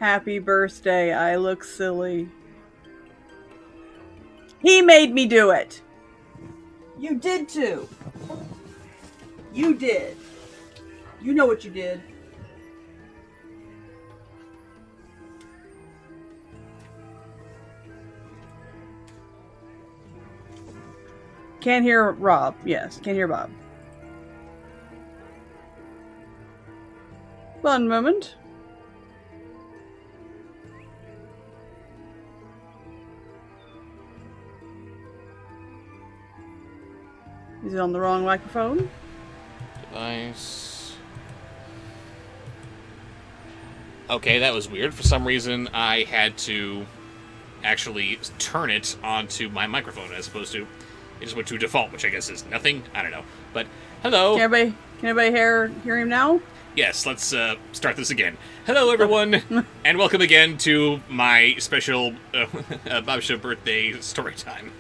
Happy birthday. I look silly. He made me do it. You did too. You did. You know what you did. Can't hear Rob. Yes, can't hear Bob. One moment. Is it on the wrong microphone? Device. Okay, that was weird. For some reason, I had to actually turn it onto my microphone as opposed to... It just went to default, which I guess is nothing. I don't know. But, hello. Can anybody hear him now? Yes, let's start this again. Hello, everyone, and welcome again to my special Bobsheaux birthday story time.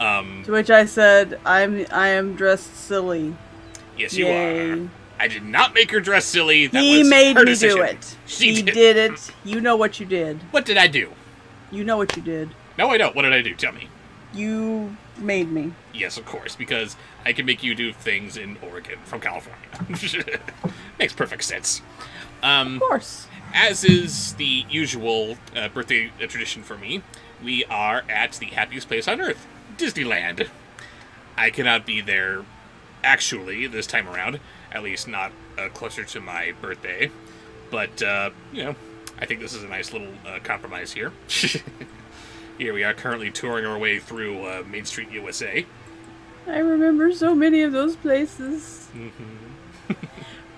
To which I said, I am dressed silly. Yes, you are. I did not make her dress silly. That he was made her me decision. do it. She he did it. You know what you did. What did I do? You know what you did. No, I don't. What did I do? Tell me. You made me. Yes, of course, because I can make you do things in Oregon from California. Makes perfect sense. Of course. As is the usual birthday tradition for me, we are at the happiest place on Earth, Disneyland. I cannot be there actually this time around, at least not closer to my birthday. But, you know, I think this is a nice little compromise here. Here we are currently touring our way through Main Street, USA. I remember so many of those places.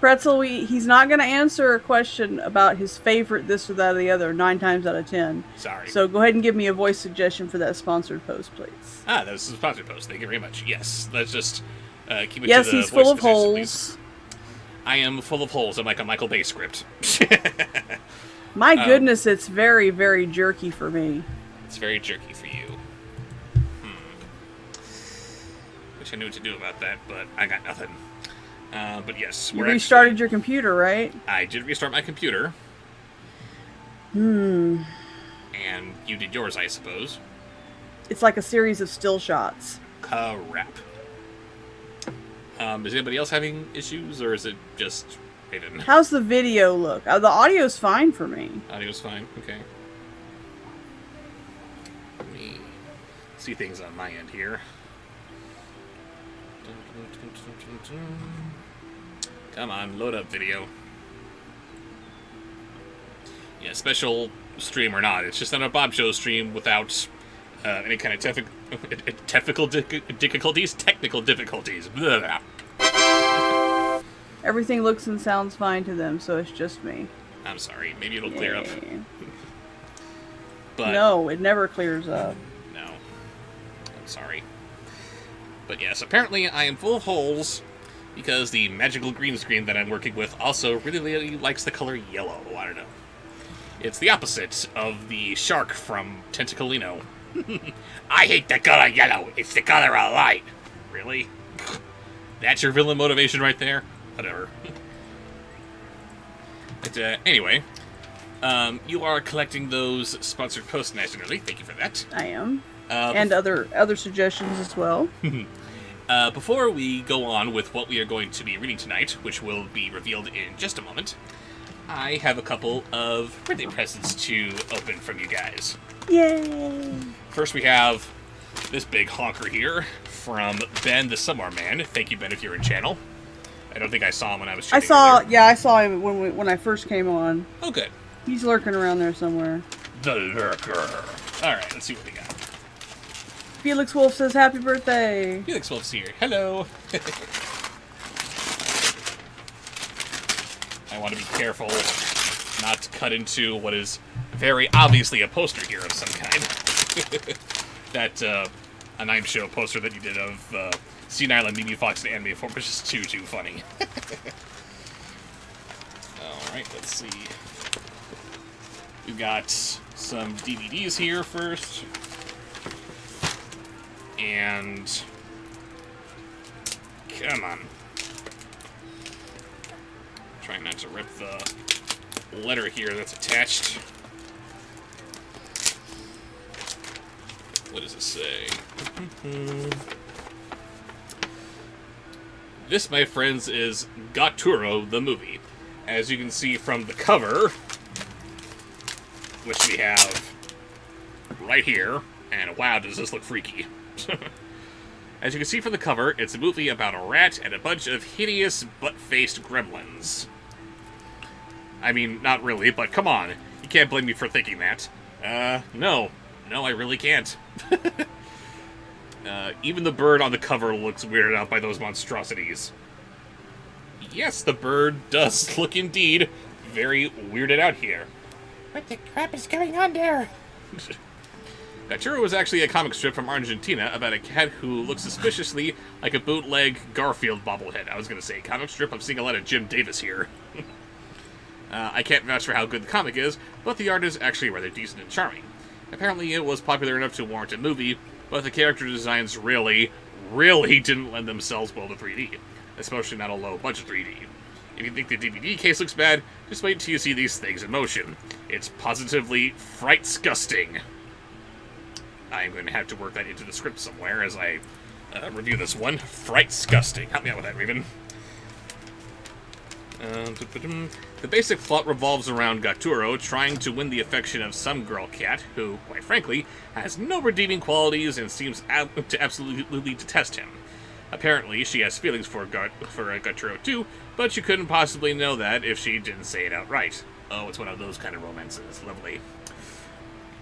Pretzel, he's not going to answer a question about his favorite this or that or the other 9 times out of 10. Sorry. So go ahead and give me a voice suggestion for that sponsored post, please. Ah, that was a sponsored post. Thank you very much. Yes, let's just keep it yes, to the he's voice full of suggestions, holes. please. I am full of holes. I'm like a Michael Bay script. My goodness, it's very, very jerky for me. It's very jerky for you. Wish I knew what to do about that, but I got nothing. But yes, You restarted your computer, right? I did restart my computer. And you did yours, I suppose. it's like a series of still shots. Crap. Is anybody else having issues, or is it just Raven? How's the video look? The audio's fine for me. Audio's fine. Okay. Let me see things on my end here. Come on, load up video. Yeah, special stream or not, it's just not a Bobsheaux stream without any kind of technical difficulties. Blah, blah. Everything looks and sounds fine to them, so it's just me. I'm sorry, maybe it'll clear up. But no, it never clears up. No. I'm sorry. But yes, apparently I am full of holes because the magical green screen that I'm working with also really likes the color yellow. I don't know. It's the opposite of the shark from Tentacolino. I hate the color yellow. It's the color of light. Really? That's your villain motivation right there? Whatever. But anyway, you are collecting those sponsored posts nice and early. Thank you for that. I am. And other suggestions as well. Before we go on with what we are going to be reading tonight, which will be revealed in just a moment, I have a couple of birthday presents to open from you guys. Yay! First we have this big honker here from Ben the Somewhere Man. Thank you, Ben, if you're in channel. I don't think I saw him when I was chatting earlier. I saw him when I first came on. Oh, good. He's lurking around there somewhere. The Lurker. Alright, let's see what we got. Felix Wolf says happy birthday. Felix Wolf's here. Hello. I want to be careful not to cut into what is very obviously a poster here of some kind. That a Nine Show poster that you did of Senile and Mimi Fox and Anime Form was just too funny. Alright, let's see. We've got some DVDs here first. And come on. Trying not to rip the letter here that's attached. What does it say? This, my friends, is Gaturo the movie. As you can see from the cover, which we have right here, and wow, does this look freaky. As you can see from the cover, it's a movie about a rat and a bunch of hideous, butt-faced gremlins. I mean, not really, but come on. You can't blame me for thinking that. No. No, I really can't. Even the bird on the cover looks weirded out by those monstrosities. Yes, the bird does look indeed very weirded out here. What the crap is going on there? Gaturo was actually a comic strip from Argentina about a cat who looks suspiciously like a bootleg Garfield bobblehead. I was going to say comic strip. I'm seeing a lot of Jim Davis here. I can't vouch for how good the comic is, but the art is actually rather decent and charming. Apparently it was popular enough to warrant a movie, but the character designs really didn't lend themselves well to 3D, especially not a low-budget 3D. If you think the DVD case looks bad, just wait until you see these things in motion. It's positively fright-sgusting. I'm going to have to work that into the script somewhere as I review this one. Fright-sgusting. Help me out with that, Raven. The basic plot revolves around Gaturo trying to win the affection of some girl cat who, quite frankly, has no redeeming qualities and seems to absolutely detest him. Apparently, she has feelings for Gaturo too, but you couldn't possibly know that if she didn't say it outright. Oh, it's one of those kind of romances. Lovely.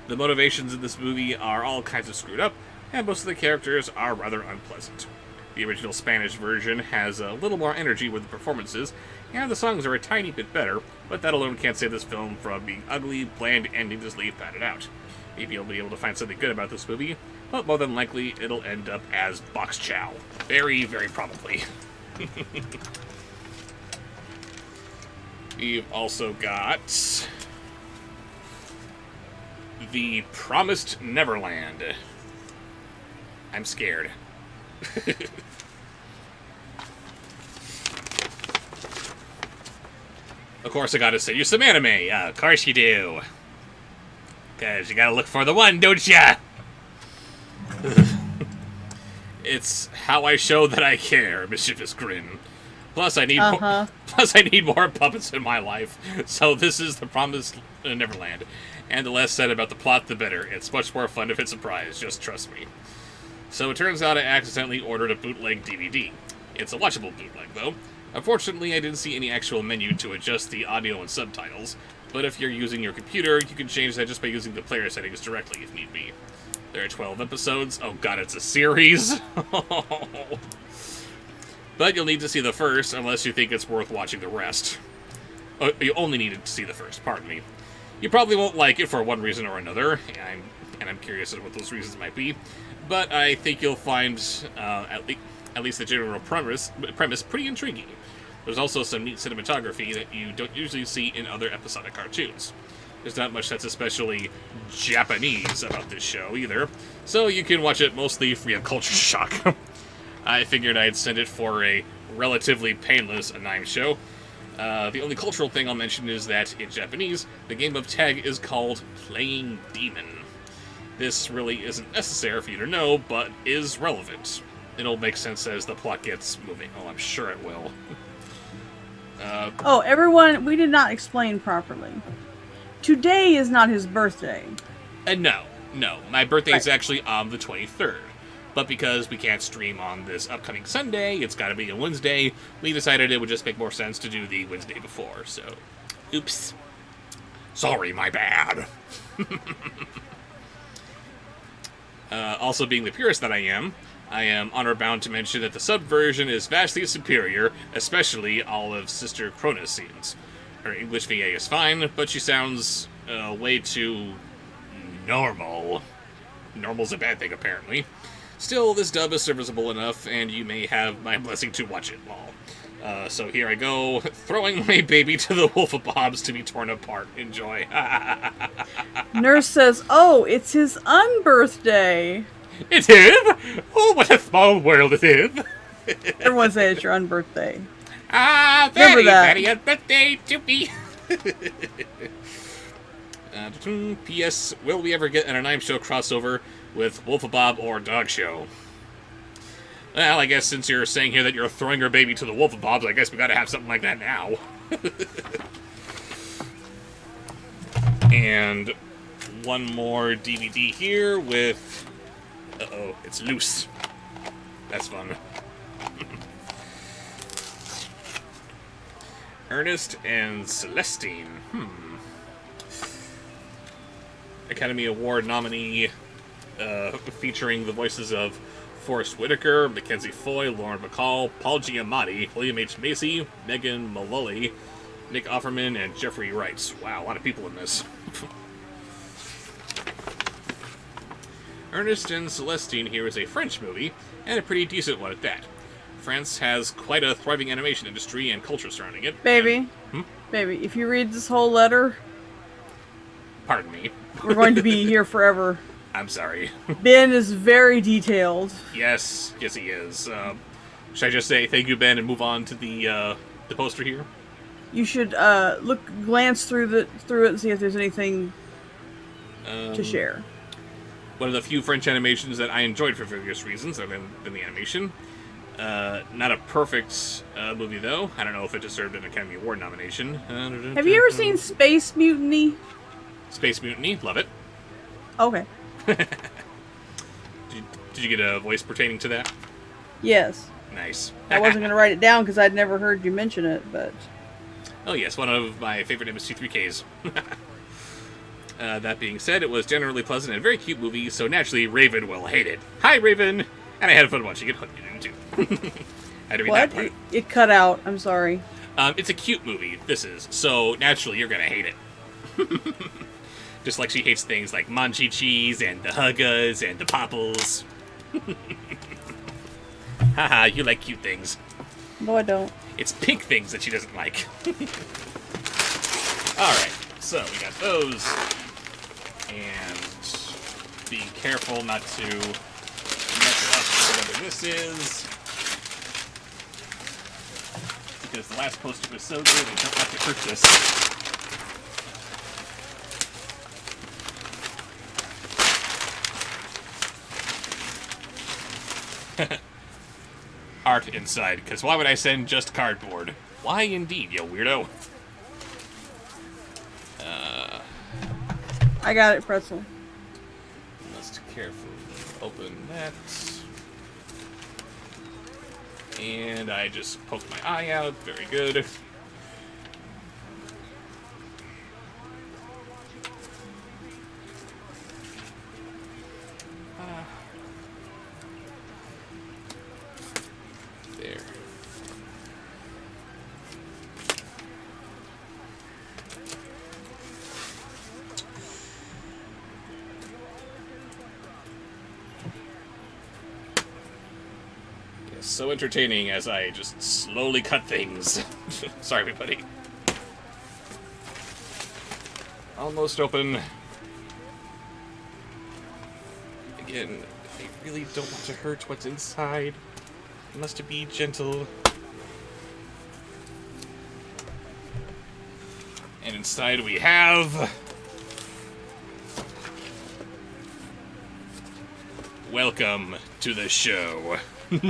The motivations in this movie are all kinds of screwed up, and most of the characters are rather unpleasant. The original Spanish version has a little more energy with the performances, and the songs are a tiny bit better, but that alone can't save this film from being ugly, bland ending just leave padded out. Maybe you'll be able to find something good about this movie, but more than likely it'll end up as Bobsheaux. Very, very probably. We've also got The Promised Neverland. I'm scared. Of course I gotta send you some anime. Of course you do. Because you gotta look for the one, don't ya? It's how I show that I care, mischievous grin. Plus I need more puppets in my life. So this is The Promised Neverland. And the less said about the plot, the better. It's much more fun if it's a surprise, just trust me. So it turns out I accidentally ordered a bootleg DVD. It's a watchable bootleg, though. Unfortunately, I didn't see any actual menu to adjust the audio and subtitles, but if you're using your computer, you can change that just by using the player settings directly if need be. There are 12 episodes. Oh god, it's a series! But you'll need to see the first, unless you think it's worth watching the rest. Oh, you only needed to see the first, pardon me. You probably won't like it for one reason or another, and I'm curious as to what those reasons might be, but I think you'll find at least the general premise pretty intriguing. There's also some neat cinematography that you don't usually see in other episodic cartoons. There's not much that's especially Japanese about this show either, so you can watch it mostly free of culture shock. I figured I'd send it for a relatively painless anime show. The only cultural thing I'll mention is that, in Japanese, the game of tag is called Playing Demon. This really isn't necessary for you to know, but is relevant. It'll make sense as the plot gets moving. Oh, I'm sure it will. Oh, everyone, we did not explain properly. Today is not his birthday. No. My birthday is actually on the 23rd. But because we can't stream on this upcoming Sunday, it's gotta be a Wednesday, we decided it would just make more sense to do the Wednesday before, so... Oops. Sorry, my bad. Also, being the purist that I am honor-bound to mention that the sub-version is vastly superior, especially Olive's sister Cronus scenes. Her English VA is fine, but she sounds way too normal. Normal's a bad thing, apparently. Still, this dub is serviceable enough, and you may have my blessing to watch it all. So here I go, throwing my baby to the Wolf of Bobs to be torn apart. Enjoy. Nurse says, oh, it's his unbirthday. It is? Oh, what a small world it is. Everyone says it's your unbirthday. Very merry birthday to me. P.S. Will we ever get an Anime Show crossover with Wolfabob or Dog Show? Well, I guess since you're saying here that you're throwing your baby to the Wolfabobs, I guess we gotta have something like that now. And one more DVD here with... Uh-oh, it's loose. That's fun. Ernest and Celestine. Academy Award nominee, featuring the voices of Forrest Whitaker, Mackenzie Foy, Lauren Bacall, Paul Giamatti, William H. Macy, Megan Mullally, Nick Offerman, and Jeffrey Wright. Wow, a lot of people in this. Ernest and Celestine here is a French movie, and a pretty decent one at that. France has quite a thriving animation industry and culture surrounding it. Baby. Baby, if you read this whole letter... Pardon me. We're going to be here forever. I'm sorry. Ben is very detailed. Yes, he is. Should I just say thank you, Ben, and move on to the poster here? You should glance through it and see if there's anything to share. One of the few French animations that I enjoyed for various reasons, other than the animation. Not a perfect movie, though. I don't know if it deserved an Academy Award nomination. Have you ever seen Space Mutiny? Space Mutiny, love it. Okay. Did you get a voice pertaining to that? Yes. Nice. I wasn't going to write it down because I'd never heard you mention it, but... Oh yes, one of my favorite MST3Ks. That being said, it was generally pleasant and a very cute movie, so naturally Raven will hate it. Hi, Raven! And I had fun watching it. Hope you didn't too. Had to read that part. It cut out. I'm sorry. It's a cute movie, this is, so naturally you're going to hate it. Just like she hates things like Monchi-Cheese and the Huggas and the Popples. Haha, you like cute things. No, I don't. It's pink things that she doesn't like. Alright, so we got those. And being careful not to mess up whatever this is. Because the last poster was so good, I don't have to hurt this. Art inside, because why would I send just cardboard? Why indeed, you weirdo? I got it, Pretzel. Let's carefully open that. And I just poked my eye out. Very good. There. Yes, so entertaining as I just slowly cut things. Sorry, everybody. Almost open. Again, I really don't want to hurt what's inside. I must be gentle. And inside we have... Welcome to the show. And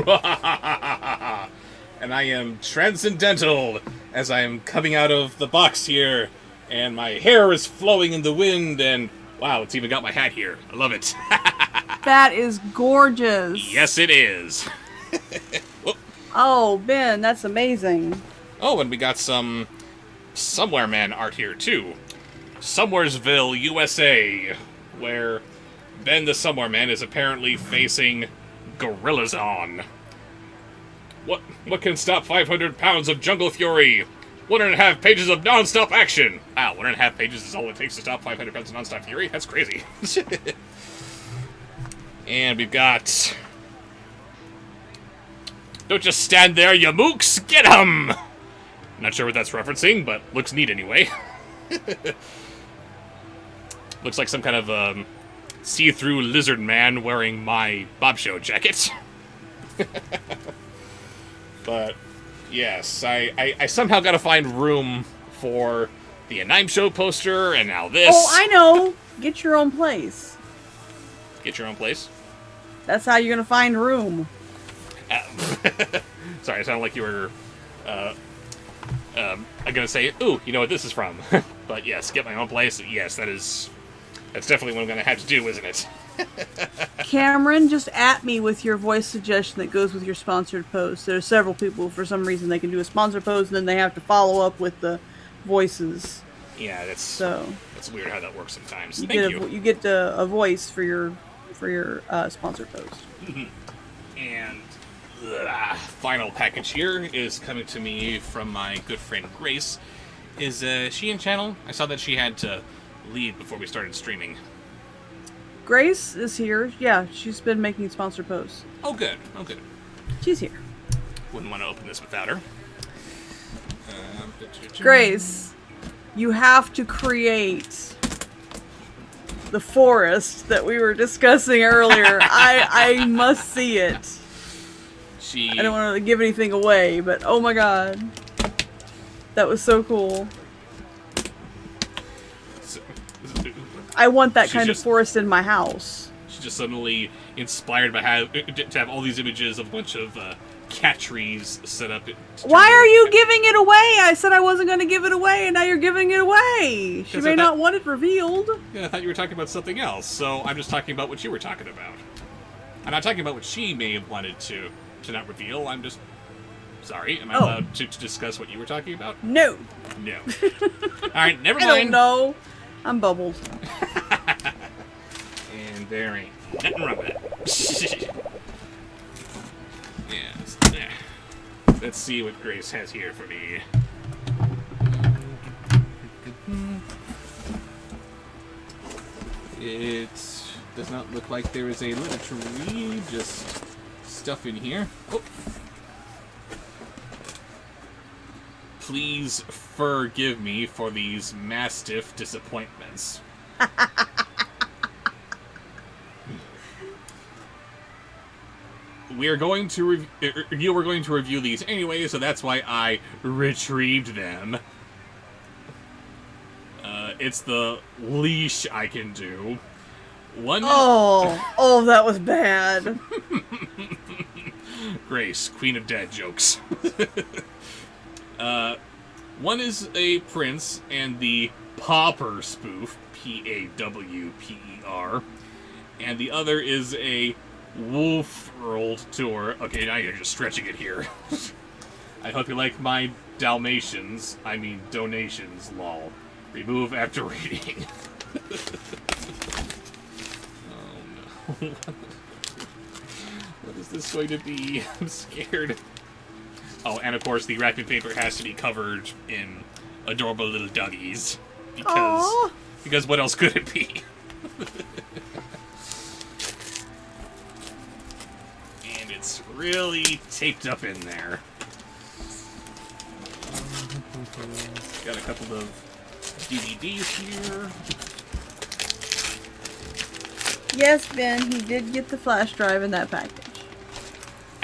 I am transcendental as I am coming out of the box here. And my hair is flowing in the wind and... Wow, it's even got my hat here. I love it. That is gorgeous. Yes, it is. Oh, Ben, that's amazing. Oh, and we got some Somewhere Man art here, too. Somewheresville, USA, where Ben the Somewhere Man is apparently facing Gorillazon. What can stop 500 pounds of jungle fury? 1.5 pages of non-stop action. Wow, 1.5 pages is all it takes to stop 500 pounds of non-stop fury? That's crazy. And we've got... Don't just stand there, you mooks! Get 'em! Not sure what that's referencing, but looks neat anyway. Looks like some kind of see-through lizard man wearing my Bobsheaux jacket. But, yes, I somehow gotta find room for the Anime Show poster, and now this. Oh, I know. Get your own place. Get your own place? That's how you're going to find room. Sorry, it sounded like you were... I'm going to say, ooh, you know what this is from. But yes, get my own place. Yes, that's definitely what I'm going to have to do, isn't it? Cameron, just at me with your voice suggestion that goes with your sponsored post. There are several people, for some reason, they can do a sponsored post and then they have to follow up with the voices. Yeah, that's weird how that works sometimes. You Thank get a voice for your sponsored post. And final package here is coming to me from my good friend Grace. Is she in channel? I saw that she had to leave before we started streaming. Grace is here. Yeah, she's been making sponsored posts. Oh, good. Oh, good. She's here. Wouldn't want to open this without her. Grace, you have to create the forest that we were discussing earlier. I must see it. I don't want to give anything away, but oh my god. That was so cool. I want that kind of forest in my house. She's just suddenly inspired by to have all these images of a bunch of cat trees set up. Why are you giving it away? I said I wasn't going to give it away, and now you're giving it away. She may not want it revealed. Yeah, I thought you were talking about something else, so I'm just talking about what you were talking about. I'm not talking about what she may have wanted to not reveal. I'm just... Sorry, am I allowed to discuss what you were talking about? No. No. Alright, never mind. I don't know. I'm bubbled. And there ain't nothing wrong with that. Yes. Let's see what Grace has here for me. It does not look like there is a literature read, just stuff in here. Oh. Please forgive me for these mastiff disappointments. You were going to review these anyway, so that's why I retrieved them. It's the leash I can do. Oh, that was bad. Grace, Queen of Dad jokes. One is a prince and the Pauper spoof, P-A-W-P-E-R, and the other is a Wolf World Tour. Okay, now you're just stretching it here. I hope you like my donations, lol. Remove after reading. Oh no. What is this going to be? I'm scared. Oh, and of course the wrapping paper has to be covered in adorable little doggies. Because what else could it be? And it's really taped up in there. Got a couple of DVDs here. Yes, Ben, he did get the flash drive in that package.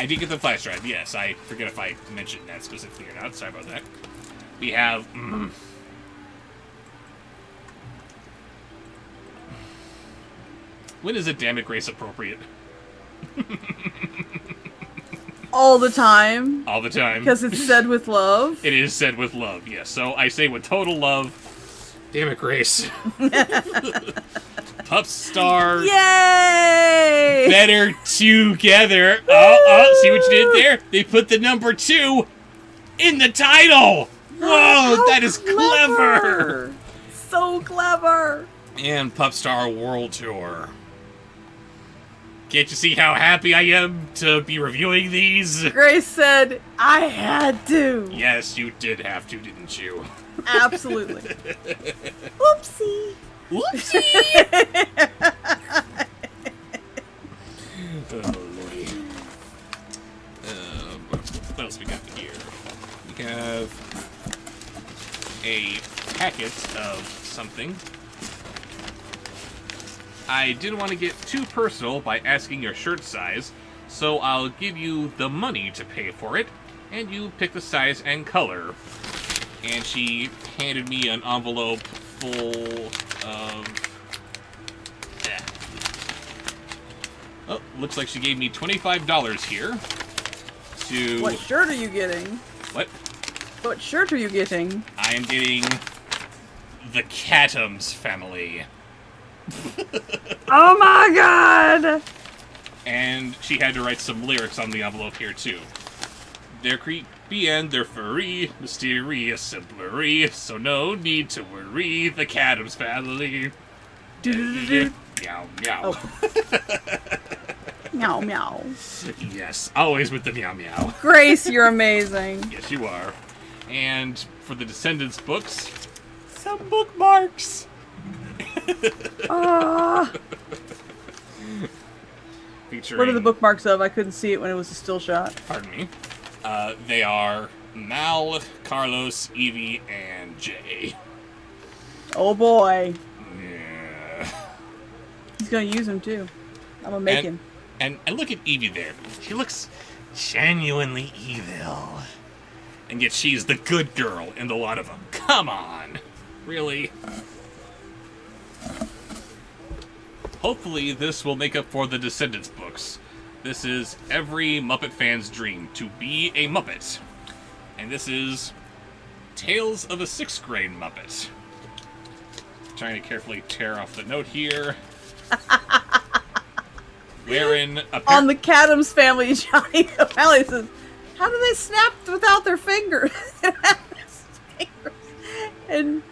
I did get the flash drive, yes. I forget if I mentioned that specifically or not. Sorry about that. We have... When is a damn it Grace appropriate? All the time. All the time. Because it's said with love. It is said with love, yes. So I say with total love, damn it Grace. Pup Star. Yay! Better together. Oh, see what you did there? They put the number 2 in the title. Whoa, that is clever. So clever. And Pup Star World Tour. Can't you see how happy I am to be reviewing these? Grace said, I had to. Yes, you did have to, didn't you? Absolutely. Oopsie. Whoopsie! Oh, lordy. What else we got here? We have a packet of something. I didn't want to get too personal by asking your shirt size, so I'll give you the money to pay for it, and you pick the size and color. and she handed me an envelope full of... Oh, looks like she gave me $25 here to... What shirt are you getting? What? What shirt are you getting? I am getting the Catams Family. Oh my god! And she had to write some lyrics on the envelope here, too. They're creepy and they're furry, mysterious and blurry, so no need to worry, the Catams Family. Meow, meow. Oh. Meow, meow. Yes, always with the meow, meow. Grace, you're amazing. Yes, you are. And for the Descendants books, some bookmarks. Featuring, What are the bookmarks of? I couldn't see it when it was a still shot. Pardon me. They are Mal, Carlos, Evie, and Jay. Oh boy. Yeah. He's gonna use them too. I'm gonna make him. And look at Evie there. She looks genuinely evil. And yet she's the good girl in the lot of them. Come on. Really? Hopefully this will make up for the Descendants books. This is every Muppet fan's dream, to be a Muppet. And this is Tales of a 6th Grade Muppet. Trying to carefully tear off the note here. Wherein on the Catams Family, Johnny O'Malley says, "How do they snap without their fingers?" And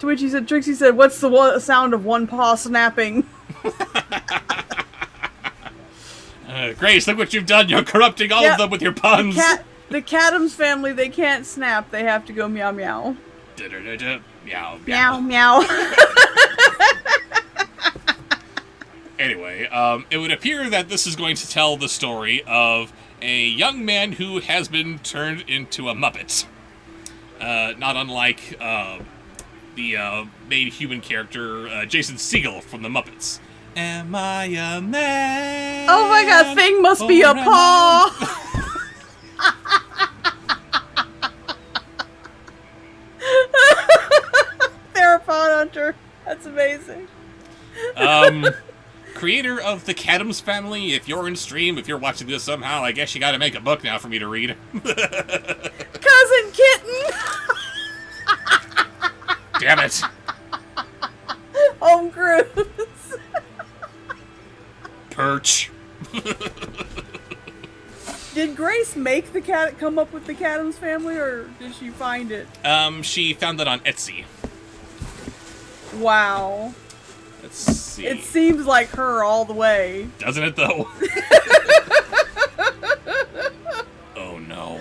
to which he said, Trixie said, "What's the sound of one paw snapping?" Grace, look what you've done. You're corrupting all of them with your puns. The Catams Family, they can't snap. They have to go meow meow. Meow, meow. Meow. Anyway, it would appear that this is going to tell the story of a young man who has been turned into a Muppet. Not unlike the main human character, Jason Segel from the Muppets. Am I a man? Oh my god, Thing must be a paw! Theropod Hunter. That's amazing. Creator of the Catams Family, if you're in stream, if you're watching this somehow, I guess you gotta make a book now for me to read. Cousin Kitten! Damn it. Home Cruise. Perch. Did Grace make the cat come up with the Catams Family, or did she find it? She found it on Etsy. Wow. Let's see. It seems like her all the way. Doesn't it, though? Oh, no.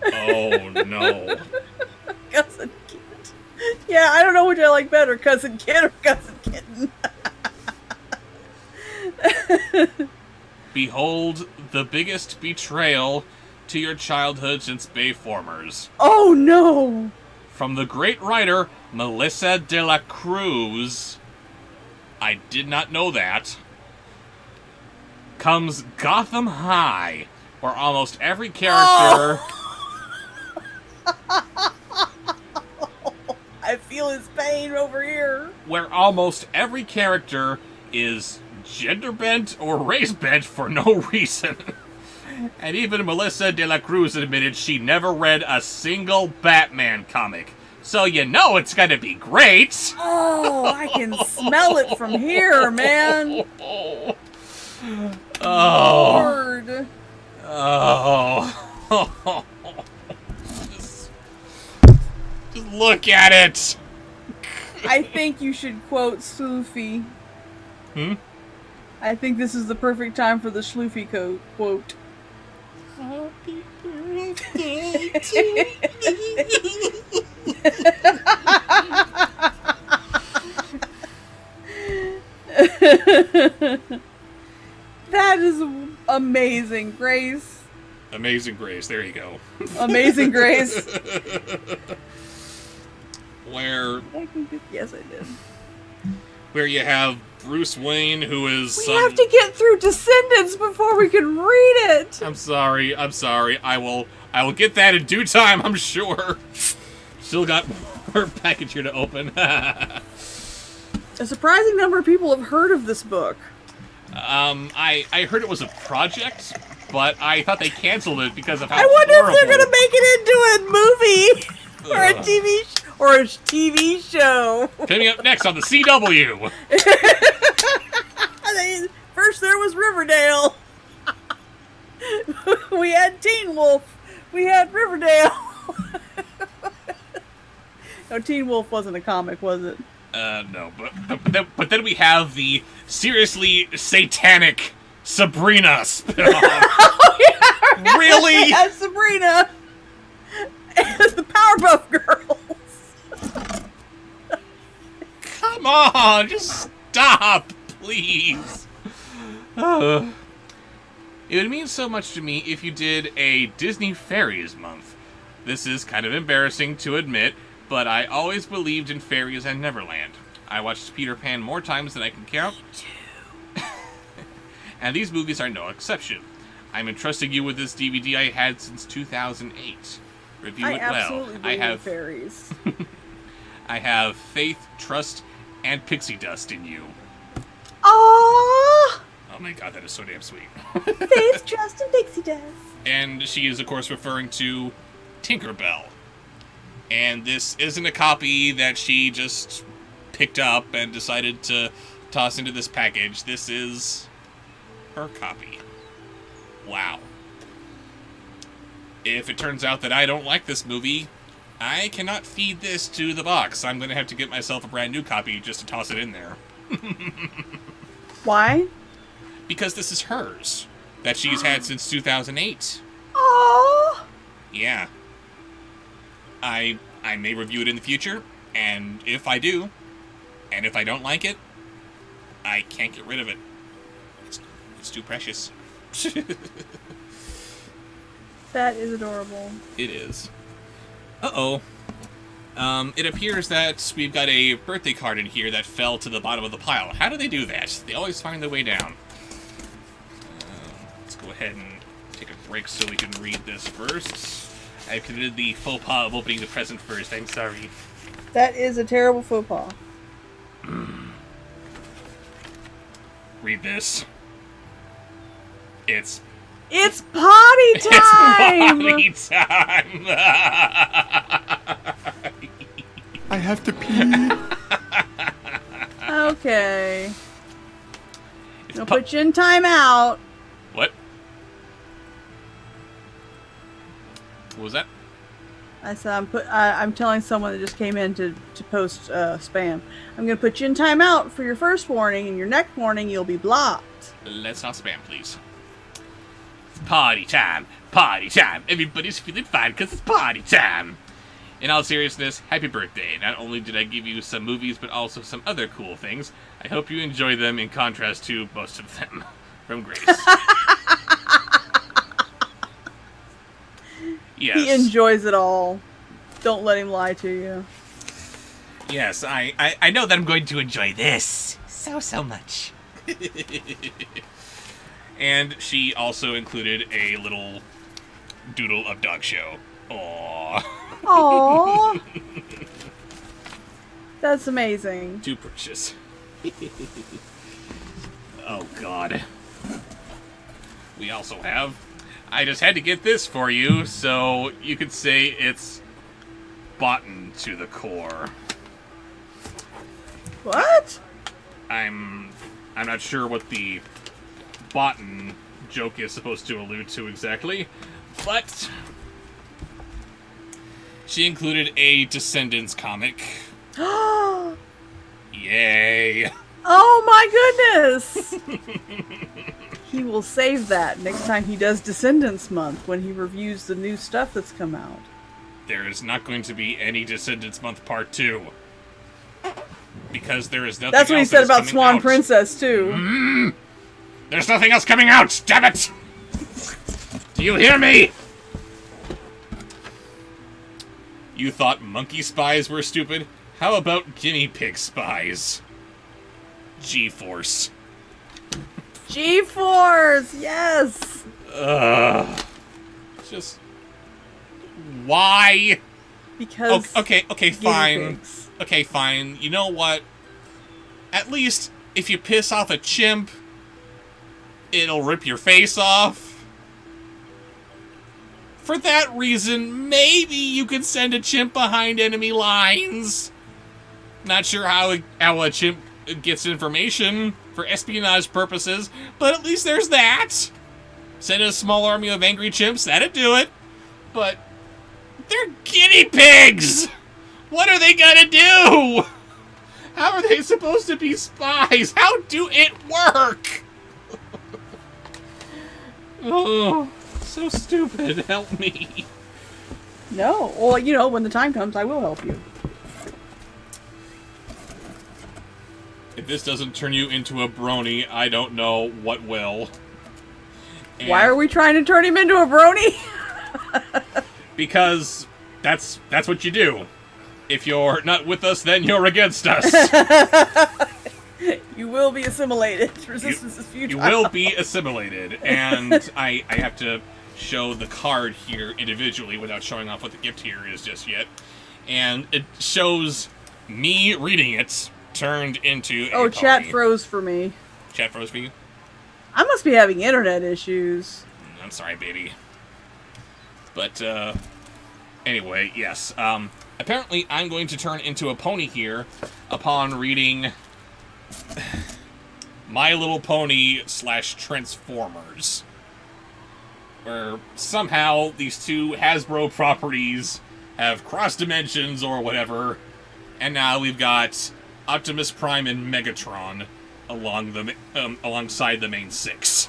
Oh, no. Cousin Kit. Yeah, I don't know which I like better, Cousin Kit or Cousin Kitten. Behold the biggest betrayal to your childhood since Bayformers. Oh, no! From the great writer, Melissa de la Cruz, I did not know that, comes Gotham High, where almost every character... I feel his pain over here. Where almost every character is gender bent or race bent for no reason. And even Melissa de la Cruz admitted she never read a single Batman comic. So you know it's gonna be great! Oh, I can smell it from here, man! Oh. Lord. Oh. Just look at it! I think you should quote Sloofy. I think this is the perfect time for the Sloofy quote. Happy birthday to That is amazing, Grace. Amazing Grace, there you go. Amazing Grace. Where... Yes, I did. where you have Bruce Wayne, who is We have to get through Descendants before we can read it. I'm sorry. I will get that in due time, I'm sure. Still got more package here to open. A surprising number of people have heard of this book. I heard it was a project, but I thought they canceled it because of how I wonder horrible. if they're gonna make it into a movie or a TV show. Coming up next on the CW. First there was Riverdale. We had Teen Wolf. We had Riverdale. No, Teen Wolf wasn't a comic, was it? No, but then we have the seriously satanic Sabrina spinoff. Oh, yeah, Really? And Sabrina. And the Powerpuff Girls. Come on, just stop, please. It would mean so much to me if you did a Disney Fairies month. This is kind of embarrassing to admit, but I always believed in fairies and Neverland. I watched Peter Pan more times than I can count. Me too. And these movies are no exception. I'm entrusting you with this DVD I had since 2008. Review it well. Absolutely believe in fairies. I have faith, trust, and pixie dust in you. Aww! Oh my god, that is so damn sweet. Faith, trust, and pixie dust. And she is, of course, referring to Tinkerbell. And this isn't a copy that she just picked up and decided to toss into this package. This is her copy. Wow. If it turns out that I don't like this movie, I cannot feed this to the box. I'm going to have to get myself a brand new copy just to toss it in there. Why? Because this is hers. That she's had since 2008. Aww! Yeah. I may review it in the future, and if I do, and if I don't like it, I can't get rid of it. It's too precious. That is adorable. It is. Uh-oh. It appears that we've got a birthday card in here that fell to the bottom of the pile. How do they do that? They always find their way down. Let's go ahead and take a break so we can read this first. I committed the faux pas of opening the present first. I'm sorry. That is a terrible faux pas. Read this. It's potty time! It's potty time! I have to pee. Okay. I'll put you in timeout. What? What was that? I said I'm telling someone that just came in to post spam. I'm going to put you in timeout for your first warning, and your next warning you'll be blocked. Let's not spam, please. It's party time! Party time! Everybody's feeling fine because it's party time! In all seriousness, happy birthday. Not only did I give you some movies, but also some other cool things. I hope you enjoy them in contrast to most of them. From Grace. Yes. He enjoys it all. Don't let him lie to you. Yes, I know that I'm going to enjoy this so much. And she also included a little doodle of Dog Show. Aww. Aww. That's amazing. Too precious. Oh, God. We also have... I just had to get this for you, so you could say it's botan to the core. What? I'm not sure what the botan joke is supposed to allude to exactly, but she included a Descendants comic. Yay! Oh my goodness! He will save that next time he does Descendants Month when he reviews the new stuff that's come out. There is not going to be any Descendants Month Part 2. Because there is nothing That's what he else said that is about coming Swan out. Princess, too. There's nothing else coming out! Damn it! Do you hear me? You thought monkey spies were stupid? How about guinea pig spies? G-Force. G-Force, yes. Just why? Because okay, guinea fine. pigs. Okay, fine. You know what? At least if you piss off a chimp, it'll rip your face off. For that reason, maybe you could send a chimp behind enemy lines. Not sure how a chimp gets information for espionage purposes, but at least there's that. Send a small army of angry chimps, that'd do it. But they're guinea pigs! What are they gonna do? How are they supposed to be spies? How do it work? Oh, so stupid. Help me. No. Well, you know, when the time comes, I will help you. If this doesn't turn you into a brony, I don't know what will. And Why are we trying to turn him into a brony? because that's what you do. If you're not with us, then you're against us. You will be assimilated. Resistance is futile. You will be assimilated. And I have to show the card here individually without showing off what the gift here is just yet. And it shows me reading it turned into a chat pony. froze for me. Chat froze for you? I must be having internet issues. I'm sorry, baby. But, anyway, yes. Apparently, I'm going to turn into a pony here upon reading My Little Pony / Transformers. Where somehow these two Hasbro properties have crossed dimensions or whatever, and now we've got Optimus Prime and Megatron alongside the main six.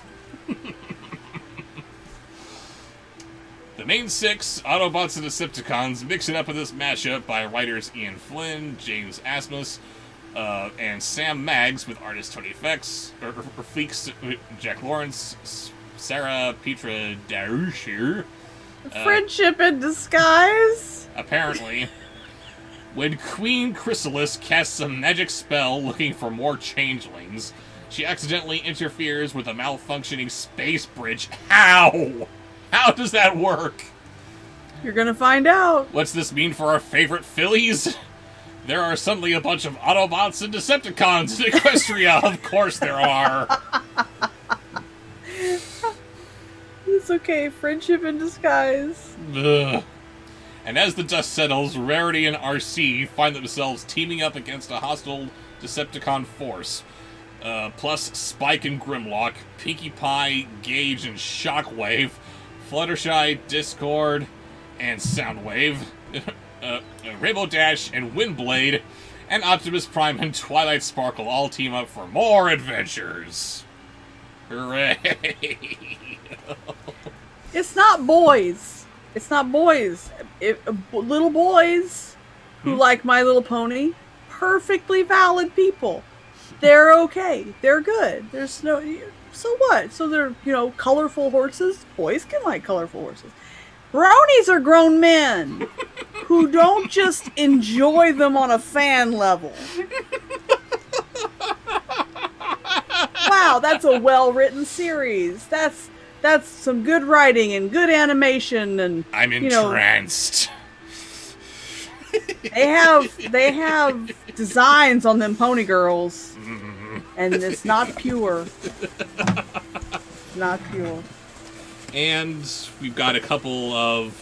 The main six, Autobots and Decepticons, mix it up in this mashup by writers Ian Flynn, James Asmus, and Sam Maggs, with artist Tony Fex, Fleeks, Jack Lawrence, Sarah Petra Darusher. Friendship in disguise? Apparently. When Queen Chrysalis casts a magic spell looking for more changelings, she accidentally interferes with a malfunctioning space bridge. How? How does that work? You're gonna find out. What's this mean for our favorite fillies? There are suddenly a bunch of Autobots and Decepticons in Equestria. Of course there are. It's okay. Friendship in disguise. Ugh. And as the dust settles, Rarity and RC find themselves teaming up against a hostile Decepticon force. Plus Spike and Grimlock, Pinkie Pie, Gage and Shockwave, Fluttershy, Discord, and Soundwave, Rainbow Dash and Windblade, and Optimus Prime and Twilight Sparkle all team up for more adventures. Hooray! It's not boys. It's not boys. Little boys who like My Little Pony, perfectly valid people. They're okay. They're good. There's no... So what? So they're, colorful horses? Boys can like colorful horses. Bronies are grown men who don't just enjoy them on a fan level. Wow, that's a well-written series. That's some good writing and good animation and I'm entranced. They have designs on them pony girls, and it's not pure. Not pure. And we've got a couple of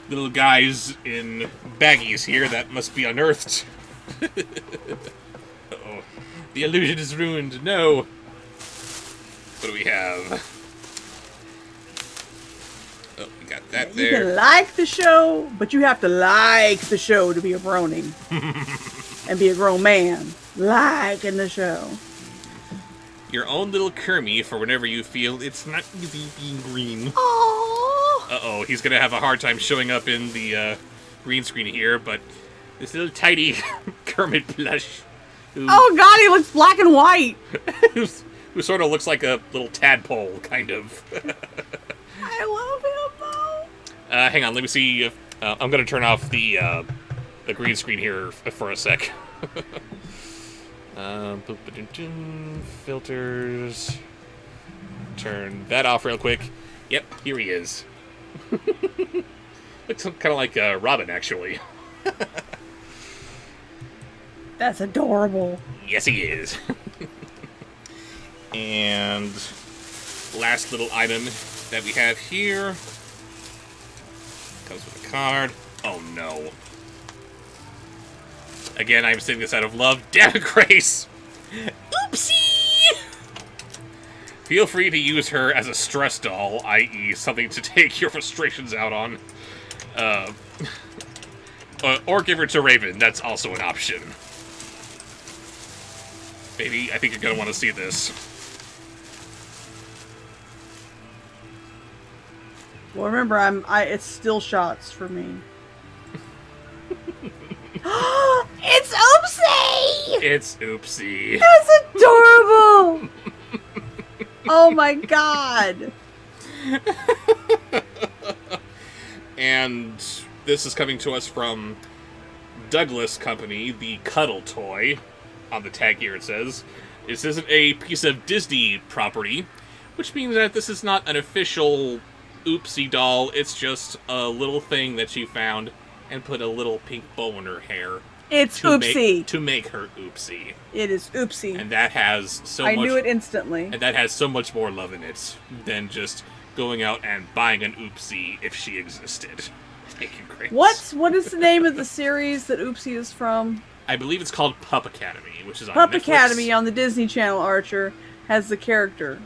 little guys in baggies here that must be unearthed. Uh-oh. The illusion is ruined. No. What do we have? Oh, we got that You there. can like the show, but you have to like the show to be a brony. And be a grown man. Liking the show. Your own little Kermie for whenever you feel it's not easy being green. Aww. Uh-oh, he's gonna have a hard time showing up in the green screen here, but this little tiny Kermit plush. Oh god, he looks black and white. Who sort of looks like a little tadpole, kind of. I love him though. Hang on, let me see if... I'm gonna turn off the green screen here for a sec. Filters. Turn that off real quick. Yep, here he is. Looks kind of like Robin, actually. That's adorable. Yes, he is. And last little item that we have here comes with a card. Oh no. Again, I'm saying this out of love. Damn it, Grace! Oopsie! Feel free to use her as a stress doll, i.e. something to take your frustrations out on. Or give her to Raven. That's also an option. Baby, I think you're going to want to see this. Well, remember, it's still shots for me. It's Oopsie! It's Oopsie. That's adorable! Oh my god! And this is coming to us from Douglas Company, the Cuddle Toy. On the tag here it says. This isn't a piece of Disney property, which means that this is not an official Oopsie doll. It's just a little thing that she found and put a little pink bow in her hair. It's Oopsie. To make her Oopsie. It is Oopsie. And that has so much... I knew it instantly. And that has so much more love in it than just going out and buying an Oopsie if she existed. Thank you, Grace. What is the name of the series that Oopsie is from? I believe it's called Pup Academy, which is on Pup Netflix. Academy on the Disney Channel, Archer, has the character.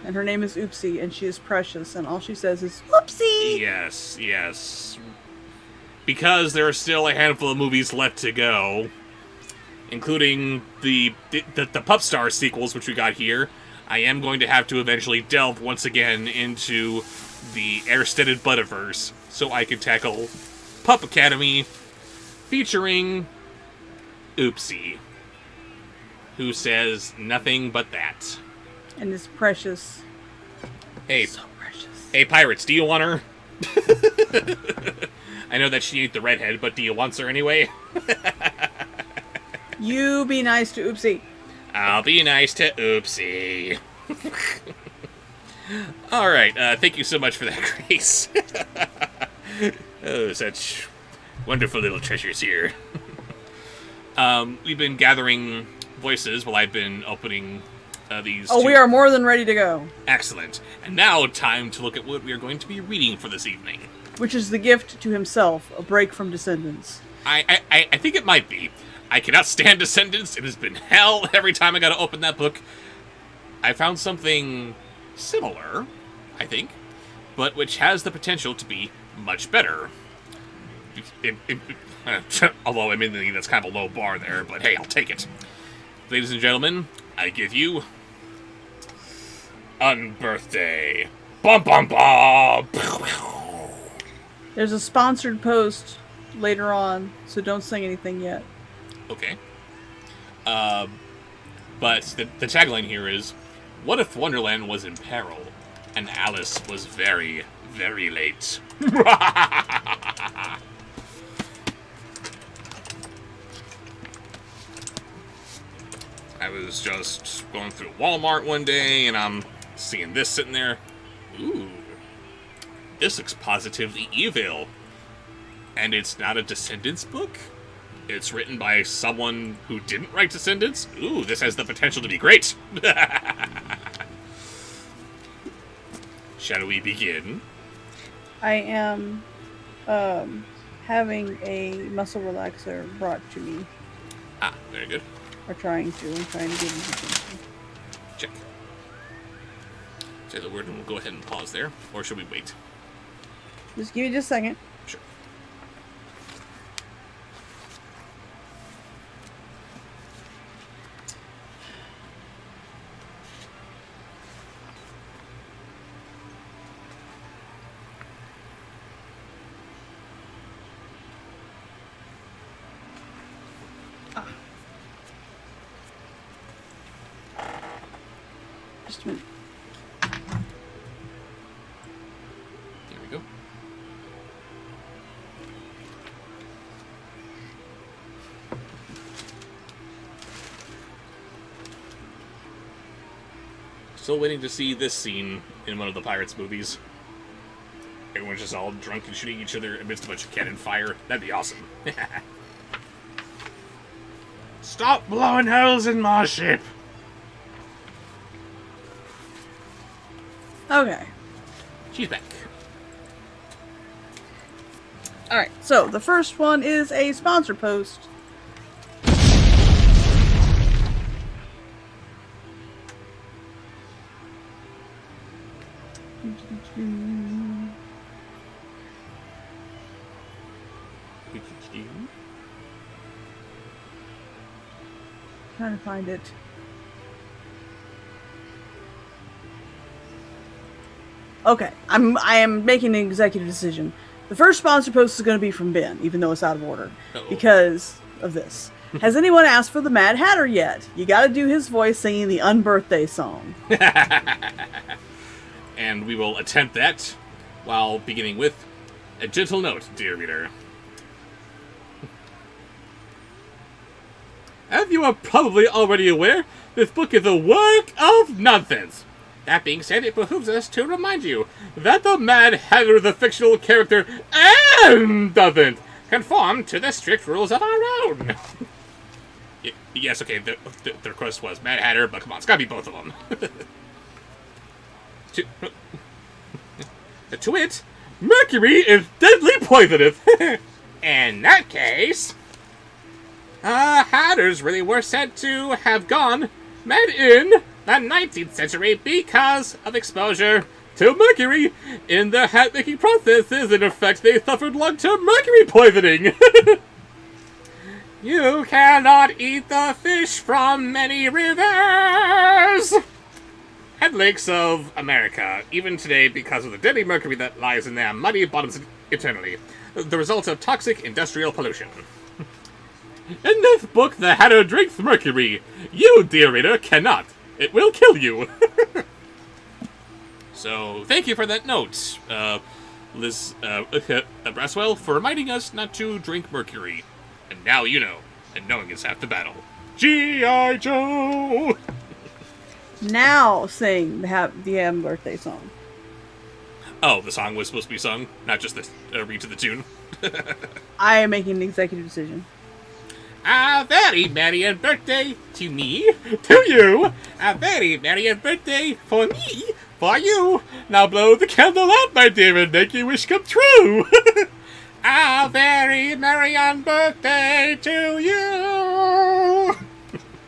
And her name is Oopsie, and she is precious, and all she says is, Oopsie! Yes, yes. Because there are still a handful of movies left to go, including the Pup Star sequels, which we got here, I am going to have to eventually delve once again into the Airsteaded Butterverse, so I can tackle Pup Academy, featuring Oopsie, who says nothing but that. And is precious. Hey, So precious. hey, pirates, do you want her? I know that she ain't the redhead, but do you want her anyway? You be nice to Oopsie. I'll be nice to Oopsie. Alright, thank you so much for that, Grace. Oh, such wonderful little treasures here. We've been gathering voices while I've been opening these two. We are more than ready to go. Excellent. And now, time to look at what we are going to be reading for this evening. Which is the gift to himself, a break from Descendants. I think it might be. I cannot stand Descendants. It has been hell every time I gotta open that book. I found something similar, I think, but which has the potential to be much better. Although, admittedly, that's kind of a low bar there, but hey, I'll take it. Ladies and gentlemen, I give you UNbirthday. Bum bum bum! There's a sponsored post later on, so don't sing anything yet. Okay. But the tagline here is, what if Wonderland was in peril, and Alice was very, very late? I was just going through Walmart one day, and I'm seeing this sitting there. Ooh. This looks positively evil. And it's not a Descendants book? It's written by someone who didn't write Descendants? Ooh, this has the potential to be great. Shall we begin? I am having a muscle relaxer brought to me. Ah, very good. Or trying to. I'm trying to give him attention. Check. Say the word and we'll go ahead and pause there. Or should we wait? Just give me just a second. Sure. Just a minute. There we go. Still waiting to see this scene in one of the Pirates movies. Everyone's just all drunk and shooting each other amidst a bunch of cannon fire. That'd be awesome. Stop blowing holes in my ship! Okay. She's back. Alright, so the first one is a sponsor post. Trying to find it. Okay, I am making an executive decision. The first sponsor post is going to be from Ben, even though it's out of order, because of this. Has anyone asked for the Mad Hatter yet? You got to do his voice singing the UNbirthday song. And we will attempt that while beginning with a gentle note, dear reader. As you are probably already aware, this book is a work of nonsense. That being said, it behooves us to remind you that the Mad Hatter is a fictional character and doesn't conform to the strict rules of our own. Yes, okay, the request was Mad Hatter, but come on, it's gotta be both of them. To it, mercury is deadly poisonous. In that case, Hatters really were said to have gone mad in the 19th century because of exposure to mercury in their hat-making processes. In effect, they suffered long-term mercury poisoning. You cannot eat the fish from many rivers and lakes of America, even today, because of the deadly mercury that lies in their muddy bottoms eternally, the result of toxic industrial pollution. In this book, the Hatter drinks mercury. You, dear reader, cannot. It will kill you. So, thank you for that note, Liz Braswell, for reminding us not to drink mercury. And now you know, and knowing is half the battle. G.I. Joe! Now sing the UNbirthday song. Oh, the song was supposed to be sung, not just the read to the tune. I am making an executive decision. A very merry UNbirthday to me, to you. A very merry UNbirthday for me, for you. Now blow the candle out, my dear, and make your wish come true. A very merry UNbirthday to you.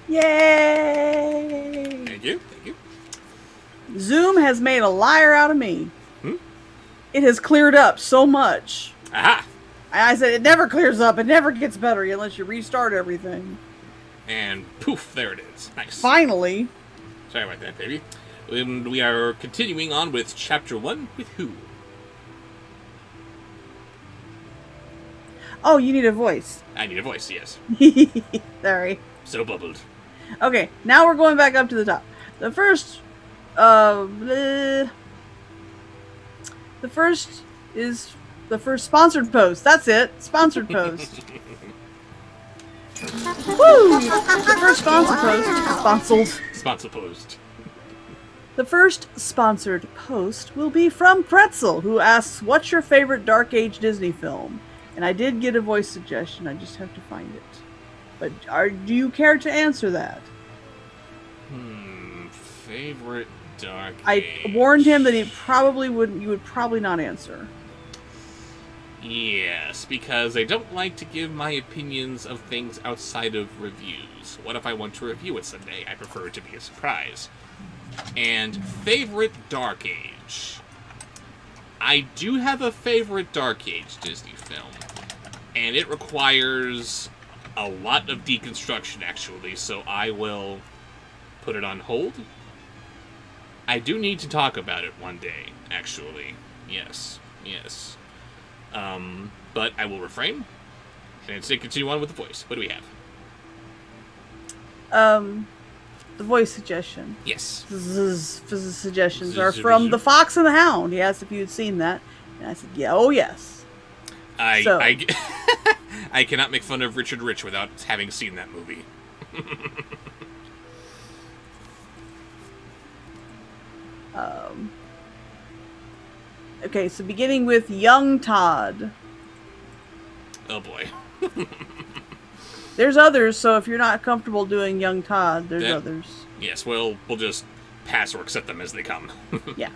Yay! Thank you, thank you. Zoom has made a liar out of me. It has cleared up so much. Aha! I said it never clears up. It never gets better unless you restart everything. And poof, there it is. Nice. Finally. Sorry about that, baby. And we are continuing on with Chapter 1 with Who? Oh, you need a voice. I need a voice, yes. Sorry. So bubbled. Okay, now we're going back up to the top. The first is the first sponsored post. That's it. Sponsored post. Woo! The first sponsored post. Sponsor post. The first sponsored post will be from Pretzel, who asks, "What's your favorite Dark Age Disney film?" And I did get a voice suggestion. I just have to find it. But do you care to answer that? Favorite Dark I Age. warned him that he probably wouldn't. You would probably not answer. Yes, because I don't like to give my opinions of things outside of reviews. What if I want to review it someday? I prefer it to be a surprise. And favorite Dark Age. I do have a favorite Dark Age Disney film. And it requires a lot of deconstruction, actually, so I will put it on hold. I do need to talk about it one day, actually. Yes. But I will refrain. And instead continue on with the voice. What do we have? The voice suggestion. Yes. Suggestions are from The Fox and the Hound. He asked if you had seen that. And I said, yeah, oh yes. I cannot make fun of Richard Rich without having seen that movie. Okay, so beginning with young Todd. Oh boy. There's others, so if you're not comfortable doing young Todd, there's others. Yes, we'll just pass or accept them as they come. Yeah.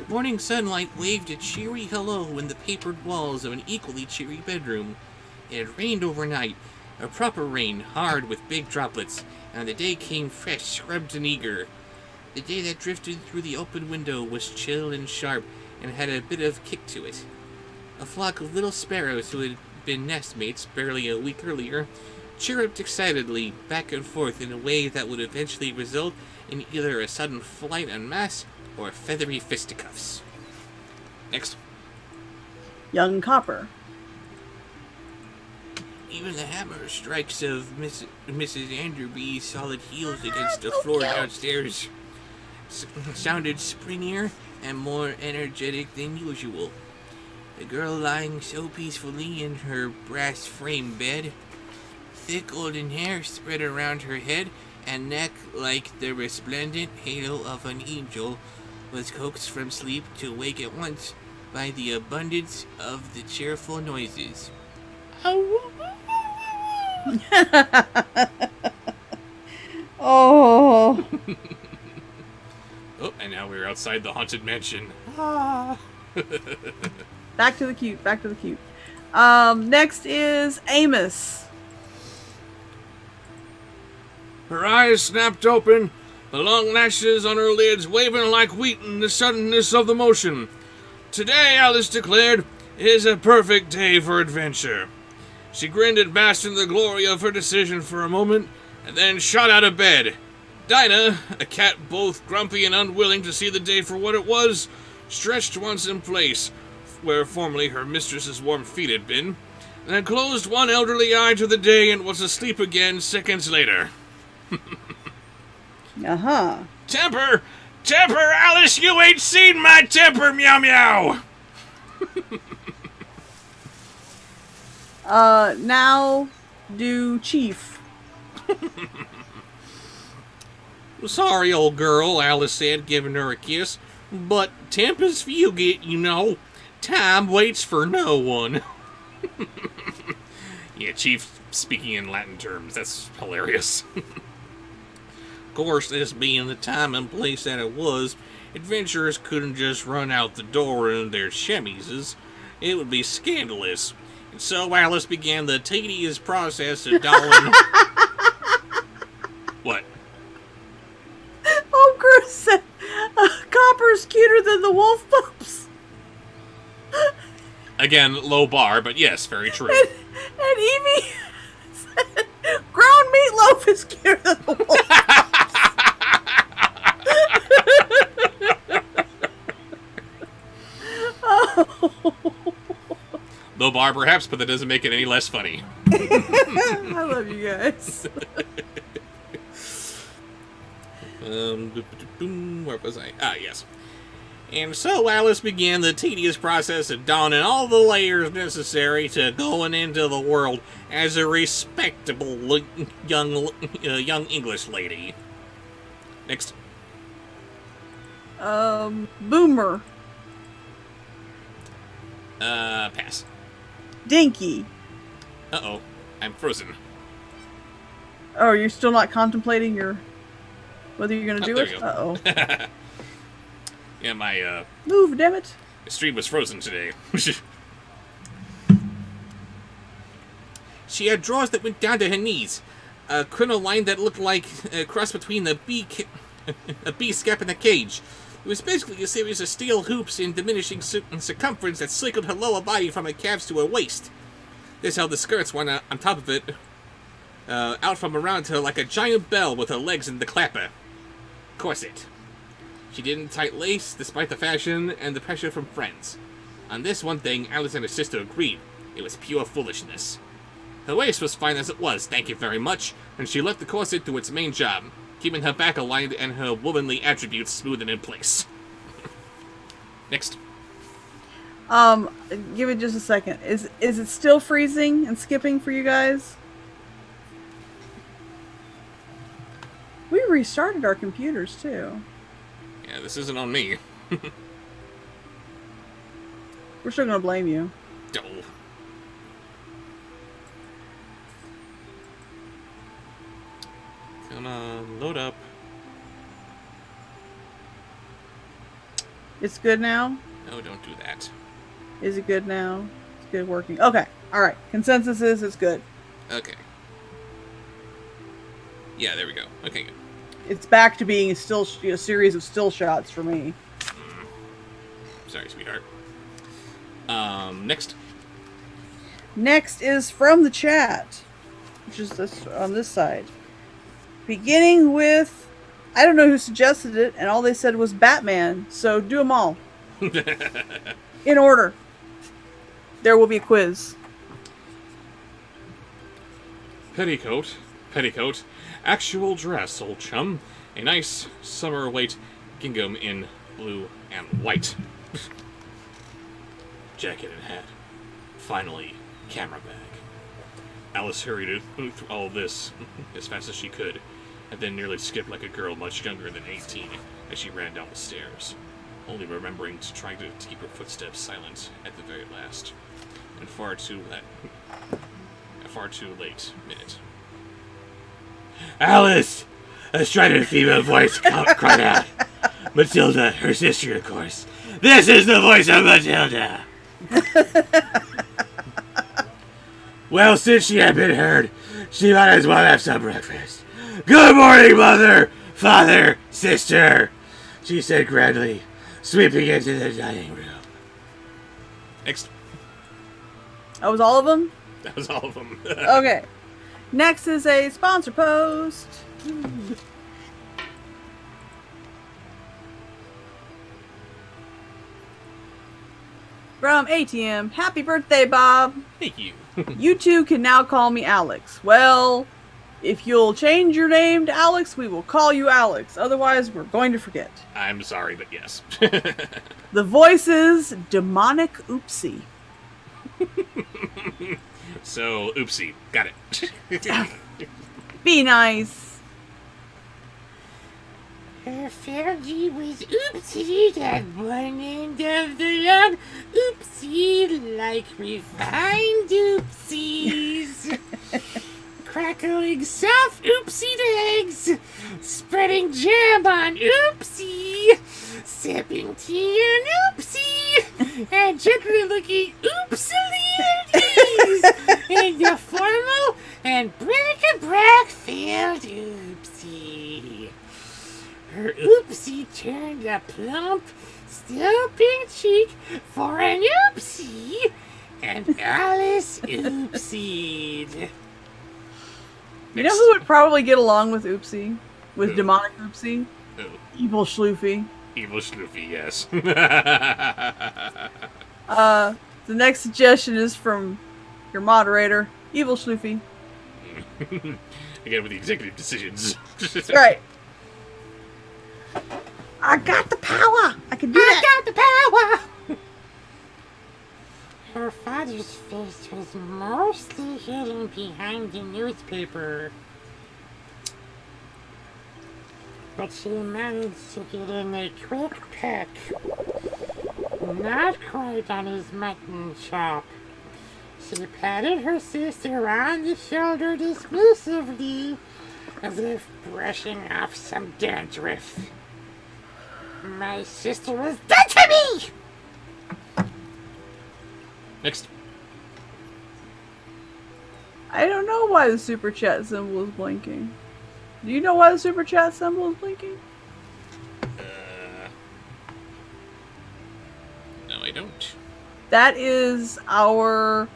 Morning sunlight waved a cheery hello in the papered walls of an equally cheery bedroom. It had rained overnight, a proper rain, hard with big droplets, and the day came fresh, scrubbed and eager. The day that drifted through the open window was chill and sharp, and had a bit of kick to it. A flock of little sparrows who had been nestmates barely a week earlier chirruped excitedly back and forth in a way that would eventually result in either a sudden flight en masse or feathery fisticuffs. Next. Young Copper. Even the hammer strikes of Mrs. Enderby's solid heels against the floor downstairs sounded springier and more energetic than usual. The girl lying so peacefully in her brass frame bed, thick golden hair spread around her head and neck like the resplendent halo of an angel, was coaxed from sleep to wake at once by the abundance of the cheerful noises. Oh. Oh, and now we're outside the haunted mansion. Back to the cute. Back to the cute. Next is Amos. Her eyes snapped open, the long lashes on her lids waving like wheat in the suddenness of the motion. Today, Alice declared, is a perfect day for adventure. She grinned and basked in the glory of her decision for a moment, and then shot out of bed. Dinah, a cat both grumpy and unwilling to see the day for what it was, stretched once in place, where formerly her mistress's warm feet had been, and then closed one elderly eye to the day and was asleep again seconds later. Uh-huh. Temper! Temper, Alice, you ain't seen my temper, meow meow! Now do Chief. Sorry, old girl, Alice said, giving her a kiss, but tempers fugit, you know. Time waits for no one. Yeah, Chief speaking in Latin terms, that's hilarious. Of course, this being the time and place that it was, adventurers couldn't just run out the door in their chemises. It would be scandalous. And so Alice began the tedious process of dolling... What? Oh, Chris said Copper's cuter than the wolf pups. Again, low bar, but yes, very true. And Evie said ground meatloaf is cuter than the wolf pups. Oh. Low bar, perhaps, but that doesn't make it any less funny. I love you guys. Where was I? Ah, yes. And so Alice began the tedious process of donning all the layers necessary to going into the world as a respectable young English lady. Next. Boomer. Pass. Dinky. Uh-oh. I'm frozen. Oh, you're still not contemplating whether you're gonna do there it? you go. Uh-oh. Yeah, my, Move, damn it. stream was frozen today. She had drawers that went down to her knees. A crinoline that looked like a cross between a bee scap and a cage. It was basically a series of steel hoops in diminishing circumference that circled her lower body from her calves to her waist. This held the skirts, one on top of it, out from around her like a giant bell with her legs in the clapper. Corset. She didn't tight lace, despite the fashion and the pressure from friends. On this one thing, Alice and her sister agreed. It was pure foolishness. Her waist was fine as it was, thank you very much, and she left the corset do its main job, keeping her back aligned and her womanly attributes smooth and in place. Next. Give it just a second. Is it still freezing and skipping for you guys? We restarted our computers, too. Yeah, this isn't on me. We're still gonna blame you. Oh. Come on, load up. It's good now? No, don't do that. Is it good now? It's good working. Okay. Alright. Consensus is it's good. Okay. Yeah, there we go. Okay, good. It's back to being a series of still shots for me. Sorry, sweetheart. Next. Next is from the chat, which is this on this side. Beginning with, I don't know who suggested it, and all they said was Batman. So do them all in order. There will be a quiz. Petticoat, petticoat, actual dress, old chum. A nice summer weight gingham in blue and white. Jacket and hat. Finally, camera bag. Alice hurried through all this as fast as she could, and then nearly skipped like a girl much younger than 18 as she ran down the stairs, only remembering to try to keep her footsteps silent at the very last, and far too late minute. Alice! A strident female voice cried out. Matilda, her sister, of course. This is the voice of Matilda! Well, since she had been heard, she might as well have some breakfast. Good morning, mother, father, sister, she said grandly, sweeping into the dining room. Next. That was all of them? That was all of them. Okay. Next is a sponsor post. From ATM. Happy birthday, Bob. Thank you. You two can now call me Alex. Well, if you'll change your name to Alex, we will call you Alex. Otherwise, we're going to forget. I'm sorry, but yes. The voice is Demonic Oopsie. So, oopsie. Got it. Be nice. Her family was oopsied at one end of the land. Oopsie like refined oopsies. Crackling soft oopsied eggs. Spreading jam on oopsie. Sipping tea on oopsie. And gently looking oopsies in the formal and bric-a-brac filled oopsie. Her oopsie turned a plump, still pink cheek for an oopsie, and Alice oopsied. You know who would probably get along with Oopsie? With Demonic Oopsie? Oh, Evil Schloofy. evil schloofy, yes. The next suggestion is from your moderator, Evil Schloofy. Again with the executive decisions. Right. I got the power! I can do that! I got the power! Her father's face was mostly hidden behind the newspaper. But she managed to get in a quick peck. Not quite on his mutton chop. She patted her sister on the shoulder dismissively, as if brushing off some dandruff. My sister was dead to me! Next. I don't know why the super chat symbol is blinking. Do you know why the super chat symbol is blinking? No, I don't. That is our,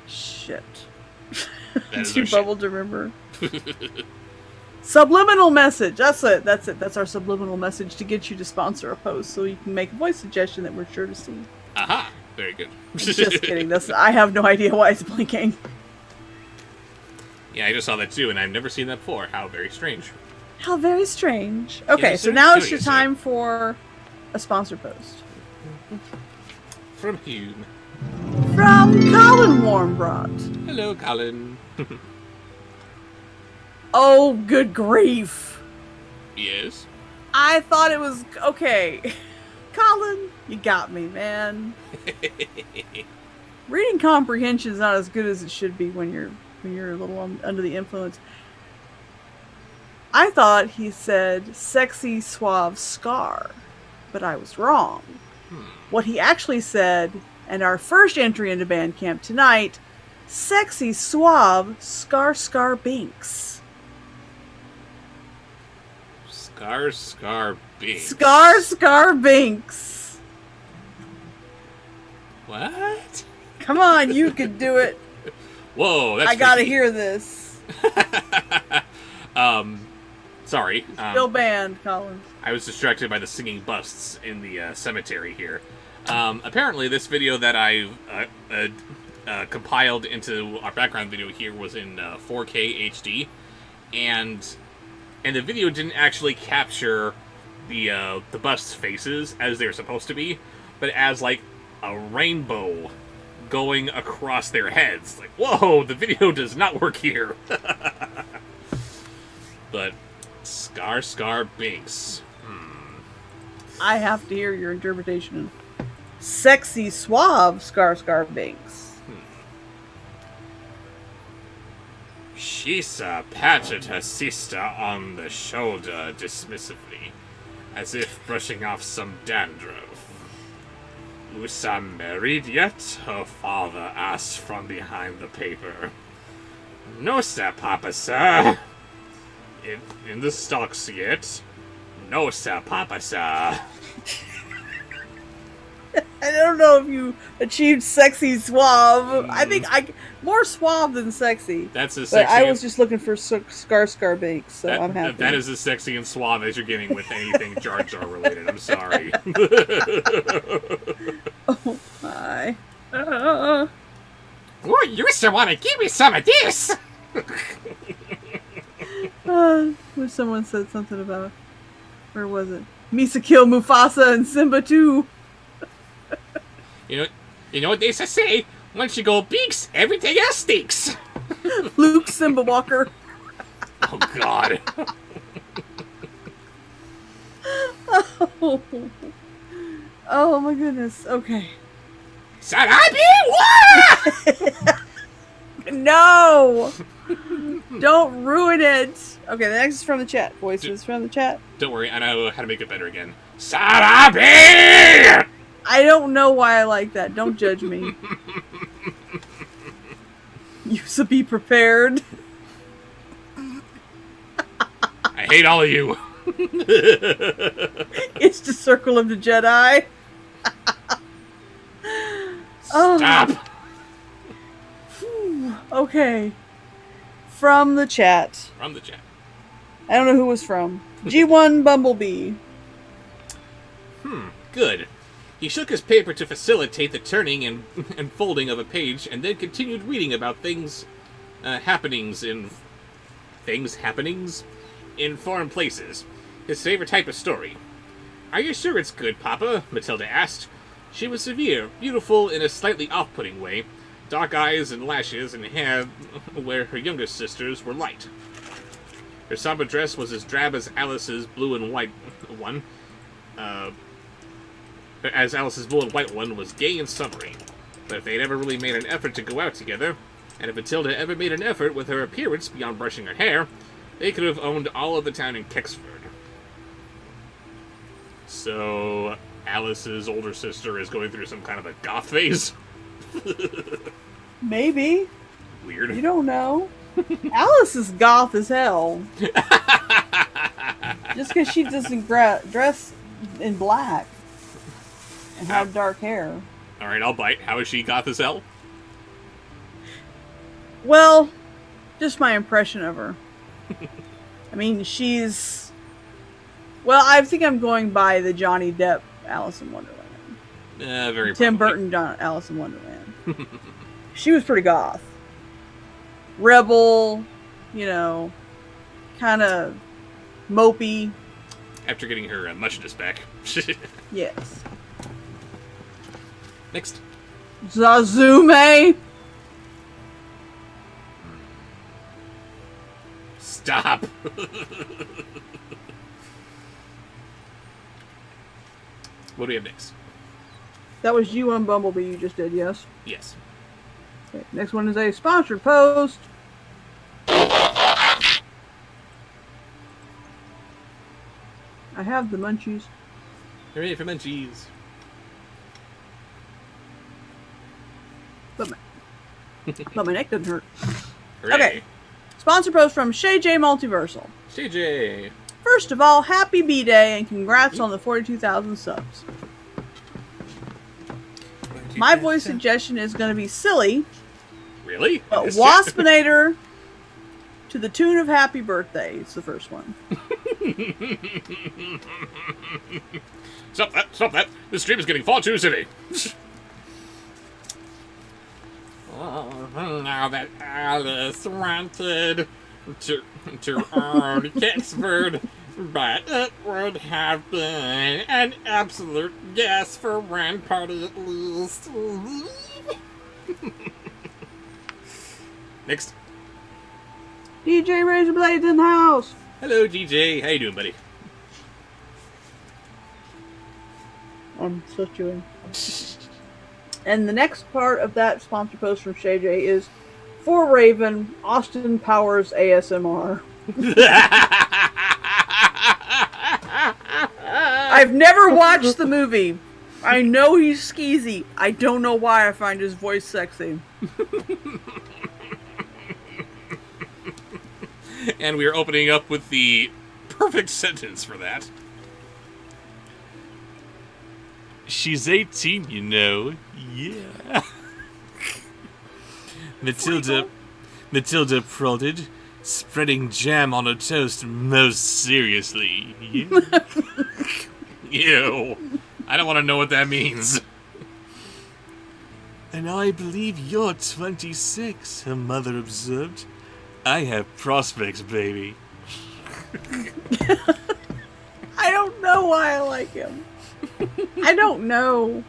shit. That is Too our shit. bubbled to remember. Subliminal message. That's it. That's it. That's our subliminal message to get you to sponsor a post, so you can make a voice suggestion that we're sure to see. Aha! Very good. Just kidding. I have no idea why it's blinking. Yeah, I just saw that too, and I've never seen that before. How very strange. How very strange. Okay, Yes, so sir. now it's Oh, your yes, sir. time for a sponsor post. From Hume. From Colin Warmbrought. Hello, Colin. Oh, good grief. Yes. I thought it was okay. Colin, you got me, man. Reading comprehension is not as good as it should be when you're a little under the influence. I thought he said sexy suave scar, but I was wrong. What he actually said, and our first entry into Bandcamp tonight, sexy suave scar binks. Scar binks. Scar binks. What? Come on, you could do it. Whoa, that's I gotta freaky. hear this. Sorry. Still banned, Colin. I was distracted by the singing busts in the cemetery here. Apparently, this video that I compiled into our background video here was in 4K HD, and the video didn't actually capture the busts' faces as they're supposed to be, but as like a rainbow going across their heads. Like, whoa, the video does not work here. But Scar binks. I have to hear your interpretation. Sexy suave scar binks. Shisa patted her sister on the shoulder dismissively, as if brushing off some dandruff. Usa married yet? Her father asked from behind the paper. No, sir, Papa, sir. In the stocks yet? No, sir, Papa, sir. I don't know if you achieved sexy suave. I think more suave than sexy. That's as But sexy. I was just looking for scar binks, so I'm happy. That is as sexy and suave as you're getting with anything Jar Jar related. I'm sorry. Oh my. Oh, you used to want to give me some of this. Wish someone said something about, where was it? Misa killed Mufasa and Simba too. You know what they used to say? Once you go beaks, everything else stinks. Luke Simba Walker. Oh God. Oh my goodness. Okay. Sarabi, what? No! Don't ruin it! Okay, the next is from the chat. Voices from the chat. Don't worry, I know how to make it better again. Sarabi! I don't know why I like that. Don't judge me. You should be prepared. I hate all of you. It's the circle of the Jedi. Stop. Okay. From the chat. From the chat. I don't know who it was from. G1 Bumblebee. Good. He shook his paper to facilitate the turning and folding of a page, and then continued reading about happenings in foreign places. His favorite type of story. Are you sure it's good, Papa? Matilda asked. She was severe, beautiful in a slightly off-putting way, dark eyes and lashes and hair where her younger sisters were light. Her somber dress was as drab as Alice's blue and white one. As Alice's blue and white one was gay and summery. But if they'd ever really made an effort to go out together, and if Matilda ever made an effort with her appearance beyond brushing her hair, they could have owned all of the town in Kexford. So, Alice's older sister is going through some kind of a goth phase? Maybe. Weird. You don't know. Alice is goth as hell. Just because she doesn't dress in black and have dark hair. Alright, I'll bite. How is she goth as hell? Well, just my impression of her. I mean, she's... Well, I think I'm going by the Johnny Depp Alice in Wonderland. Very Tim probably. Burton Alice in Wonderland. She was pretty goth. Rebel, kind of mopey. After getting her muchness back. Yes. Next. Zazume. Stop. What do we have next? That was you on Bumblebee you just did, yes? Yes. Okay, next one is a sponsored post. I have the munchies. You ready for munchies? But my neck doesn't hurt. Hooray. Okay. Sponsor post from Shay J Multiversal. CJ. First of all, happy B-Day and congrats on the 42,000 subs. My voice suggestion is going to be silly, Really? but Waspinator to the tune of Happy Birthday. It's the first one. Stop that! Stop that! This stream is getting far too silly. Now that Alice wanted to own Kingsford, but it would have been an absolute guess for one party at least. Next. DJ Razorblades in the house. Hello, DJ. How you doing, buddy? I'm so chewing. And the next part of that sponsor post from Shay J is for Raven, Austin Powers ASMR. I've never watched the movie. I know he's skeezy. I don't know why I find his voice sexy. And we are opening up with the perfect sentence for that. She's 18, you know. Yeah. Matilda prodded, spreading jam on her toast most seriously. Yeah. Ew. I don't want to know what that means. And I believe you're 26, her mother observed. I have prospects, baby. I don't know why I like him. I don't know.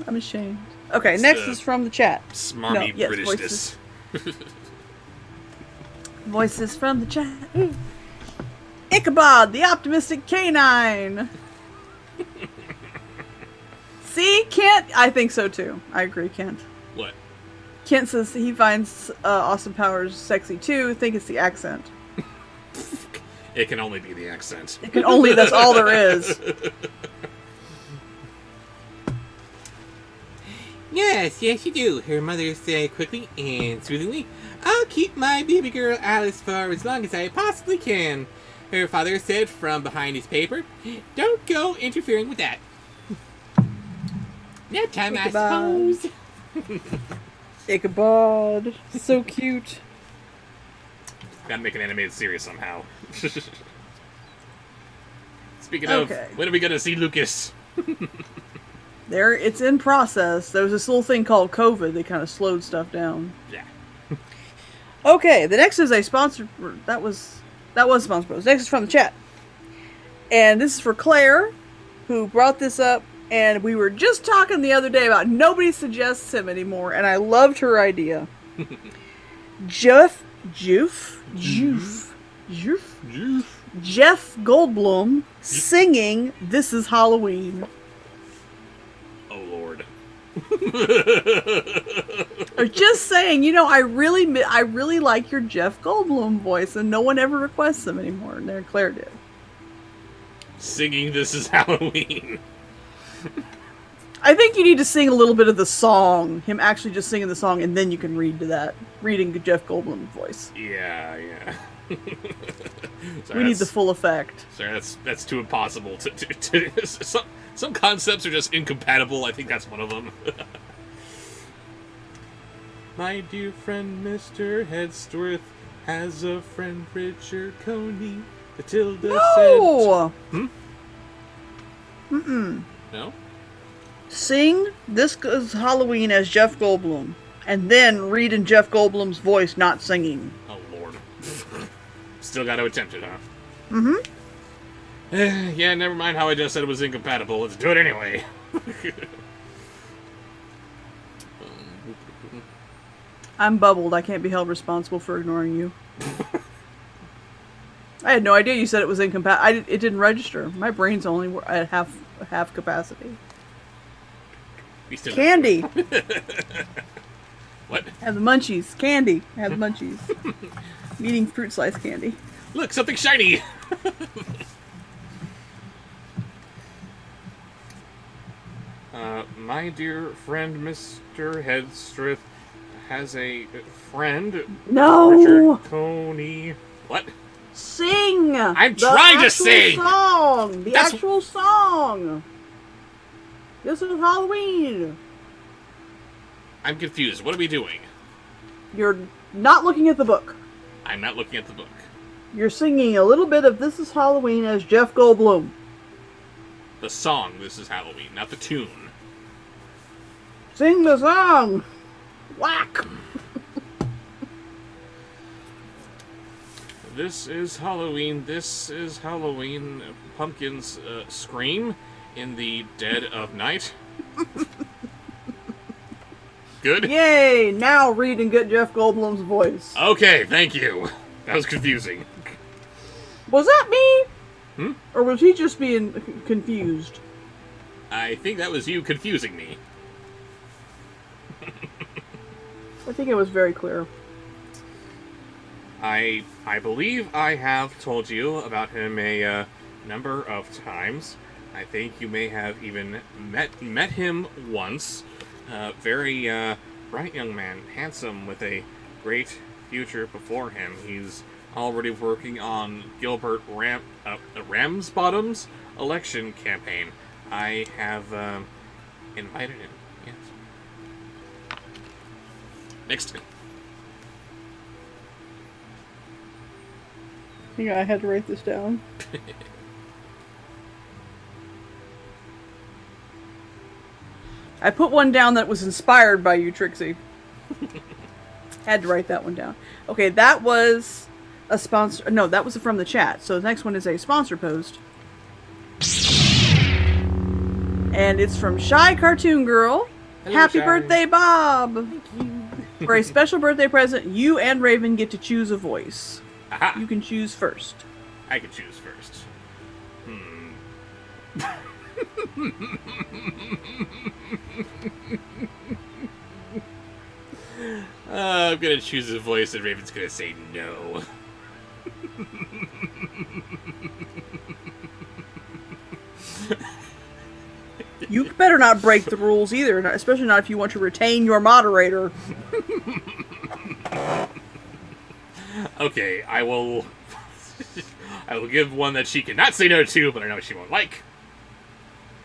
I'm ashamed. Okay, next is from the chat. Smarmy Britishness. Voices from the chat. Ichabod, the optimistic canine. See, Kent? I think so too. I agree, Kent. What? Kent says he finds Austin Powers sexy too. I think it's the accent. It can only be the accent. It can only, that's all there is. Yes, yes you do, her mother said quickly and soothingly. I'll keep my baby girl Alice for as long as I possibly can. Her father said from behind his paper, don't go interfering with that. Nap time, I suppose. Ichabod. So cute. Gotta make an animated series somehow. Speaking of, when are we gonna see Lucas? It's in process. There was this little thing called COVID that kind of slowed stuff down. Yeah. Okay, the next is a sponsor. That was sponsor post. Next is from the chat, and this is for Claire, who brought this up. And we were just talking the other day about nobody suggests him anymore, and I loved her idea. Jeff Goldblum singing "This Is Halloween." Oh Lord. I was just saying, I really like your Jeff Goldblum voice, and no one ever requests him anymore. And there, Claire did. Singing "This Is Halloween." I think you need to sing a little bit of the song, him actually just singing the song, and then you can read to that, reading Jeff Goldblum's voice. Yeah. We need the full effect. Sorry, that's too impossible to some concepts are just incompatible. I think that's one of them. My dear friend Mr. Headsworth has a friend Richard Coney. Matilda said... No? Sing "This Is Halloween" as Jeff Goldblum, and then read in Jeff Goldblum's voice, not singing. Oh Lord. Still got to attempt it, huh? Mm-hmm. Yeah, never mind how I just said it was incompatible. Let's do it anyway. I'm bubbled. I can't be held responsible for ignoring you. I had no idea you said it was incompatible. It didn't register. My brain's only at half capacity. Candy. What? Have the munchies. Candy. Have the munchies. I'm eating fruit slice candy. Look, something shiny! My dear friend, Mr. Headstrith, has a friend. No! Richard Coney. What? Sing! I'm trying to sing! Song! The That's... actual song! This is Halloween! I'm confused. What are we doing? You're not looking at the book. I'm not looking at the book. You're singing a little bit of This is Halloween as Jeff Goldblum. The song, This is Halloween, not the tune. Sing the song! Whack! This is Halloween, pumpkins scream in the dead of night. Good? Yay! Now read and get Jeff Goldblum's voice. Okay, thank you. That was confusing. Was that me? Hmm? Or was he just being confused? I think that was you confusing me. I think it was very clear. I believe I have told you about him a number of times. I think you may have even met him once. Very bright young man, handsome, with a great future before him. He's already working on Gilbert Ramsbottom's election campaign. I have invited him. Yes. Next. Hang on, I had to write this down. I put one down that was inspired by you, Trixie. Had to write that one down. Okay, that was a sponsor. No, that was from the chat. So the next one is a sponsor post. And it's from Shy Cartoon Girl. Hello, Happy Shy. birthday, Bob! Thank you. For a special birthday present, you and Raven get to choose a voice. Aha! You can choose first. I can choose first. I'm gonna choose a voice and Raven's gonna say no. You better not break the rules either, especially not if you want to retain your moderator. Okay, I will give one that she cannot say no to, but I know she won't like.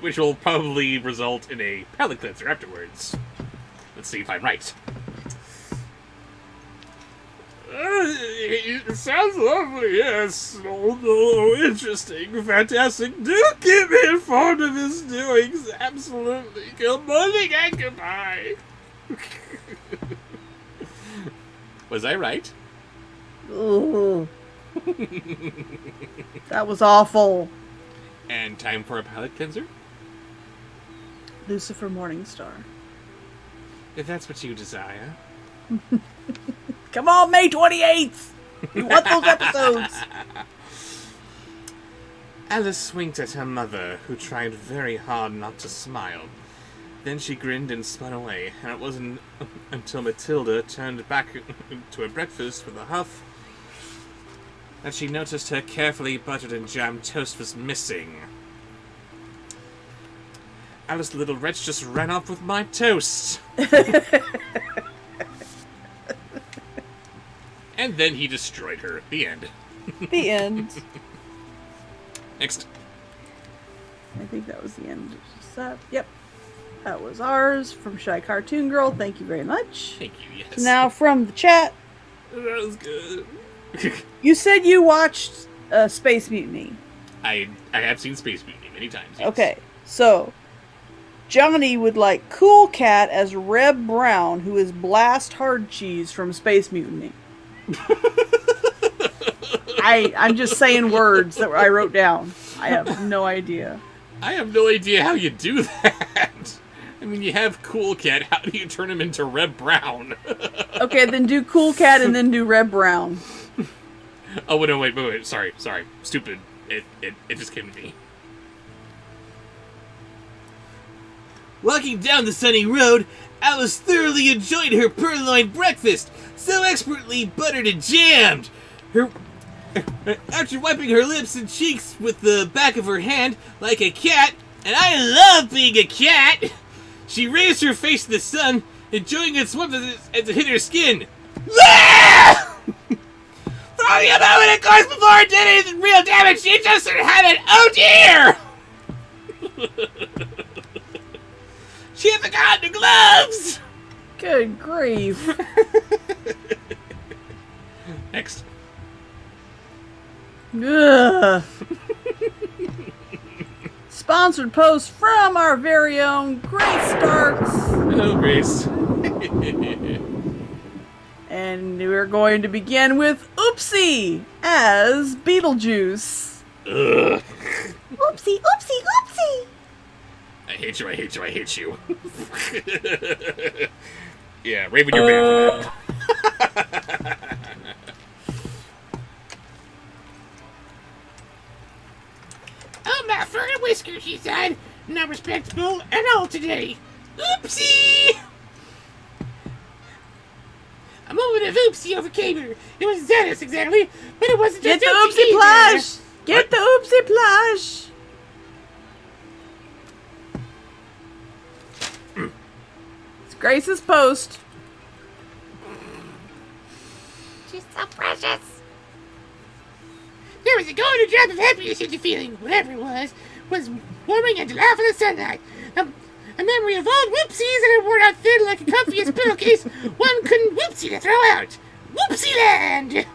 Which will probably result in a palate cleanser afterwards. Let's see if I'm right. It sounds lovely, yes. Although interesting, fantastic. Do keep me informed of his doings. Absolutely. Good morning and goodbye. Was I right? Ugh. That was awful. And time for a palate cleanser? Lucifer Morningstar. If that's what you desire. Come on, May 28th! We want those episodes! Alice winked at her mother, who tried very hard not to smile. Then she grinned and spun away, and it wasn't until Matilda turned back to her breakfast with a huff that she noticed her carefully buttered and jammed toast was missing. Alice, the little wretch, just ran off with my toast. And then he destroyed her. The end. The end. Next. I think that was the end. Yep. That was ours from Shy Cartoon Girl. Thank you very much. Thank you, yes. So now from the chat. That was good. You said you watched Space Mutiny. I have seen Space Mutiny many times. Yes. Okay, so Johnny would like Cool Cat as Reb Brown, who is Blast Hard Cheese from Space Mutiny. I'm just saying words that I wrote down. I have no idea. I have no idea how you do that. I mean, you have Cool Cat. How do you turn him into Red Brown? Okay, then do Cool Cat and then do Red Brown. Oh, no, wait. Sorry. Stupid. It just came to me. Walking down the sunny road, Alice thoroughly enjoyed her purloined breakfast, so expertly buttered and jammed. After wiping her lips and cheeks with the back of her hand like a cat, and I love being a cat, she raised her face to the sun, enjoying its warmth as it hit her skin. Ah! For only a moment, of course, before it did any real damage, she just had it. Oh dear! She had forgotten her gloves! Good grief. Next. Ugh. Sponsored post from our very own Grace Starks. Hello, Grace. And we're going to begin with Oopsie as Beetlejuice. Ugh. Oopsie, oopsie, oopsie. I hate you. Yeah, Raven, you're banned for that. Oh, my fur and whiskers, she said. Not respectable at all today. Oopsie! A moment of oopsie overcame her. It was Zenith, exactly, but it wasn't Get just the oopsie oopsie either. plush. Get the oopsie plush. It's Grace's post. She's so precious. There was a golden drop of happiness in the feeling, whatever it was warming and to laugh in the sunlight. A memory of old whoopsies that had worn out thin like a comfiest pillowcase one couldn't whoopsie to throw out. Whoopsie land!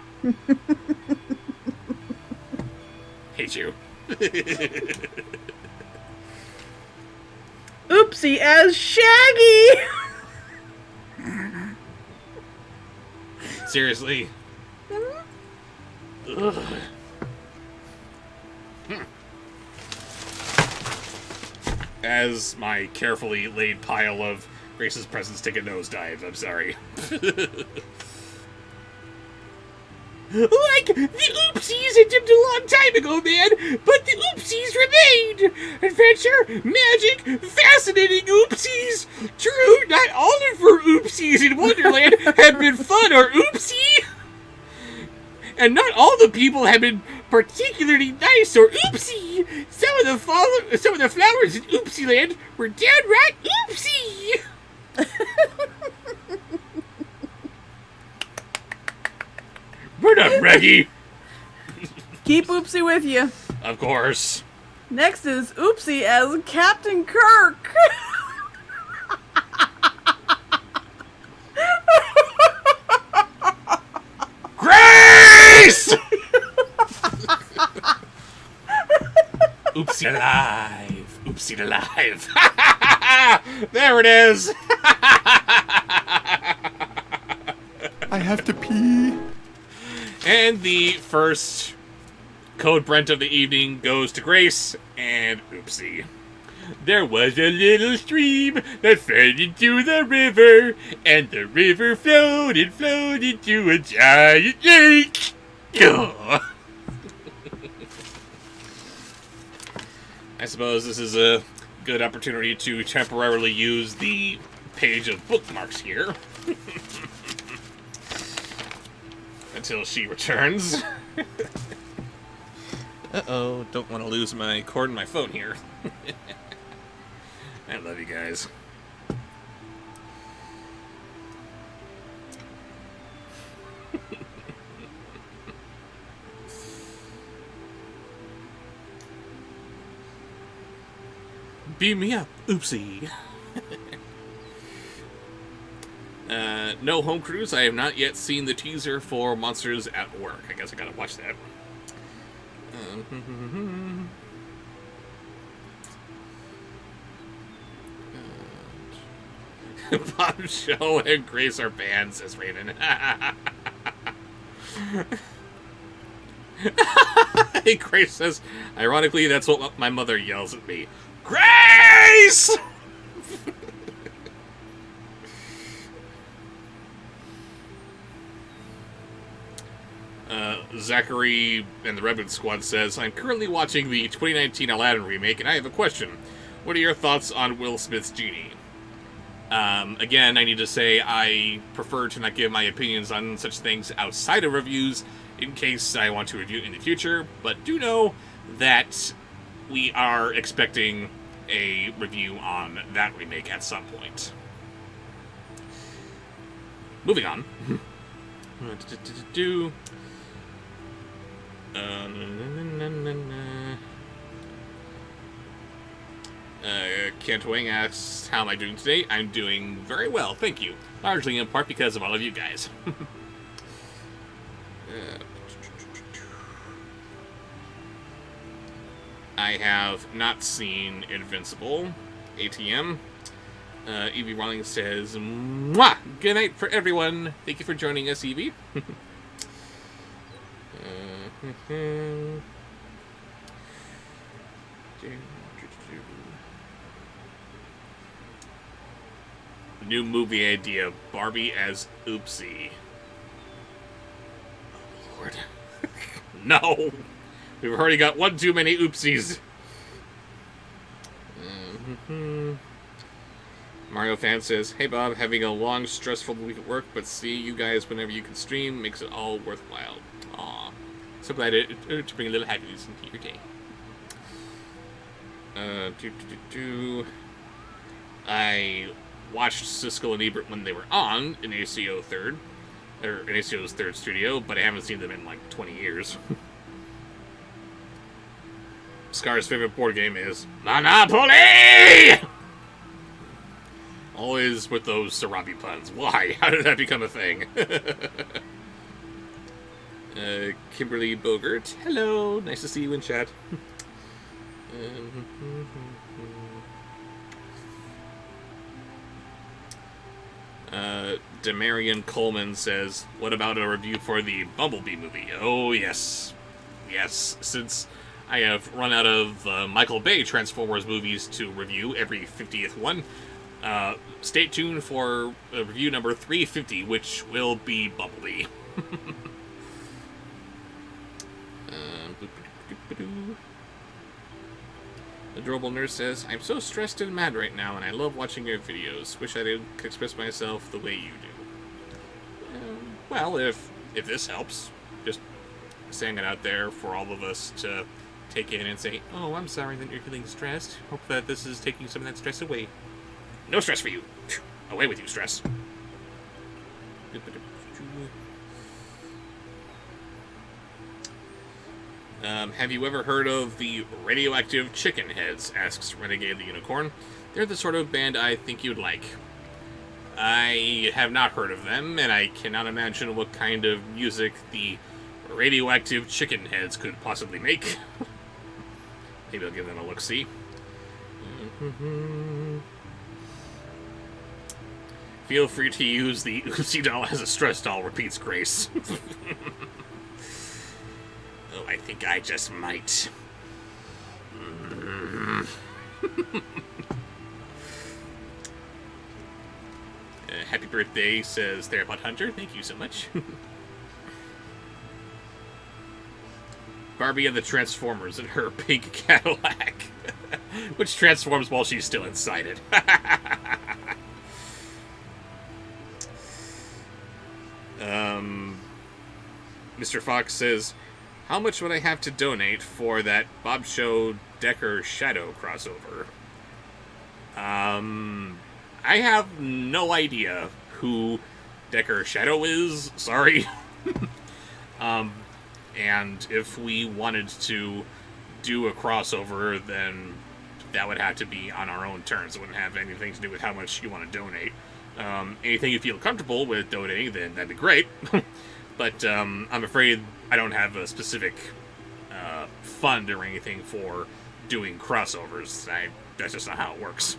Hate you. Oopsie as Shaggy. Seriously. Ugh. As my carefully laid pile of Grace's presents take a nosedive, I'm sorry. Like the oopsies had dipped a long time ago, man, but the oopsies remained. Adventure, magic, fascinating oopsies. True, not all of her oopsies in Wonderland have been fun or oopsie. And not all the people have been particularly nice or oopsie. Some of the flowers in Oopsie Land were downright oopsie. We're not ready! Keep Oopsie with you. Of course. Next is Oopsie as Captain Kirk. Grace! Oopsie alive. Oopsie alive. There it is. I have to pee. And the first Code Brent of the evening goes to Grace and Oopsie. There was a little stream that fed into the river, and the river flowed into a giant lake. Ugh. I suppose this is a good opportunity to temporarily use the page of bookmarks here. Until she returns. Uh-oh, don't want to lose my cord and my phone here. I love you guys. Beam me up, Oopsie. No home cruise. I have not yet seen the teaser for Monsters at Work. I guess I gotta watch that. Bobsheaux and Grace are banned, says Raven. Grace says, ironically, that's what my mother yells at me. Grace! Zachary and the Redwood Squad says, I'm currently watching the 2019 Aladdin remake, and I have a question. What are your thoughts on Will Smith's Genie? Again, I need to say I prefer to not give my opinions on such things outside of reviews in case I want to review in the future, but do know that we are expecting a review on that remake at some point. Moving on. Kent Wing asks, how am I doing today? I'm doing very well, thank you. Largely in part because of all of you guys. I have not seen Invincible. ATM. Evie Rawlings says, mwah! Good night for everyone. Thank you for joining us, Evie. New movie idea, Barbie as Oopsie. Oh, Lord. No! We've already got one too many oopsies. Mario Fan says, hey Bob, having a long, stressful week at work, but see you guys whenever you can stream makes it all worthwhile. Aw. So glad to bring a little happiness into your day. I watched Siskel and Ebert when they were on in ACO's third studio, but I haven't seen them in like 20 years. Scar's favorite board game is Monopoly! Always with those Sarabi puns. Why? How did that become a thing? Kimberly Bogert. Hello. Nice to see you in chat. Demarion Coleman says, what about a review for the Bumblebee movie? Oh, yes. Yes, since I have run out of Michael Bay Transformers movies to review every 50th one. Stay tuned for review number 350, which will be Bumblebee. Adorable Nurse says, I'm so stressed and mad right now, and I love watching your videos. Wish I could express myself the way you do. Well, if this helps, just saying it out there for all of us to take in and say, oh, I'm sorry that you're feeling stressed. Hope that this is taking some of that stress away. No stress for you. Away with you, stress. Have you ever heard of the Radioactive Chicken Heads? Asks Renegade the Unicorn. They're the sort of band I think you'd like. I have not heard of them, and I cannot imagine what kind of music the Radioactive Chicken Heads could possibly make. Maybe I'll give them a look-see. Feel free to use the Oopsie doll as a stress doll, repeats Grace. Oh, I think I just might. Happy birthday, says Therapod Hunter. Thank you so much. Barbie and the Transformers in her pink Cadillac. Which transforms while she's still inside it. Mr. Fox says, how much would I have to donate for that Bobsheaux Decker Shadow crossover? I have no idea who Decker Shadow is. Sorry. And if we wanted to do a crossover, then that would have to be on our own terms. It wouldn't have anything to do with how much you want to donate. Anything you feel comfortable with donating, then that'd be great. But I'm afraid I don't have a specific fund or anything for doing crossovers. That's just not how it works.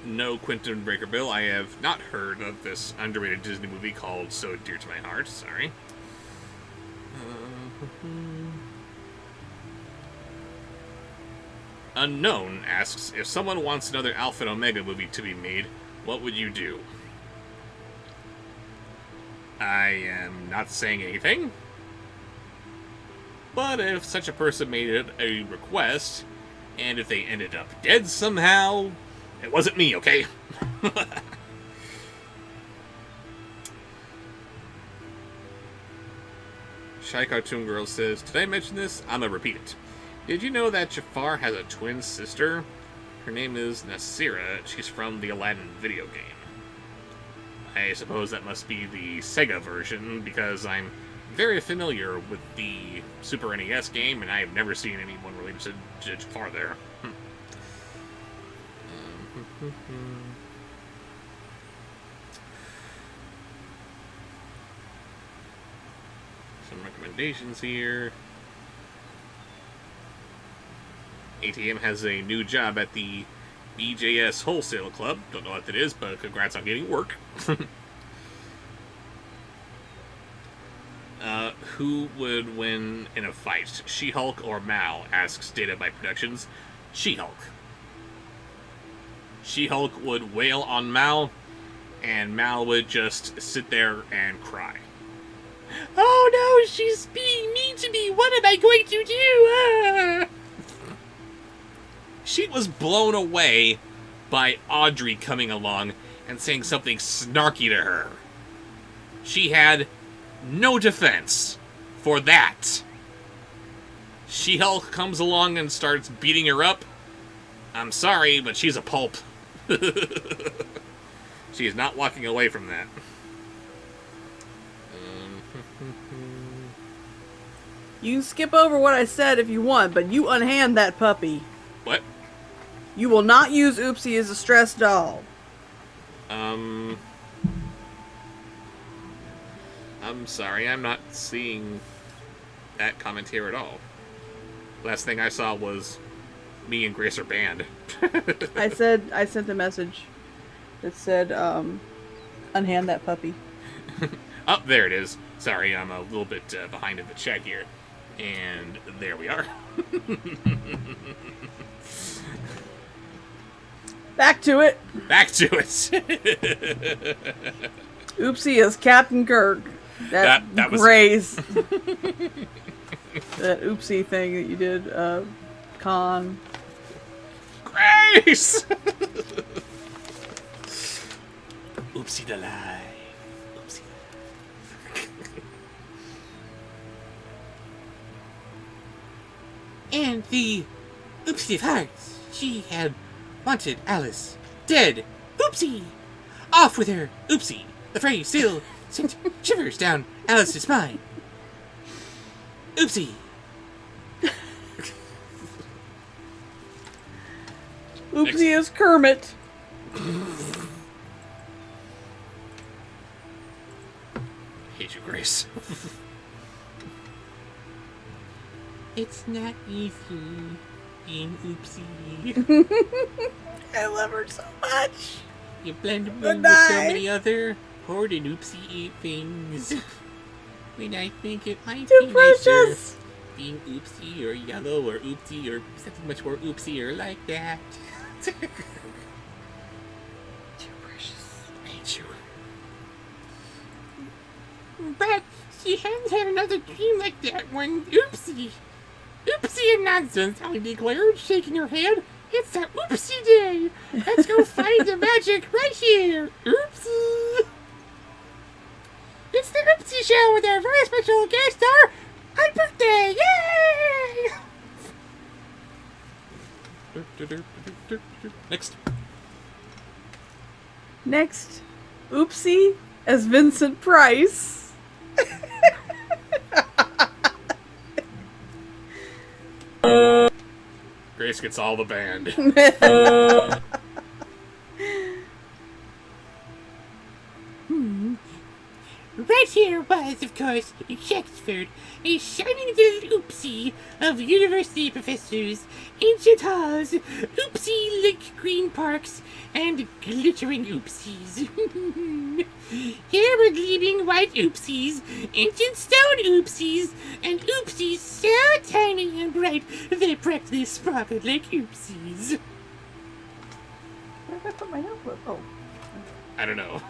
No Quentin Breaker Bill. I have not heard of this underrated Disney movie called So Dear to My Heart. Sorry. Unknown asks, if someone wants another Alpha and Omega movie to be made, what would you do? I am not saying anything. But if such a person made it a request, and if they ended up dead somehow, it wasn't me, okay? Shy Cartoon Girl says, did I mention this? I'm gonna repeat it. Did you know that Jafar has a twin sister? Her name is Nasira. She's from the Aladdin video game. I suppose that must be the Sega version, because I'm very familiar with the Super NES game, and I have never seen anyone related to Jafar there. Some recommendations here. ATM has a new job at the BJS Wholesale Club. Don't know what that is, but congrats on getting work. Who would win in a fight? She-Hulk or Mal? Asks Data by Productions. She-Hulk. She-Hulk would wail on Mal, and Mal would just sit there and cry. Oh no, she's being mean to me. What am I going to do? She was blown away by Audrey coming along and saying something snarky to her. She had no defense for that. She-Hulk comes along and starts beating her up. I'm sorry, but she's a pulp. She is not walking away from that. You can skip over what I said if you want, but you unhand that puppy. What? You will not use Oopsie as a stress doll. I'm sorry, I'm not seeing that comment here at all. Last thing I saw was me and Grace are banned. I sent a message that said, unhand that puppy. Oh, there it is. Sorry, I'm a little bit behind in the chat here. And there we are. Back to it. Back to it. Oopsie is Captain Kirk. That was Grace. That Oopsie thing that you did, Con. Grace! Oopsie the lie. Oopsie. And the Oopsie of Hearts, she had wanted Alice dead. Oopsie! Off with her, Oopsie! The phrase still sent shivers down Alice's spine. Oopsie! Oopsie is Kermit. Hate you, Grace. It's not easy being Oopsie. I love her so much. You blend me Good with so night. many other horrid Oopsie things. When I think it might Too be nicer precious. being Oopsie or yellow or Oopsie or something much more Oopsie or like that. Too precious. Hate you. But she hadn't had another dream like that when Oopsie. Oopsie and nonsense, Ellie declared, shaking her head. It's a Oopsie day. Let's go find the magic right here. Oopsie. It's the Oopsie Show with our very special guest star, UNbirthday. Yay! Next. Next, Oopsie as Vincent Price. Grace gets all the band. Right here was, of course, Shakespeare, a shining little oopsie of university professors, ancient halls, oopsie like green parks, and glittering oopsies. Here were gleaming white oopsies, ancient stone oopsies, and oopsies so tiny and bright they practically sparkled like oopsies. Where did I put my notebook? Oh. I don't know.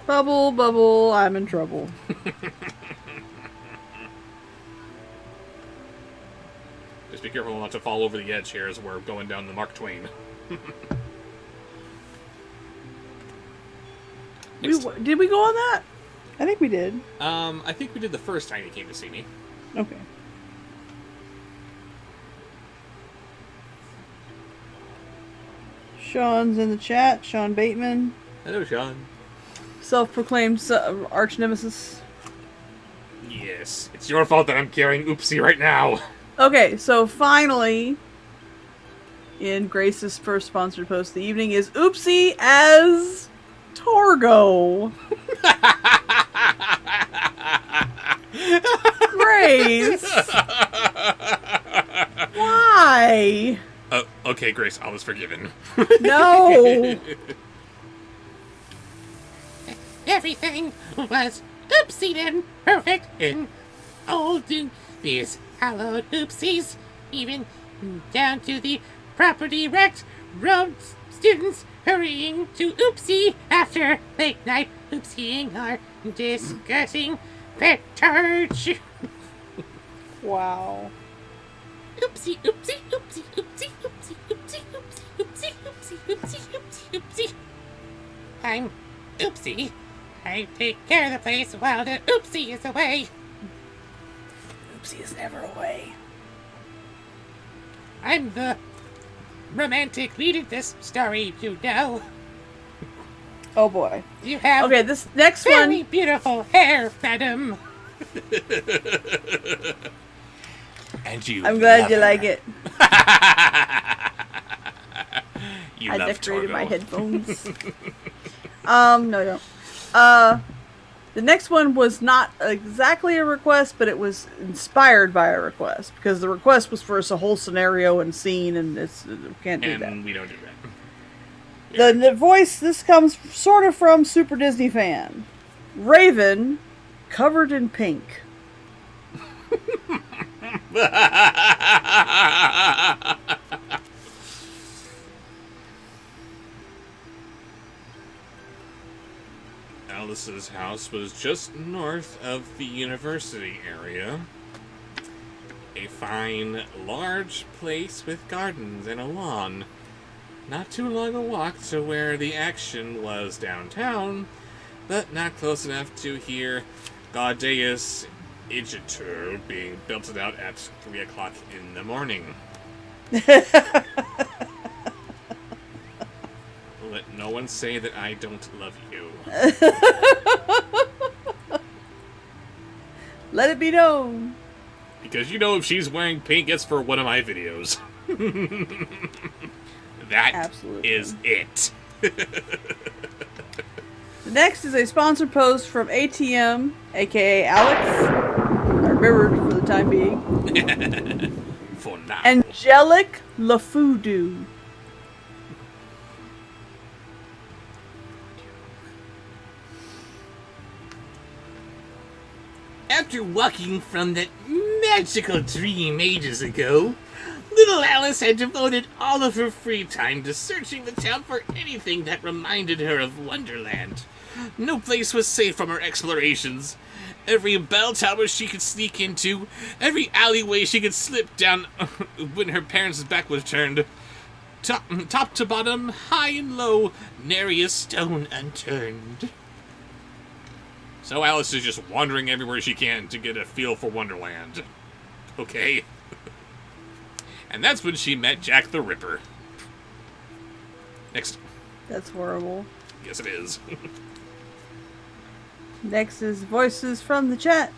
Bubble, bubble, I'm in trouble. Just be careful not to fall over the edge here as we're going down the Mark Twain. Did we go on that? I think we did. I think we did the first time you came to see me. Okay. Sean's in the chat. Sean Bateman. Hello, Sean. Self-proclaimed arch nemesis. Yes, it's your fault that I'm carrying Oopsie right now. Okay, so finally, in Grace's first sponsored post of the evening, is Oopsie as Torgo. Grace! Why? Okay, Grace, I was forgiven. No! Everything was oopsie and perfect and all in these hallowed oopsies, even down to the property wrecked road students hurrying to oopsie after late night oopsieing or discussing petard. Wow. Oopsie, oopsie, oopsie, oopsie, oopsie, oopsie, oopsie, oopsie, oopsie, oopsie, oopsie, oopsie. I'm Oopsie. I take care of the place while the Oopsie is away. Oopsie is never away. I'm the romantic lead in this story, you know. Oh boy. You have Okay, this next very one. beautiful hair, madam. And you. I'm glad love you her. like it. You I love decorated Torgo. my headphones. No, don't. The next one was not exactly a request, but it was inspired by a request because the request was for us a whole scenario and scene, and it's can't do And that. we don't do that. The voice, this comes sort of from Super Disney fan. Raven, covered in pink. Alice's house was just north of the university area. A fine, large place with gardens and a lawn. Not too long a walk to where the action was downtown, but not close enough to hear Gaudeus Igitur being belted out at 3 o'clock in the morning. Let no one say that I don't love you. Let it be known. Because you know if she's wearing pink, it's for one of my videos. That Absolutely. is it. The next is a sponsored post from ATM, aka Alex. I remembered for the time being. For now. Angelic LaFudu. After walking from that magical dream ages ago, little Alice had devoted all of her free time to searching the town for anything that reminded her of Wonderland. No place was safe from her explorations. Every bell tower she could sneak into, every alleyway she could slip down when her parents' back was turned. Top to bottom, high and low, nary a stone unturned. So Alice is just wandering everywhere she can to get a feel for Wonderland. Okay? And that's when she met Jack the Ripper. Next. That's horrible. Yes, it is. Next is voices from the chat.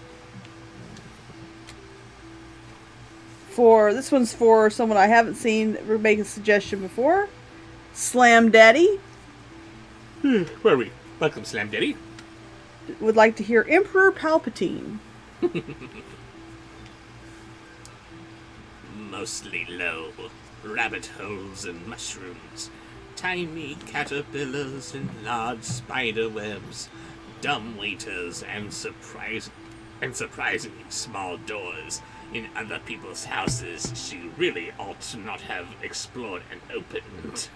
This one's for someone I haven't seen make a suggestion before. Slam Daddy. Where are we? Welcome, Slam Daddy. would like to hear Emperor Palpatine. Mostly low, rabbit holes and mushrooms, tiny caterpillars and large spider webs, dumb waiters and surprisingly small doors in other people's houses she really ought to not have explored and opened.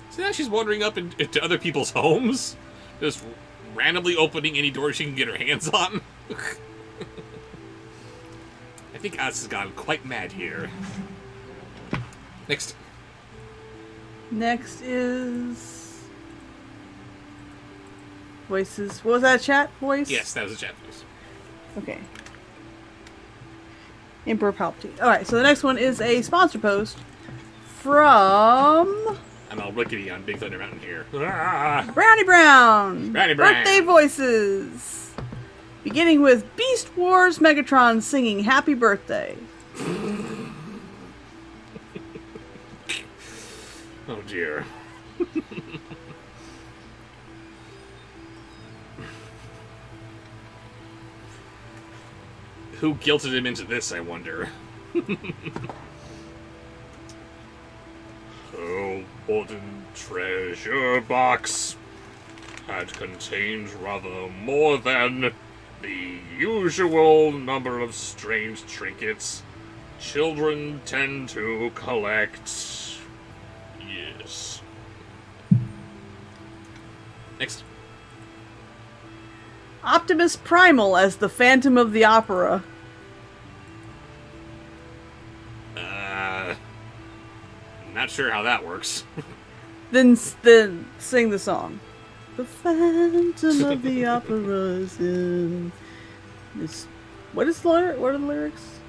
So now she's wandering up into other people's homes, just randomly opening any door she can get her hands on. I think Oz has gone quite mad here. Next. Next is... Voices. What was that, chat voice? Yes, that was a chat voice. Okay. Emperor Palpatine. Alright, so the next one is a sponsor post from... I'm all rickety on Big Thunder Mountain here. Brownie Brown! Brownie Brown! Birthday voices! Beginning with Beast Wars Megatron singing Happy Birthday. Oh dear. Who guilted him into this, I wonder? Oh, wooden treasure box had contained rather more than the usual number of strange trinkets children tend to collect. Yes. Next. Optimus Primal as the Phantom of the Opera. Not sure how that works. Then sing the song. The Phantom of the Opera is in this. What is what are the lyrics?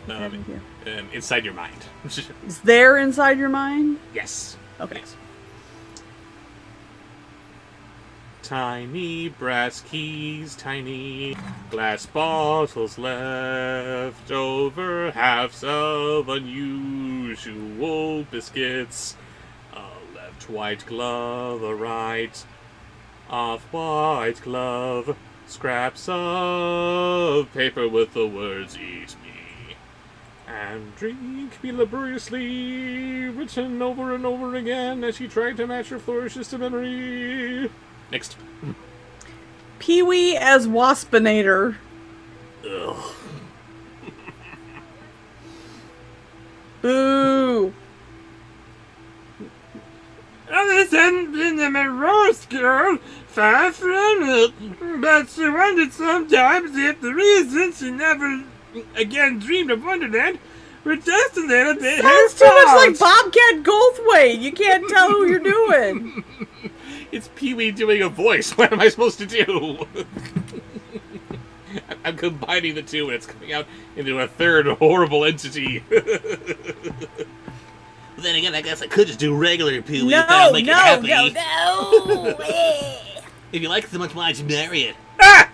Inside your mind. Is there inside your mind? Yes. Okay. Yes. Tiny brass keys, tiny glass bottles left over, halves of unusual biscuits, a left white glove, a right off-white glove, scraps of paper with the words "Eat me" and "Drink me laboriously," written over and over again as she tried to match her flourishes to memory. Next. Pee-wee as Waspinator. Ugh. Boo! Alice hadn't been a morose girl, far from it, but she wondered sometimes if the reason she never again dreamed of Wonderland were just a little bit her Sounds too much like fault. Bobcat Goldthwait. You can't tell who you're doing. It's Pee-wee doing a voice. What am I supposed to do? I'm combining the two, and it's coming out into a third horrible entity. Then again, I guess I could just do regular Pee-wee No, if that'll make no, it happy. no. If you like it so much, why don't you marry it? I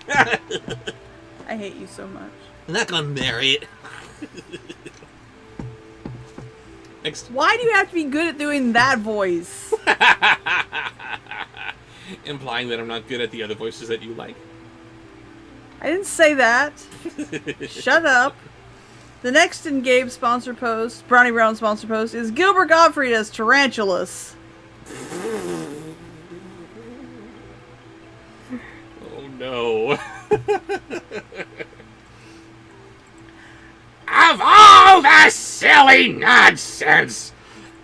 hate you so much. I'm not gonna marry it. Next. Why do you have to be good at doing that voice? Implying that I'm not good at the other voices that you like. I didn't say that. Shut up. The next in Gabe's sponsor post, Brownie Brown sponsor post, is Gilbert Gottfried as Tarantulas. Oh no. Of all the silly nonsense,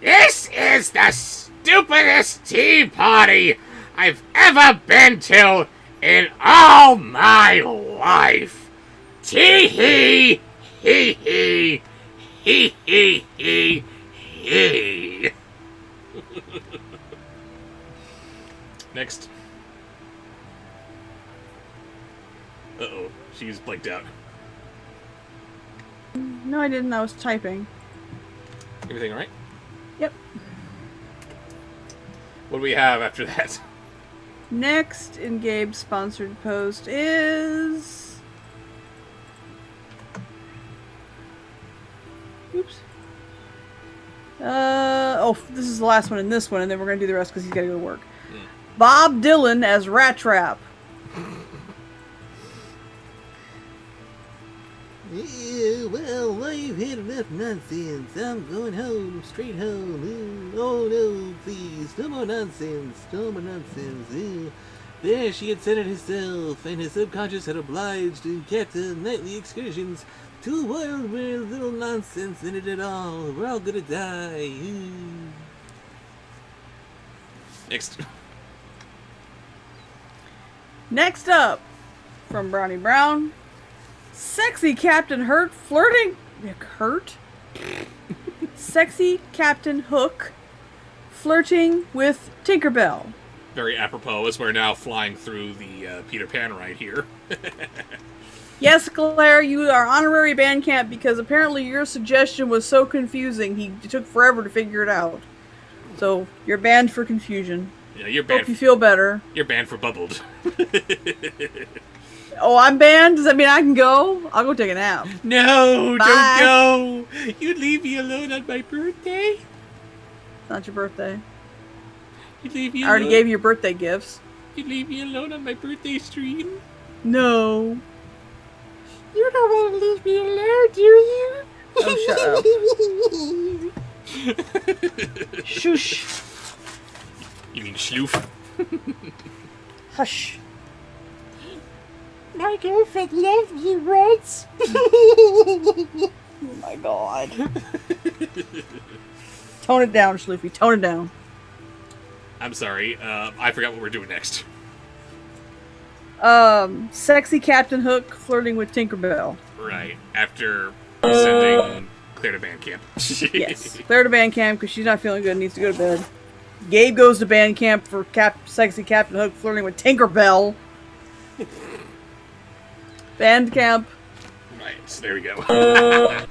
this is the stupidest tea party I've ever been to in all my life. Tee hee hee hee hee hee hee hee. Next. Uh-oh. She's blanked out. No, I didn't. I was typing. Everything alright? Yep. What do we have after that? Next in Gabe's sponsored post is... Oops. This is the last one in this one, and then we're going to do the rest because he's got to go to work. Bob Dylan as Rat Trap. I've had enough nonsense. I'm going home, straight home. Oh no, please, no more nonsense, no more nonsense. There she had said it herself, and her subconscious had obliged Cat's nightly excursions to a world where little nonsense in it at all. We're all gonna die. Next. Next up, from Brownie Brown, sexy Captain Hurt flirting. Hurt? Sexy Captain Hook flirting with Tinkerbell. Very apropos as we're now flying through the Peter Pan ride here. Yes, Claire, you are honorary band camp because apparently your suggestion was so confusing. It took forever to figure it out. So you're banned for confusion. Yeah, you're Hope banned. you feel better. You're banned for bubbled. Oh, I'm banned? Does that mean I can go? I'll go take a nap. No, Bye. don't go. You'd leave me alone on my birthday. It's not your birthday. You'd leave me I already alone. gave you your birthday gifts. You'd leave me alone on my birthday stream. No. You don't want to leave me alone, do you? Oh, shut up. Shush. You mean schloof? Hush. My girlfriend loved me once. Oh my god. Tone it down, Schloofy. Tone it down. I'm sorry. I forgot what we're doing next. Sexy Captain Hook flirting with Tinkerbell. Right. After sending Claire to band camp. Yes. Claire to band camp because she's not feeling good and needs to go to bed. Gabe goes to band camp for sexy Captain Hook flirting with Tinkerbell. Band camp. Right. So there we go.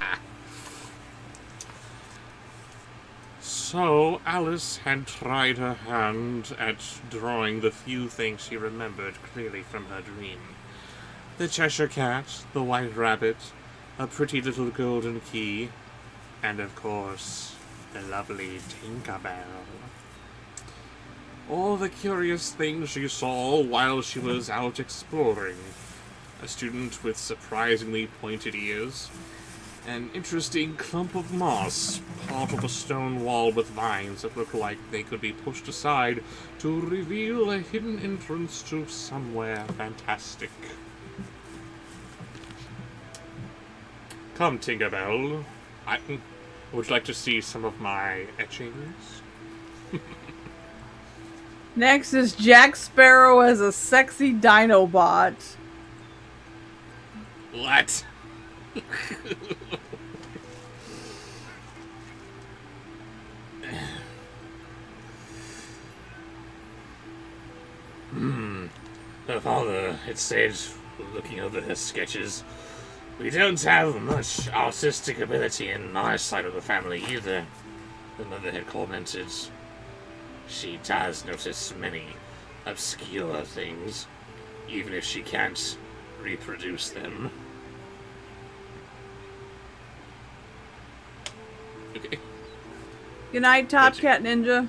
So, Alice had tried her hand at drawing the few things she remembered clearly from her dream. The Cheshire Cat, the White Rabbit, a pretty little golden key, and of course, the lovely Tinkerbell. All the curious things she saw while she was out exploring. A student with surprisingly pointed ears, an interesting clump of moss, part of a stone wall with vines that look like they could be pushed aside to reveal a hidden entrance to somewhere fantastic. Come, Tinkerbell. Would you like to see some of my etchings? Next is Jack Sparrow as a sexy Dinobot. What? Her father had said, looking over her sketches, we don't have much artistic ability in my side of the family either, the mother had commented. She does notice many obscure things, even if she can't reproduce them. Okay. Good night, Top Cat Ninja.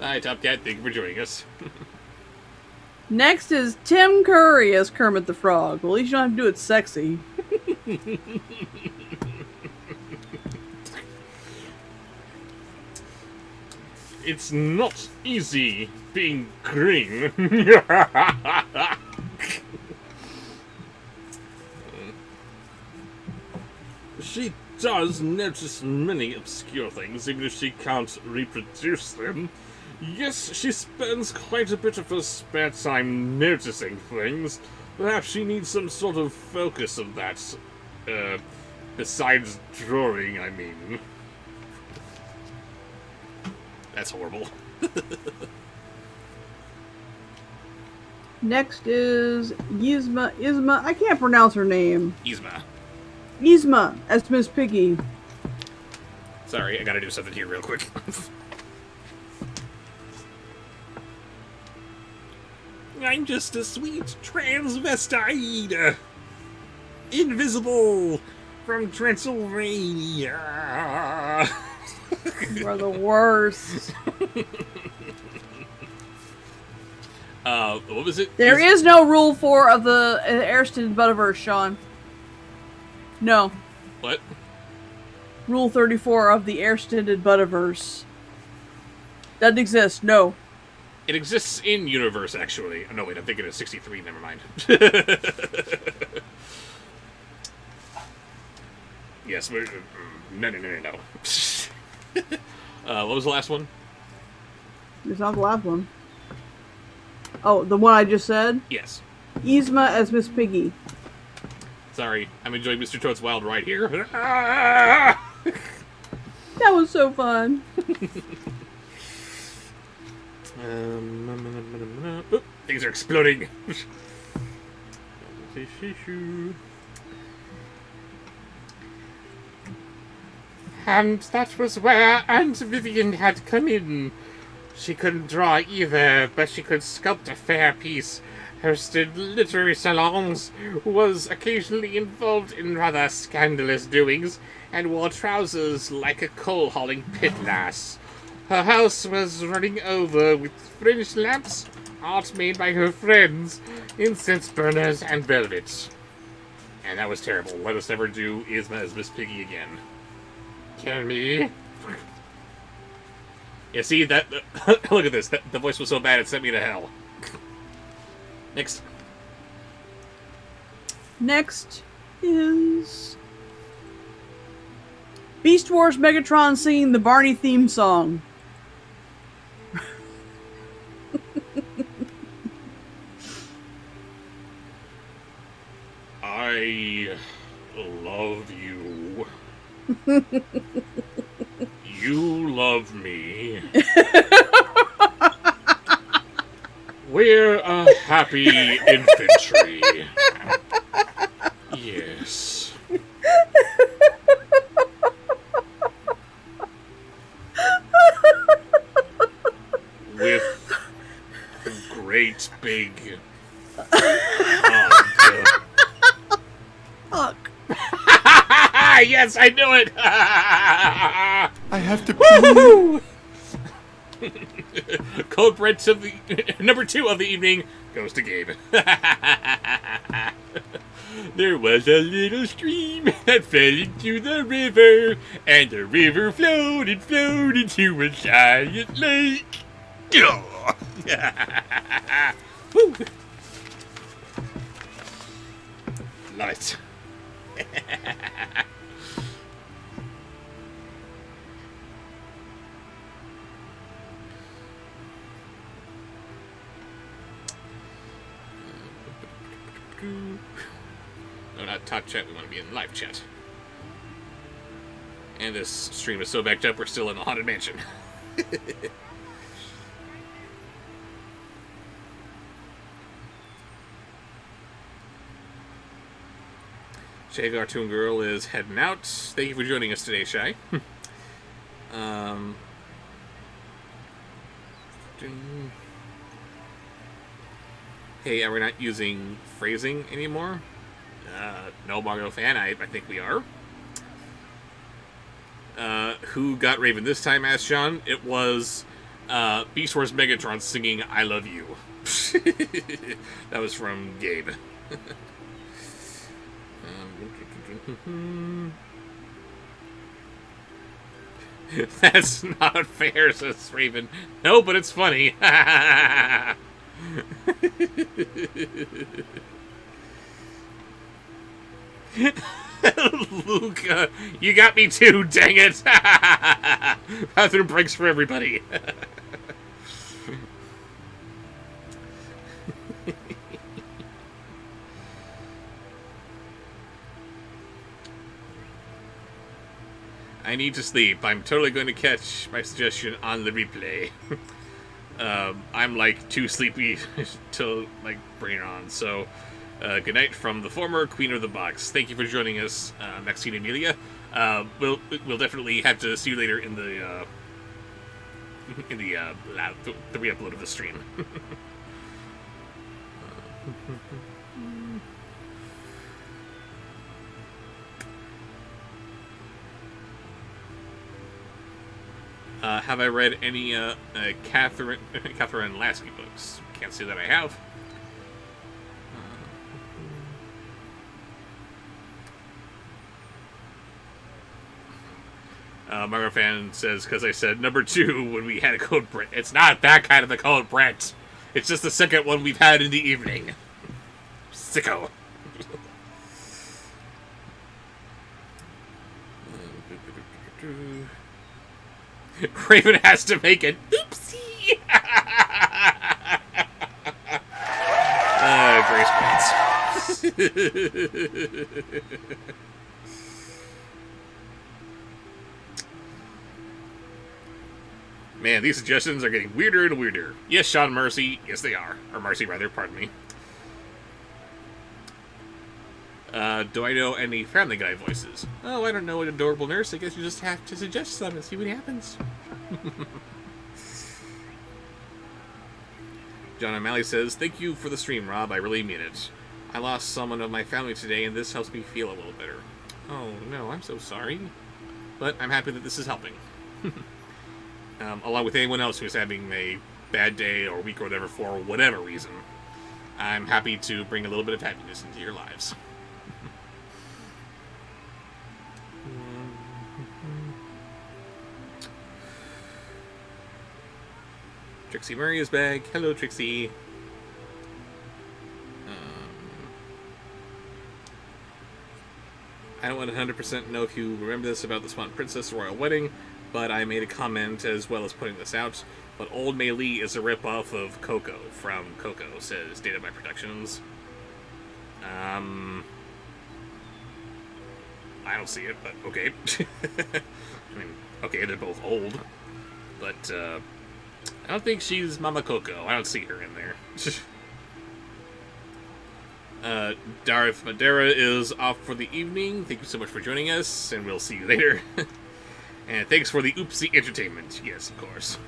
Hi, Top Cat. Thank you for joining us. Next is Tim Curry as Kermit the Frog. Well, at least you don't have to do it sexy. It's not easy being green. She does notice many obscure things, even if she can't reproduce them. Yes, she spends quite a bit of her spare time noticing things. Perhaps she needs some sort of focus of that. Besides drawing, I mean. That's horrible. Next is Yzma. I can't pronounce her name. Yzma. Yzma as Miss Piggy. Sorry, I gotta do something here real quick. I'm just a sweet transvestite. Invisible from Transylvania. You are the worst. What was it? There is no rule 4 of the Ernest and Butterverse, Sean. No. What? Rule 34 of the air-extended Butterverse. Doesn't exist, no. It exists in universe, actually. Oh, no, wait, I'm thinking of 63. Never mind. Yes, but no. What was the last one? It's not the last one. Oh, the one I just said? Yes. Yzma as Miss Piggy. Sorry, I'm enjoying Mr. Toad's Wild Ride here. That was so fun. Oop, things are exploding. And that was where Aunt Vivian had come in. She couldn't draw either, but she could sculpt a fair piece, hosted literary salons, was occasionally involved in rather scandalous doings, and wore trousers like a coal-hauling pit lass. Her house was running over with fringed lamps, art made by her friends, incense burners, and velvet. And that was terrible. Let us never do Yzma as Miss Piggy again. Can me? Yeah, see, that... look at this. The voice was so bad it sent me to hell. Next. Next is... Beast Wars Megatron singing the Barney theme song. I love you. You love me. We're a happy infantry. Yes. With a great big hug. Fuck. Yes, I knew it. I have to pee. Code red to the number 2 of the evening goes to Gabe. There was a little stream that fell into the river, and the river flowed into a giant lake. Woo. Love it. No, not talk chat. We want to be in live chat. And this stream is so backed up, we're still in the Haunted Mansion. Shay Cartoon Girl is heading out. Thank you for joining us today, Shay. Hey, are we not using phrasing anymore? No, Mario fan, I think we are. Who got Raven this time, asked Sean. It was Beast Wars Megatron singing I Love You. That was from Gabe. That's not fair, says Raven. No, but it's funny. Luca, you got me too, dang it. Bathroom breaks for everybody. I need to sleep. I'm totally going to catch my suggestion on the replay. I'm like too sleepy to like bring it on. So, good night from the former Queen of the Box. Thank you for joining us, Maxine Amelia. We'll definitely have to see you later in the re-upload of the stream. Have I read any Catherine Lasky books? Can't say that I have. Mario fan says, because I said number 2 when we had a code Brent. It's not that kind of a code Brent. It's just the second one we've had in the evening. Sicko. Raven has to make an oopsie. Grace points. Man, these suggestions are getting weirder and weirder. Yes, Sean Mercy. Yes, they are. Or Mercy, rather. Pardon me. Do I know any Family Guy voices? Oh, I don't know an adorable nurse. I guess you just have to suggest some and see what happens. John O'Malley says, thank you for the stream, Rob. I really mean it. I lost someone of my family today, and this helps me feel a little better. Oh, no, I'm so sorry. But I'm happy that this is helping. Along with anyone else who's having a bad day or week or whatever for whatever reason. I'm happy to bring a little bit of happiness into your lives. Trixie Murray is back. Hello, Trixie. I don't 100% know if you remember this about the Swan Princess Royal Wedding, but I made a comment as well as putting this out. But Old Mei Lee is a ripoff of Coco from Coco, says Data by Productions. I don't see it, but okay. I mean, okay, they're both old, but I don't think she's Mama Coco. I don't see her in there. Darth Madeira is off for the evening. Thank you so much for joining us, and we'll see you later. And thanks for the oopsie entertainment. Yes, of course.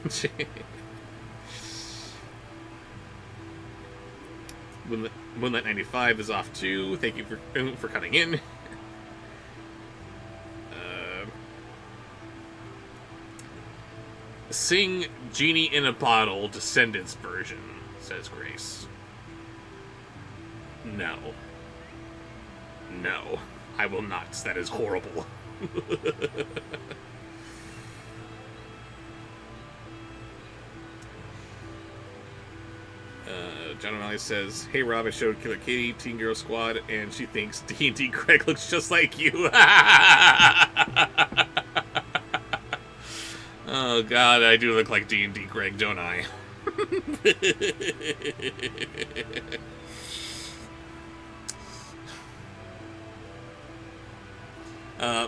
Moonlight 95 is off too. Thank you for coming in. Sing Genie in a Bottle Descendants version, says Grace. No. No. I will not. That is horrible. John O'Malley says, hey Rob, I showed Killer Katie Teen Girl Squad, and she thinks D&D Greg looks just like you. Oh god, I do look like D&D Greg, don't I?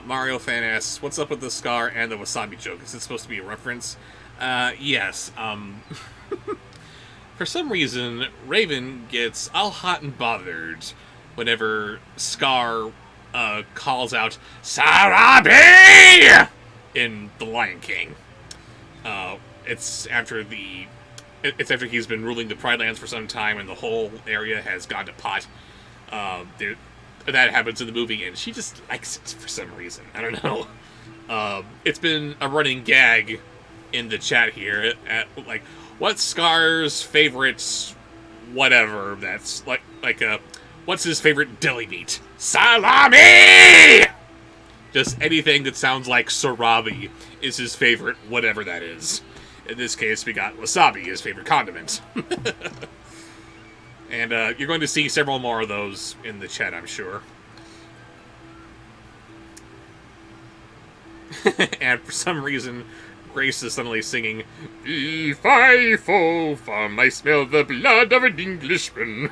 Mario fan asks, what's up with the scar and the wasabi joke? Is it supposed to be a reference? Yes. For some reason, Raven gets all hot and bothered whenever Scar calls out, Sarabi! In The Lion King. It's after he's been ruling the Pride Lands for some time and the whole area has gone to pot. That happens in the movie, and she just likes it for some reason. I don't know. It's been a running gag in the chat here at like, what's Scar's favorite whatever that's what's his favorite deli meat? Salami! Just anything that sounds like sarabi is his favorite whatever that is. In this case, we got wasabi, his favorite condiment. And you're going to see several more of those in the chat, I'm sure. And for some reason, Grace is suddenly singing, Fee-fi-fo, fum, I smell the blood of an Englishman.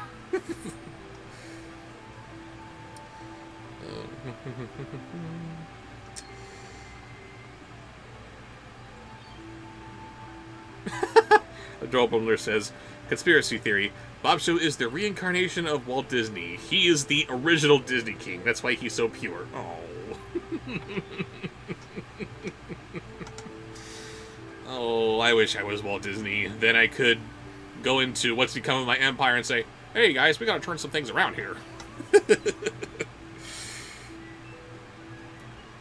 Adorable Miller says, conspiracy theory, Bobsheaux is the reincarnation of Walt Disney. He is the original Disney King. That's why he's so pure. Oh. Oh, I wish I was Walt Disney. Then I could go into What's Become of My Empire and say, hey guys, we gotta turn some things around here.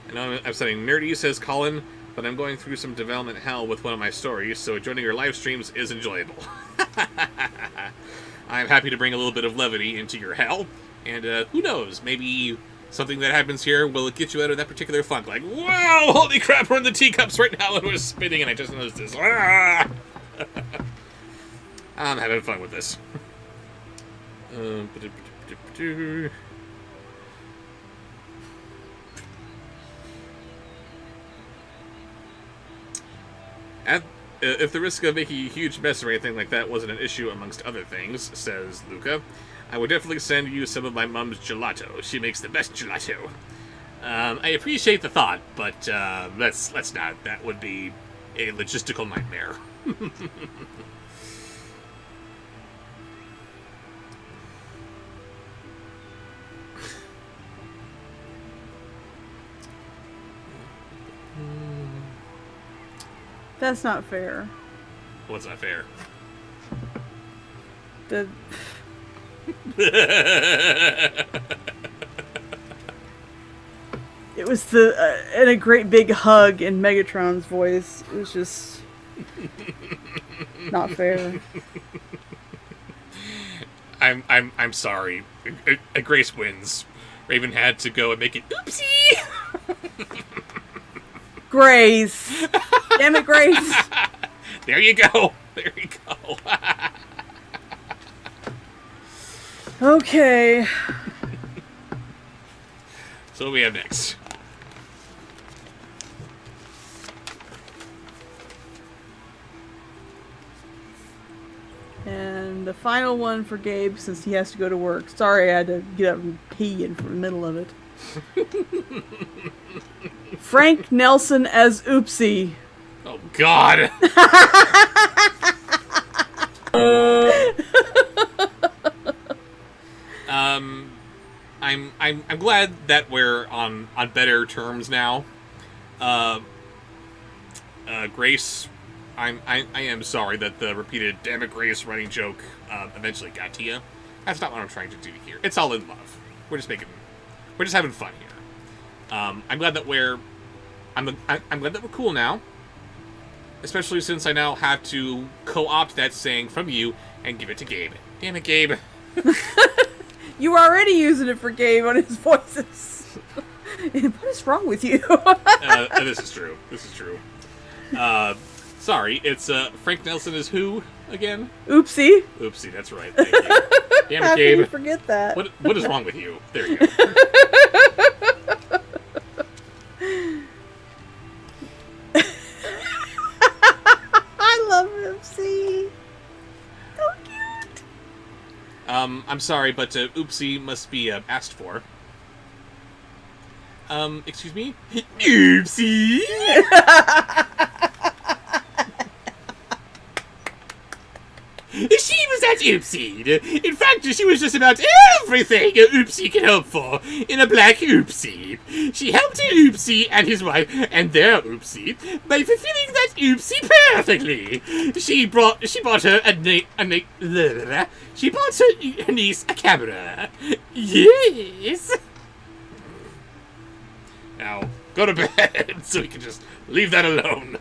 And I'm saying nerdy, says Colin, but I'm going through some development hell with one of my stories, so joining your live streams is enjoyable. I'm happy to bring a little bit of levity into your hell, and who knows, maybe something that happens here will get you out of that particular funk. Like, wow, holy crap, we're in the teacups right now and we're spinning and I just noticed this. Ah! I'm having fun with this. If the risk of making a huge mess or anything like that wasn't an issue amongst other things, says Luca, I would definitely send you some of my mom's gelato. She makes the best gelato. I appreciate the thought, but let's not. That would be a logistical nightmare. That's not fair. What's not fair? The... It was and a great big hug in Megatron's voice. It was just not fair. I'm sorry. Grace wins. Raven had to go and make it oopsie. Grace. Damn it, Grace. There you go. There you go. Okay. So what do we have next? And the final one for Gabe, since he has to go to work. Sorry, I had to get up and pee in the middle of it. Frank Nelson as Oopsie. Oh God. I'm glad that we're on better terms now. Grace, I am sorry that the repeated "damn it, Grace" running joke eventually got to you. That's not what I'm trying to do here. It's all in love. We're just having fun here. I'm glad that I'm glad that we're cool now. Especially since I now have to co-opt that saying from you and give it to Gabe. Damn it, Gabe. You were already using it for Gabe on his voices. What is wrong with you? This is true. This is true. Sorry, it's Frank Nelson is who again? Oopsie. Oopsie, that's right. Thank you. Damn How it, Gabe. can you forget that? What is wrong with you? There you go. I love Oopsie. So cute. I'm sorry, but Oopsie must be asked for. Excuse me? Oopsie! She was at Oopsie. In fact, she was just about everything a Oopsie can hope for in a black Oopsie. She helped her Oopsie and his wife and their Oopsie by fulfilling that Oopsie perfectly. She bought her she bought her niece a camera. Yes. Now, go to bed so we can just leave that alone.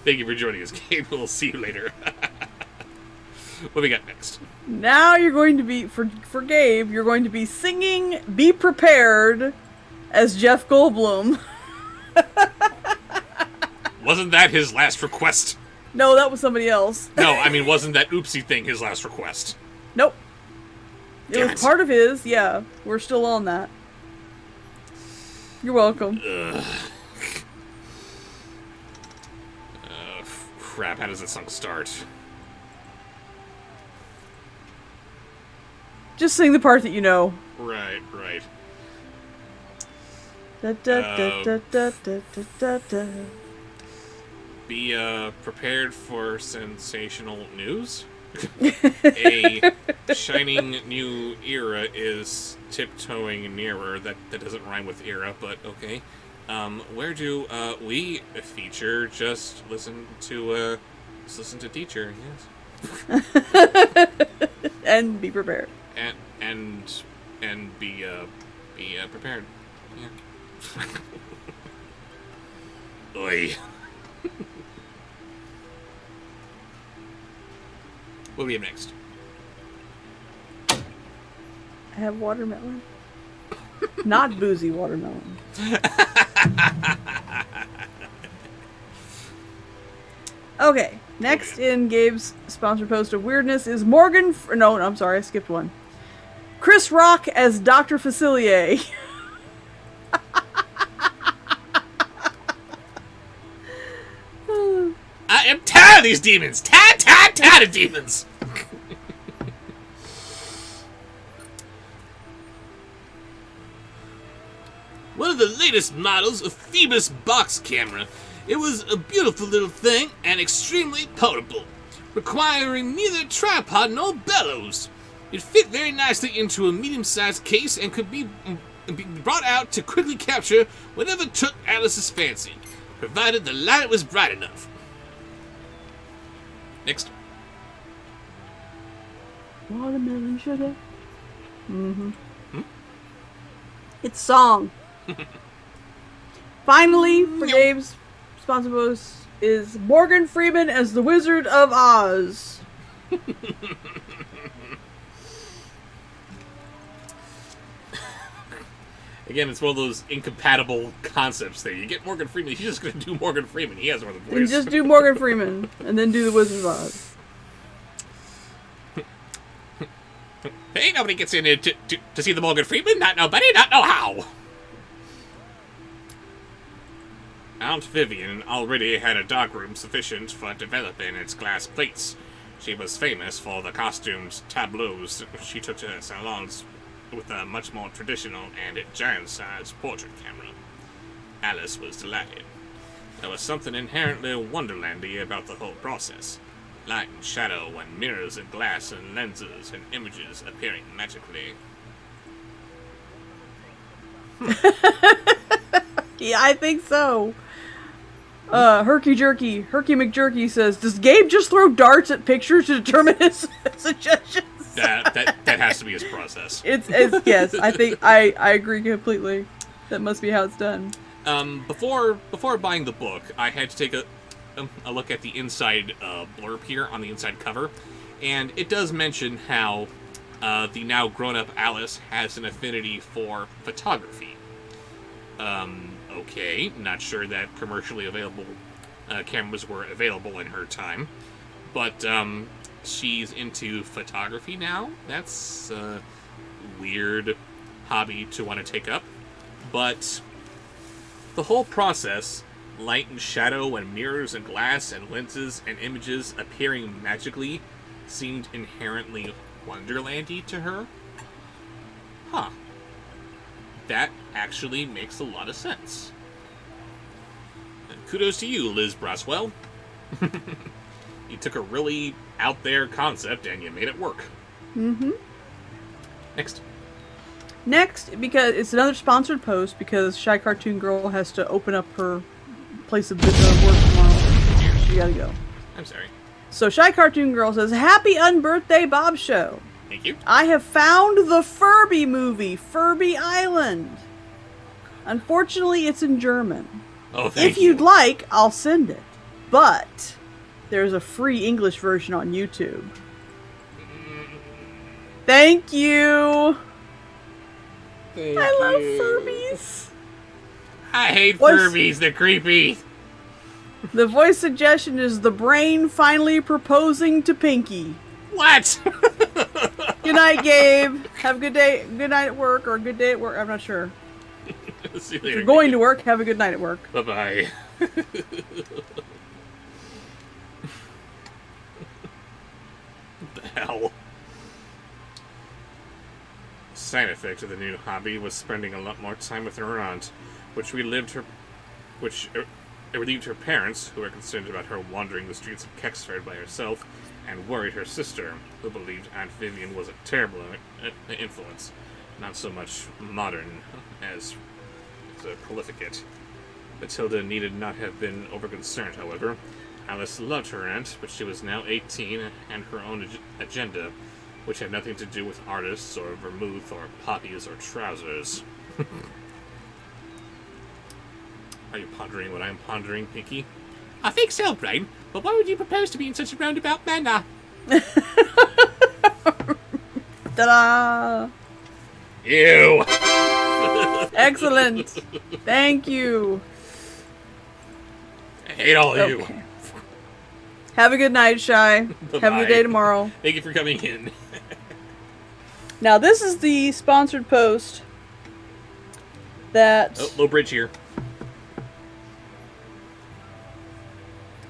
Thank you for joining us, Gabe. We'll see you later. What do we got next? Now you're going to be, for Gabe, you're going to be singing Be Prepared as Jeff Goldblum. Wasn't that his last request? No, that was somebody else. No, I mean, wasn't that Oopsie thing his last request? Nope. It Damn was it. part of his, yeah. We're still on that. You're welcome. Crap, how does that song start? Just sing the part that you know. Right. Da, da, da, da, da, da, da, da. Be prepared for sensational news. A shining new era is tiptoeing nearer. That doesn't rhyme with era, but okay. Where do we feature? Just listen to teacher. Yes. And be prepared. And be prepared. Yeah. Oi. What do we have next? have watermelon. Not boozy watermelon. Okay, next in Gabe's sponsored post of weirdness is Morgan... No, I'm sorry, I skipped one. Chris Rock as Dr. Facilier. I am tired of these demons! Tired of demons! One of the latest models of Phoebus box camera. It was a beautiful little thing and extremely portable, requiring neither tripod nor bellows. It fit very nicely into a medium-sized case and could be brought out to quickly capture whatever took Alice's fancy, provided the light was bright enough. Next. Watermelon sugar. It's song. Finally, for Gabe's sponsor post is Morgan Freeman as the Wizard of Oz. Again, it's one of those incompatible concepts there. You get Morgan Freeman, he's just going to do Morgan Freeman. He has one of the And voice. just do Morgan Freeman, and then do the Wizard of Oz. Hey, nobody gets in here to see the Morgan Freeman. Not nobody, not know how. Aunt Vivian already had a darkroom sufficient for developing its glass plates. She was famous for the costumed tableaus she took to her salons with a much more traditional and giant-sized portrait camera. Alice was delighted. There was something inherently wonderlandy about the whole process. Light and shadow and mirrors and glass and lenses and images appearing magically. Yeah, I think so. Herky McJerky says, does Gabe just throw darts at pictures to determine his suggestions? That has to be his process. Yes, I think I agree completely. That must be how it's done. Before buying the book, I had to take a look at the inside blurb here on the inside cover, and it does mention how the now grown-up Alice has an affinity for photography. Okay, not sure that commercially available cameras were available in her time, but she's into photography now. That's a weird hobby to want to take up, but the whole process, light and shadow and mirrors and glass and lenses and images appearing magically, seemed inherently wonderlandy to her. Huh. That actually makes a lot of sense. And kudos to you, Liz Braswell. You took a really out there concept and you made it work. Mm-hmm. Next, because it's another sponsored post, because Shy Cartoon Girl has to open up her place of work tomorrow. She gotta go. I'm sorry. So Shy Cartoon Girl says, Happy Unbirthday, Bobsheaux. Thank you. I have found the Furby movie, Furby Island. Unfortunately, it's in German. Oh, thank If you'd like, I'll send it. But there's a free English version on YouTube. Thank you. I love Furbies. I hate What's- Furbies, they're creepy. The voice suggestion is the brain finally proposing to Pinky. What? Good night, Gabe. Have a good day. Good night at work, or a good day at work. I'm not sure. See you If later. you're going to work, have a good night at work. Bye-bye. What the hell? Side effect of the new hobby was spending a lot more time with her aunt, which relieved her parents, who were concerned about her wandering the streets of Kexford by herself, and worried her sister, who believed Aunt Vivian was a terrible influence, not so much modern as a prolificate. Matilda needed not have been overconcerned, however. Alice loved her aunt, but she was now 18 and her own agenda, which had nothing to do with artists or vermouth or poppies or trousers. Are you pondering what I'm pondering, Pinky? I think so, Brain, but why would you propose to me in such a roundabout manner? Ta-da! Ew. Excellent. Thank you. I hate all of you. Okay. Have a good night, Shy. Bye-bye. Have a good day tomorrow. Thank you for coming in. Now, this is the sponsored post that Oh, low bridge here.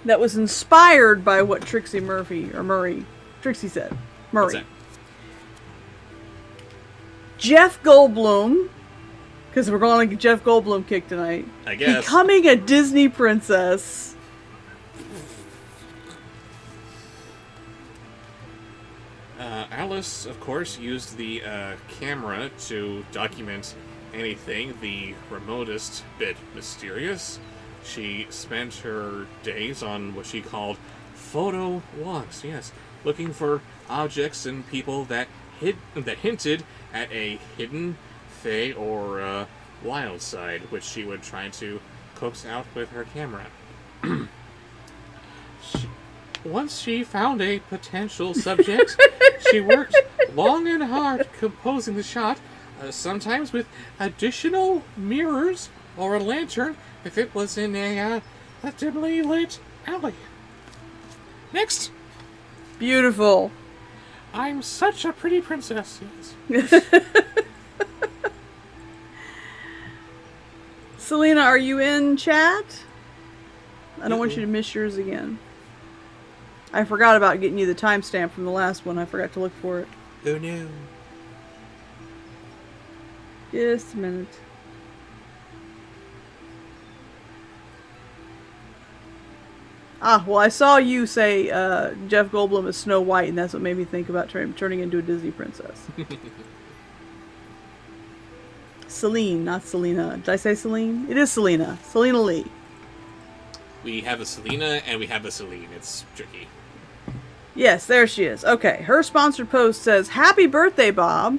that was inspired by what Trixie said. What's Murray. that? Jeff Goldblum, because we're going to get Jeff Goldblum kick tonight. I guess. Becoming a Disney princess. Alice, of course, used the camera to document anything the remotest bit mysterious. She spent her days on what she called photo walks, yes, looking for objects and people that hinted at a hidden fae or wild side, which she would try to coax out with her camera. Once she found a potential subject, she worked long and hard composing the shot, sometimes with additional mirrors or a lantern if it was in a dimly lit alley. Next. Beautiful. I'm such a pretty princess, yes. Selena, are you in chat? I don't want you to miss yours again. I forgot about getting you the timestamp from the last one. I forgot to look for it. Oh no. Just a minute. Ah, well, I saw you say Jeff Goldblum is Snow White, and that's what made me think about turning into a Disney princess. Celine, not Selena. Did I say Celine? It is Selena. Selena Lee. We have a Selena and we have a Celine. It's tricky. Yes, there she is. Okay, her sponsored post says, "Happy birthday, Bob.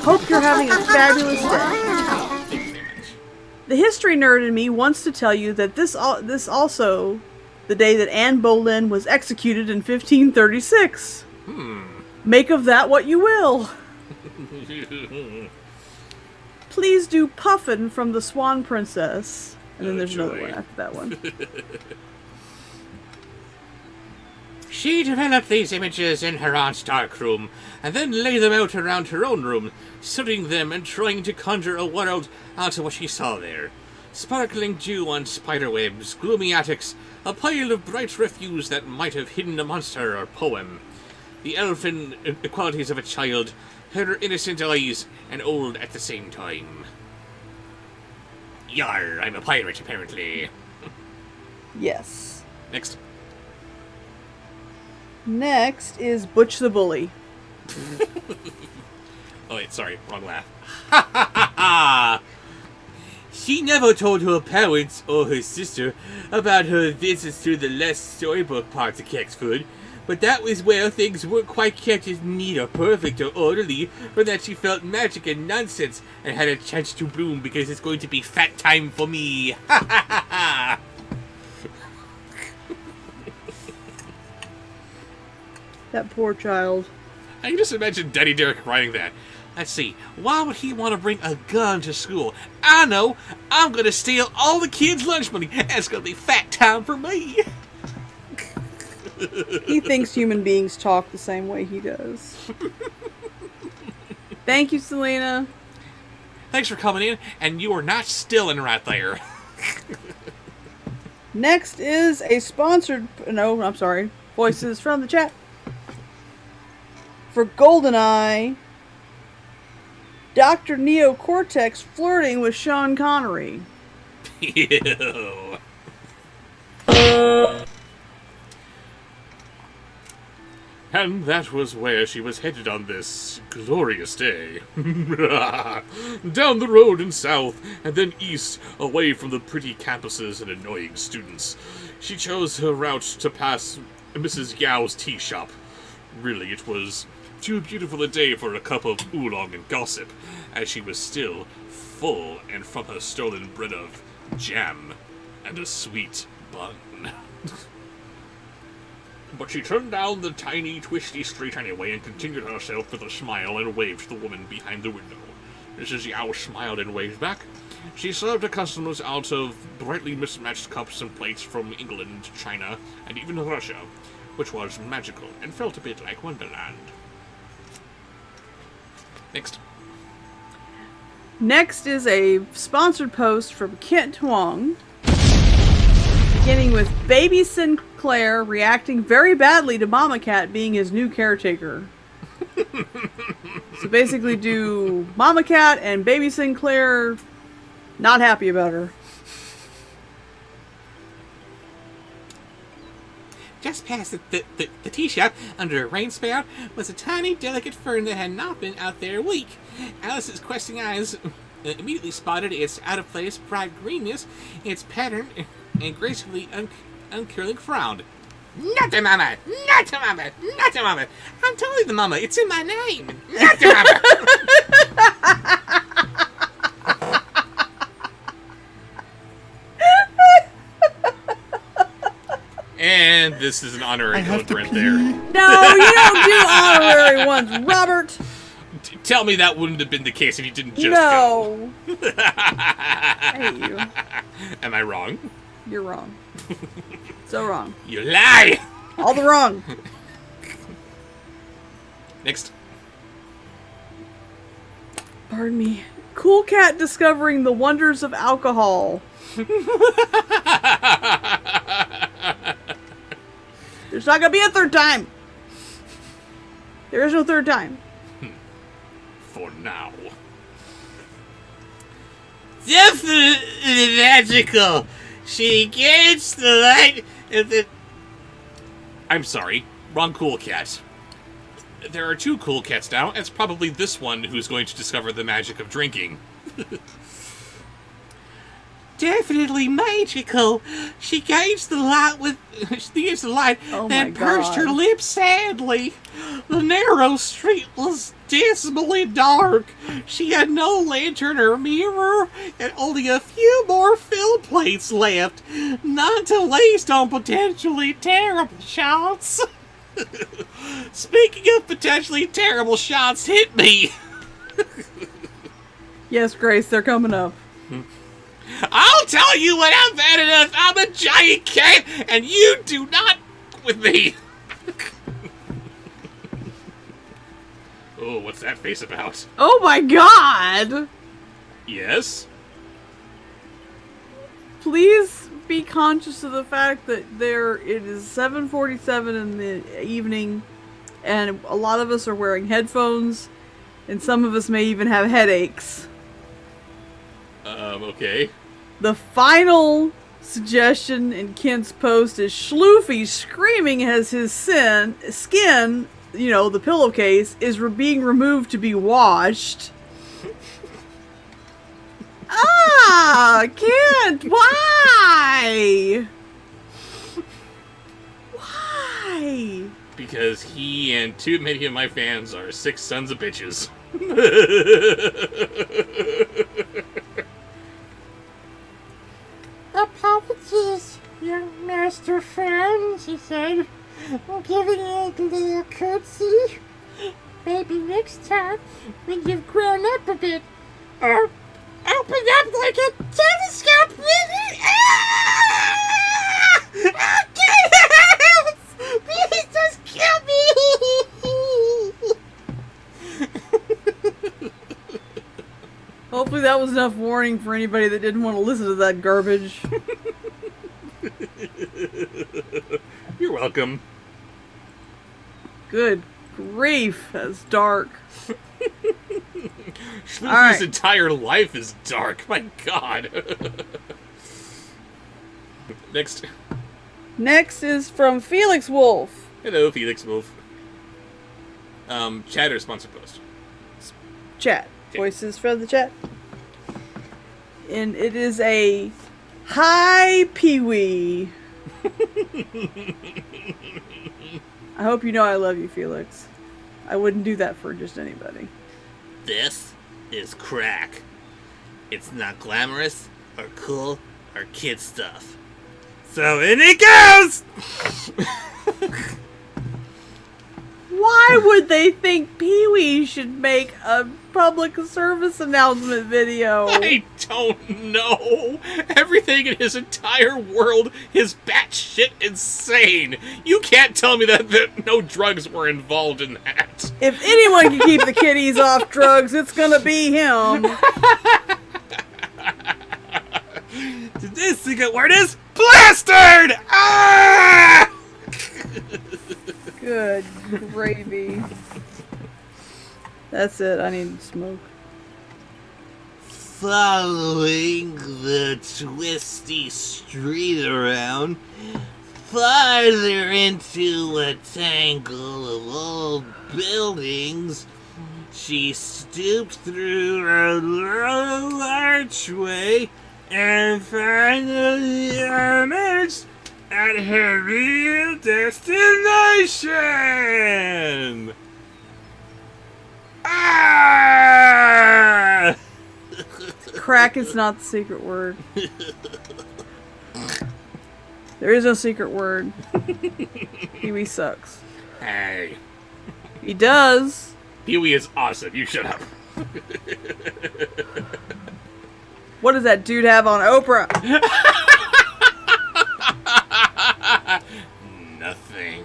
Hope you're having a fabulous day. Thank you very much. The history nerd in me wants to tell you that this also the day that Anne Boleyn was executed in 1536. Make of that what you will. Please do Puffin from the Swan Princess." And then there's another one after that one. She developed these images in her aunt's dark room, and then laid them out around her own room, studying them and trying to conjure a world out of what she saw there. Sparkling dew on spiderwebs, gloomy attics, a pile of bright refuse that might have hidden a monster or poem. The elfin qualities of a child, her innocent eyes, and old at the same time. Yar, I'm a pirate, apparently. Yes. Next. Next is Butch the Bully. Oh wait, sorry, wrong laugh. She never told her parents or her sister about her visits to the less storybook parts of Kexford, but that was where things weren't quite kept as neat or perfect or orderly, or that she felt magic and nonsense and had a chance to bloom because it's going to be fat time for me. Ha ha ha ha! That poor child. I can just imagine Daddy Derek writing that. Let's see, why would he want to bring a gun to school? I know! I'm gonna steal all the kids' lunch money, and it's gonna be fat time for me! He thinks human beings talk the same way he does. Thank you, Selena. Thanks for coming in, and you are not stealing right there. Next is a sponsored... No, I'm sorry. Voices from the chat. For GoldenEye, Dr. Neo Cortex flirting with Sean Connery. Ew. And that was where she was headed on this glorious day. Down the road and south, and then east, away from the pretty campuses and annoying students. She chose her route to pass Mrs. Yao's tea shop. Really, it was too beautiful a day for a cup of oolong and gossip, as she was still full and from her stolen bread of jam and a sweet bun. But she turned down the tiny, twisty street anyway and continued herself with a smile and waved to the woman behind the window. Mrs. Yao smiled and waved back. She served her customers out of brightly mismatched cups and plates from England, China, and even Russia, which was magical and felt a bit like Wonderland. Next. Next is a sponsored post from Kent Huang, beginning with Baby Sinclair reacting very badly to Mama Cat being his new caretaker. So basically do Mama Cat and Baby Sinclair not happy about her. Just past the tea shop, under a rain spout, was a tiny, delicate fern that had not been out there a week. Alice's questing eyes immediately spotted its out-of-place bright greenness, its pattern, and gracefully uncurling frown. Not the mama! Not the mama! Not the mama! I'm totally the mama. It's in my name. Not the mama! And this is an honorary code right there. No, you don't do honorary ones, Robert! Tell me that wouldn't have been the case if you didn't just go. No! I hate you. Am I wrong? You're wrong. So wrong. You lie! All the wrong. Next. Pardon me. Cool Cat discovering the wonders of alcohol. There's not gonna be a third time. There is no third time. For now. Definitely magical. She engaged the light and the... I'm sorry. Wrong Cool Cat. There are two Cool Cats now. It's probably this one who's going to discover the magic of drinking. Definitely magical. She gauged the light with... She gauged the light, Oh then my pursed her God. lips sadly. The narrow street was dismally dark. She had no lantern or mirror, and only a few more fill plates left. Not to waste on potentially terrible shots. Speaking of potentially terrible shots, hit me. Yes, Grace, they're coming up. I'll tell you when I'm bad enough. I'm a giant cat, and you do not with me. Oh, what's that face about? Oh my God! Yes? Please be conscious of the fact that it is 7:47 in the evening, and a lot of us are wearing headphones, and some of us may even have headaches. Okay. The final suggestion in Kent's post is Schloofy screaming as his skin, you know, the pillowcase, is being removed to be washed. Kent, why? Why? Because he and too many of my fans are sick sons of bitches. Apologies, young master friend, she said. I'm giving you a little curtsy. Maybe next time, when you've grown up a bit, or open up like a telescope. Please just kill me. Hopefully that was enough warning for anybody that didn't want to listen to that garbage. You're welcome. Good grief, that's dark. Schloofy's Alright. entire life is dark. My God. Next. Next is from Felix Wolf. Hello, Felix Wolf. Chat or sponsor post? Chat. Okay. Voices from the chat. And it is a hi Pee-wee. I hope you know I love you, Felix. I wouldn't do that for just anybody. This is crack. It's not glamorous or cool or kid stuff. So in it goes! Why would they think Pee-wee should make a public service announcement video? I don't know. Everything in his entire world is batshit insane. You can't tell me that no drugs were involved in that. If anyone can keep the kiddies off drugs, it's gonna be him. Today's secret word is bastard! Ah! Good gravy. That's it. I need to smoke. Following the twisty street around, farther into a tangle of old buildings, she stooped through a low archway and finally emerged at her real destination! Ah! Crack is not the secret word. There is no secret word. Pee-wee sucks. Hey. He does. Pee-wee is awesome. You shut up. What does that dude have on Oprah? Nothing.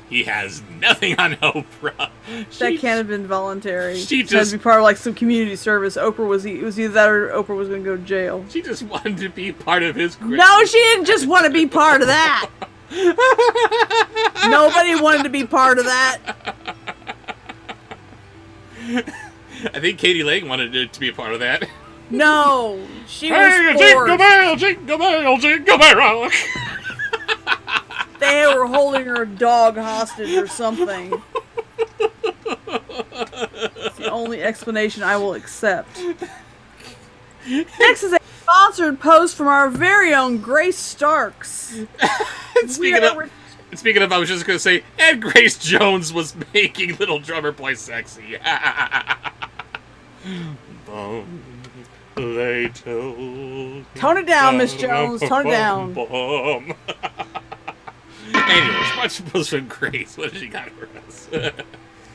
He has nothing on Oprah. That can't have been voluntary. She It had just- to be part of like some community service. It was either that or Oprah was going to go to jail. She just wanted to be part of his Christmas. No, she didn't just want to be part of that. Nobody wanted to be part of that. I think Katie Lang wanted it to be a part of that. No, she Hey, was jingle forced. bell, jingle bell, jingle bell. They were holding her dog hostage or something. It's the only explanation I will accept. Next is a sponsored post from our very own Grace Starks. Speaking of, I was just going to say, and Grace Jones was making Little Drummer Boy sexy. They told Tone it down, Miss Jones. Tone it down. Anyways, much post from Grace. What has she got for us?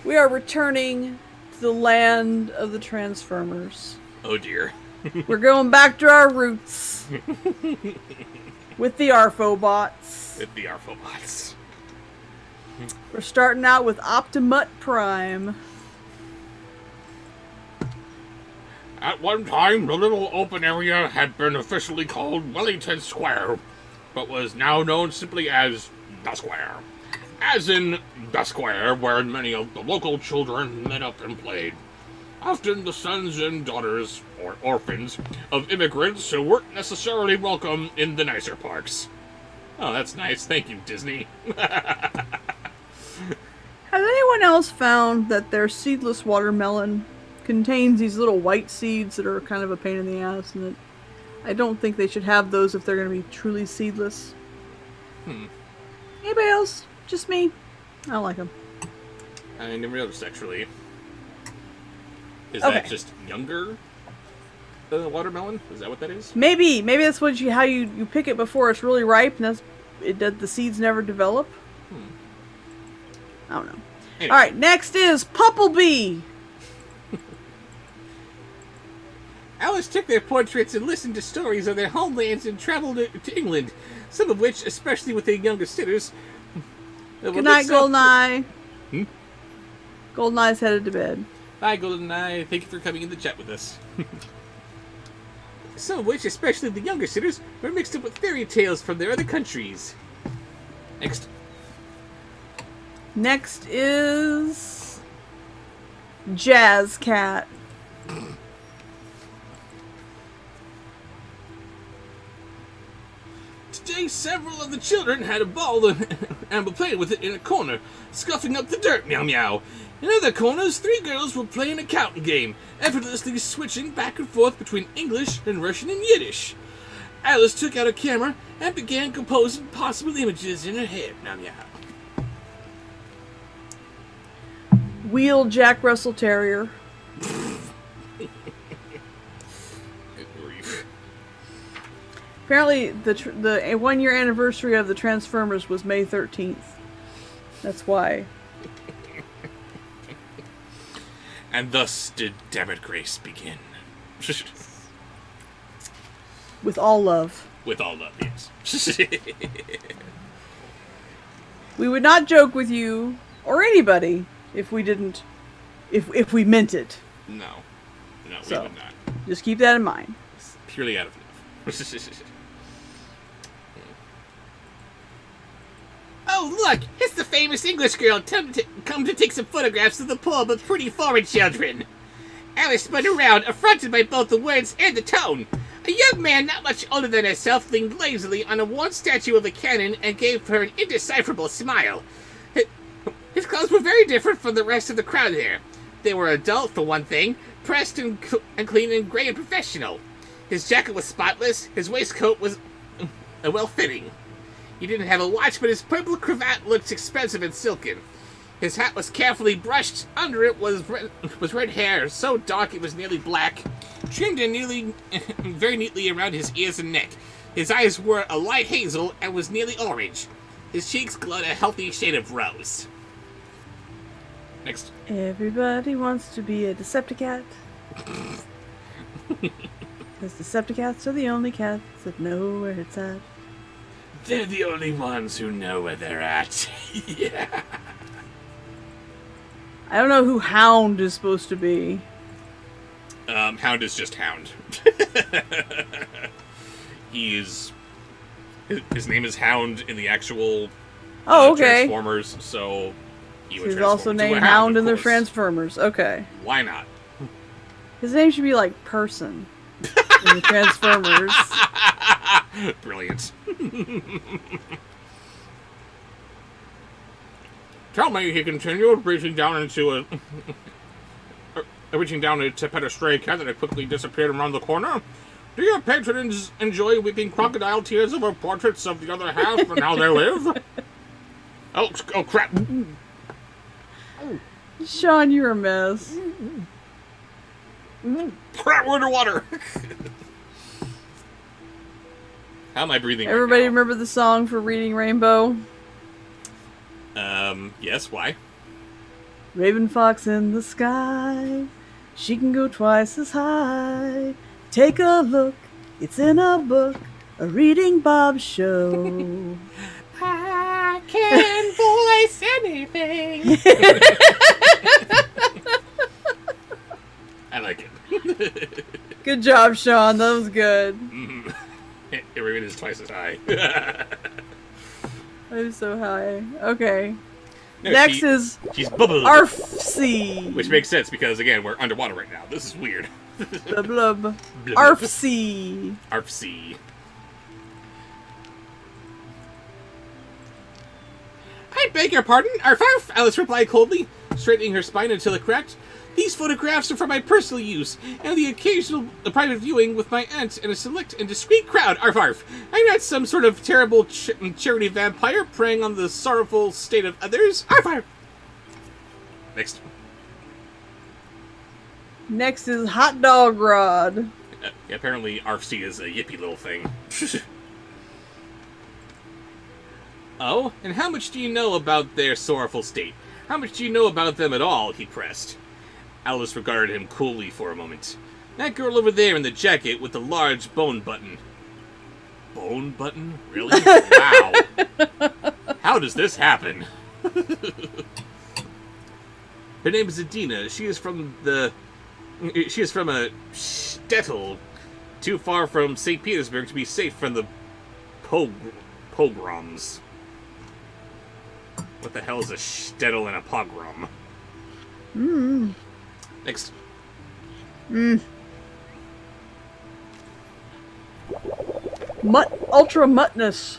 We are returning to the land of the Transformers. Oh dear. We're going back to our roots. With the Arphobots. With the Arphobots. We're starting out with Optimut Prime. At one time, the little open area had been officially called Wellington Square, but was now known simply as the Square. As in the Square, where many of the local children met up and played. Often the sons and daughters, or orphans, of immigrants who weren't necessarily welcome in the nicer parks. Oh, that's nice. Thank you, Disney. Has anyone else found that their seedless watermelon contains these little white seeds that are kind of a pain in the ass, and that I don't think they should have those if they're going to be truly seedless? Anybody else? Just me? I don't like them. I never noticed, actually. Is Okay. that just younger watermelon? Is that what that is? Maybe that's what how you pick it before it's really ripe, and the seeds never develop. I don't know. Anyway. All right, next is Pupplebee. Alice took their portraits and listened to stories of their homelands and traveled to England, some of which, especially with their younger sitters. Good night, Goldeneye. Goldeneye's headed to bed. Hi, Goldeneye. Thank you for coming in the chat with us. Some of which, especially the younger sitters, were mixed up with fairy tales from their other countries. Next. Next is Jazz Cat. Today, several of the children had a ball and were playing with it in a corner, scuffing up the dirt, meow meow. In other corners, 3 girls were playing a counting game, effortlessly switching back and forth between English and Russian and Yiddish. Alice took out a camera and began composing possible images in her head, meow meow. Wheel Jack Russell Terrier. Good grief. Apparently, the 1-year anniversary of the Transformers was May 13th. That's why. And thus did Dammit Grace begin. With all love. With all love, yes. We would not joke with you or anybody if we didn't, if we meant it. No, So. we would not. Just keep that in mind. It's purely out of love. Oh, look! It's the famous English girl come to take some photographs of the poor but pretty foreign children. Alice spun around, affronted by both the words and the tone. A young man not much older than herself leaned lazily on a worn statue of a cannon and gave her an indecipherable smile. His clothes were very different from the rest of the crowd there. They were adult, for one thing, pressed and clean and gray and professional. His jacket was spotless, his waistcoat was well-fitting. He didn't have a watch, but his purple cravat looked expensive and silken. His hat was carefully brushed. Under it was red hair, so dark it was nearly black, trimmed and very neatly around his ears and neck. His eyes were a light hazel and was nearly orange. His cheeks glowed a healthy shade of rose. Next. Everybody wants to be a Decepticat. Because Decepticats are the only cats that know where it's at. They're the only ones who know where they're at. Yeah. I don't know who Hound is supposed to be. Hound is just Hound. His name is Hound in the actual Oh, okay. Transformers, so he would He's transform also into a named Hound in of the course. Transformers. Okay. Why not? His name should be like Person in the Transformers. Brilliant. Tell me, he continued, reaching down into pet a stray cat that had quickly disappeared around the corner. Do your patrons enjoy weeping crocodile tears over portraits of the other half and how they live? Oh crap. Sean, you're a mess. Crap, we're underwater. How am I breathing Everybody right now? remember the song for Reading Rainbow? Yes, why? Raven fox in the sky, she can go twice as high. Take a look, it's in a book, a Reading Bobsheaux. I can voice anything. I like it. Good job, Sean. That was good. Raven is twice as high. I'm so high. Okay. No, Next is she's bubbled. Arfsea. Which makes sense because, again, we're underwater right now. This is weird. Blub blub. Blub. Arfsea. Arfsea. I beg your pardon, Arf, Alice replied coldly, straightening her spine until it cracked. These photographs are for my personal use, and the occasional private viewing with my aunt and a select and discreet crowd, arf. I'm not some sort of terrible charity vampire preying on the sorrowful state of others, arf. Next. Next is Hot Dog Rod. Apparently, Arfsea is a yippy little thing. Oh, and how much do you know about their sorrowful state? How much do you know about them at all? He pressed. Alice regarded him coolly for a moment. That girl over there in the jacket with the large bone button. Bone button? Really? Wow. How does this happen? Her name is Adina. She is from a shtetl too far from St. Petersburg to be safe from the pogroms. What the hell is a shtetl and a pogrom? Next. Ultra Muttness.